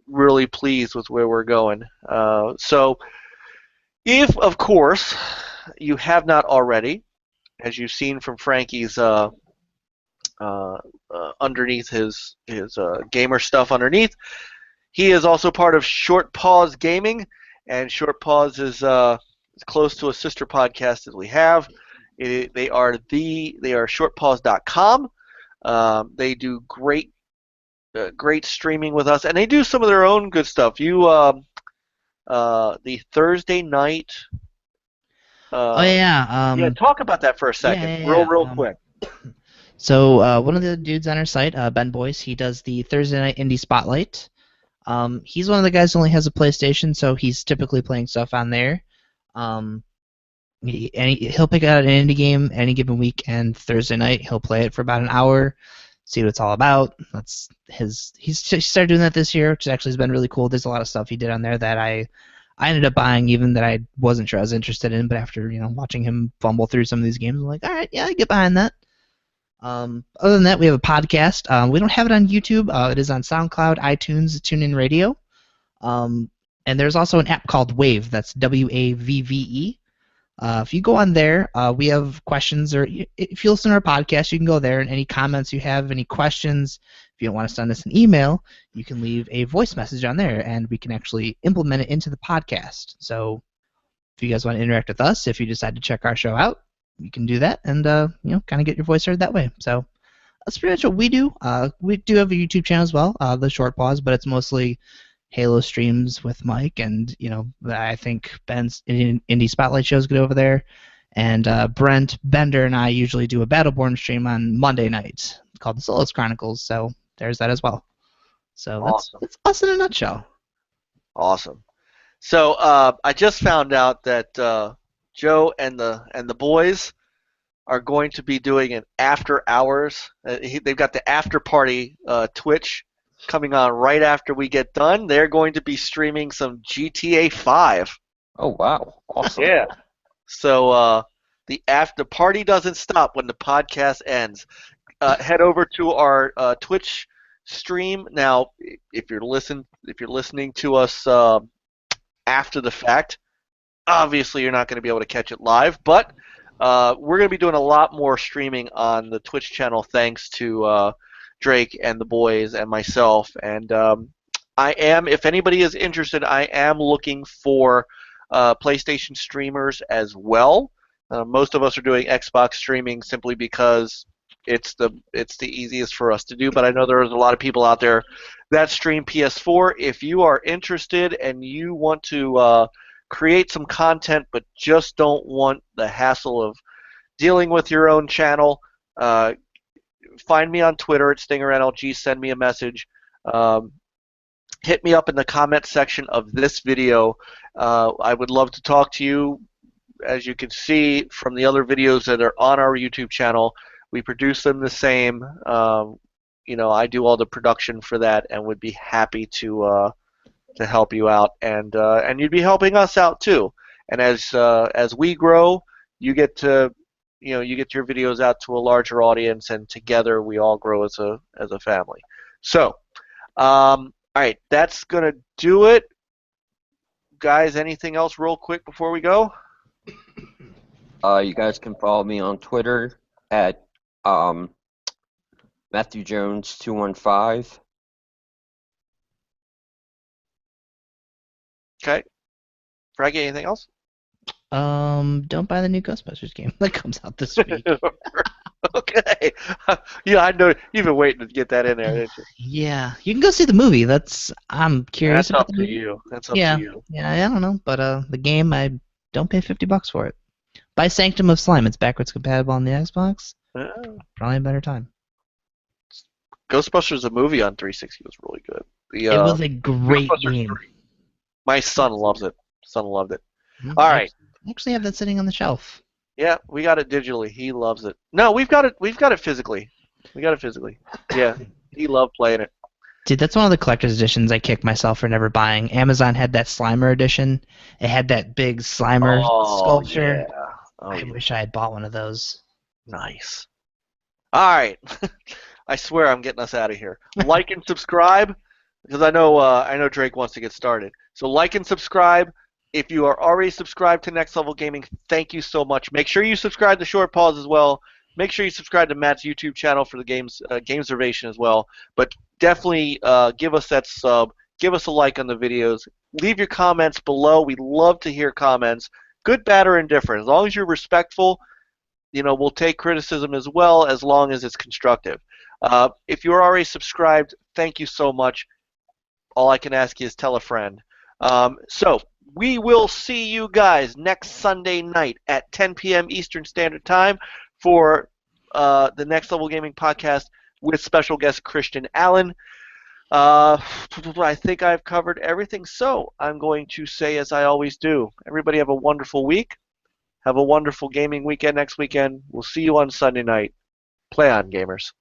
really pleased with where we're going. So if, of course, you have not already, as you've seen from Frankie's underneath his gamer stuff underneath, he is also part of Short Pause Gaming, and Short Pause is close to a sister podcast that we have. They are shortpause.com. They do great streaming with us, and they do some of their own good stuff. The Thursday night. Oh yeah. Yeah, talk about that for a second, Yeah. real quick. So one of the dudes on our site, Ben Boyce, he does the Thursday Night Indie Spotlight. He's one of the guys who only has a PlayStation, so he's typically playing stuff on there. Um, he'll pick out an indie game any given week, and Thursday night he'll play it for about an hour, see what it's all about. That's his. He started doing that this year, which actually has been really cool. There's a lot of stuff he did on there that I ended up buying, even that I wasn't sure I was interested in. But after watching him fumble through some of these games, I'm like, all right, yeah, I get behind that. Other than that, we have a podcast. We don't have it on YouTube. It is on SoundCloud, iTunes, TuneIn Radio. And there's also an app called Wave. That's WAVVE. If you go on there, we have questions, or if you listen to our podcast, you can go there, and any comments you have, any questions, if you don't want to send us an email, you can leave a voice message on there, and we can actually implement it into the podcast. So if you guys want to interact with us, if you decide to check our show out, you can do that, and kind of get your voice heard that way. So that's pretty much what we do. We do have a YouTube channel as well, the Short Pause, but it's mostly Halo streams with Mike, and I think Ben's Indie Spotlight shows get over there, and Brent Bender and I usually do a Battleborn stream on Monday nights called the Solos Chronicles. So there's that as well. So Awesome. That's us in a nutshell. Awesome. So I just found out that Joe and the boys are going to be doing an after hours. They've got the after party Twitch coming on right after we get done. They're going to be streaming some GTA 5. Oh wow, awesome. Yeah. So the after party doesn't stop when the podcast ends. Head over to our Twitch stream now. If you're listening to us after the fact, obviously you're not going to be able to catch it live, but we're going to be doing a lot more streaming on the Twitch channel thanks to Drake and the boys and myself. And if anybody is interested, I am looking for PlayStation streamers as well. Most of us are doing Xbox streaming simply because it's the easiest for us to do, but I know there's a lot of people out there that stream PS4. If you are interested and you want to create some content but just don't want the hassle of dealing with your own channel, find me on Twitter at StingerNLG. Send me a message. Hit me up in the comment section of this video. I would love to talk to you. As you can see from the other videos that are on our YouTube channel, we produce them the same. I do all the production for that, and would be happy to help you out, and you'd be helping us out too. And as we grow, you get to you get your videos out to a larger audience, and together we all grow as a family. So, all right, that's gonna do it, guys. Anything else, real quick, before we go? You guys can follow me on Twitter at Matthew Jones 215. Okay, Frankie, anything else? Don't buy the new Ghostbusters game that comes out this week. Okay. Yeah, I know you've been waiting to get that in there, didn't you? Yeah, you can go see the movie. I'm curious That's about up the to movie. you. That's up Yeah, to you. yeah, I don't know, but the game, I don't pay $50 for it. Buy Sanctum of Slime. It's backwards compatible on the Xbox. Probably a better time. Ghostbusters, the movie on 360 was really good. It was a great game. 3. My son loves it. Son loved it. Mhm. All right. I actually have that sitting on the shelf. Yeah, we got it digitally. He loves it. No, we've got it physically. We got it physically. Yeah, he loved playing it. Dude, that's one of the collector's editions I kick myself for never buying. Amazon had that Slimer edition. It had that big Slimer sculpture. Yeah. I wish I had bought one of those. Nice. All right. I swear I'm getting us out of here. Like and subscribe, because I know Drake wants to get started. So like and subscribe. If you are already subscribed to Next Level Gaming, thank you so much. Make sure you subscribe to Short Pause as well. Make sure you subscribe to Matt's YouTube channel for the games observation as well. But definitely give us that sub. Give us a like on the videos. Leave your comments below. We love to hear comments, good, bad, or indifferent. As long as you're respectful, we'll take criticism as well, as long as it's constructive. If you're already subscribed, thank you so much. All I can ask you is tell a friend. So we will see you guys next Sunday night at 10 p.m. Eastern Standard Time for the Next Level Gaming Podcast with special guest Christian Allen. I think I've covered everything, so I'm going to say as I always do. Everybody have a wonderful week. Have a wonderful gaming weekend next weekend. We'll see you on Sunday night. Play on, gamers.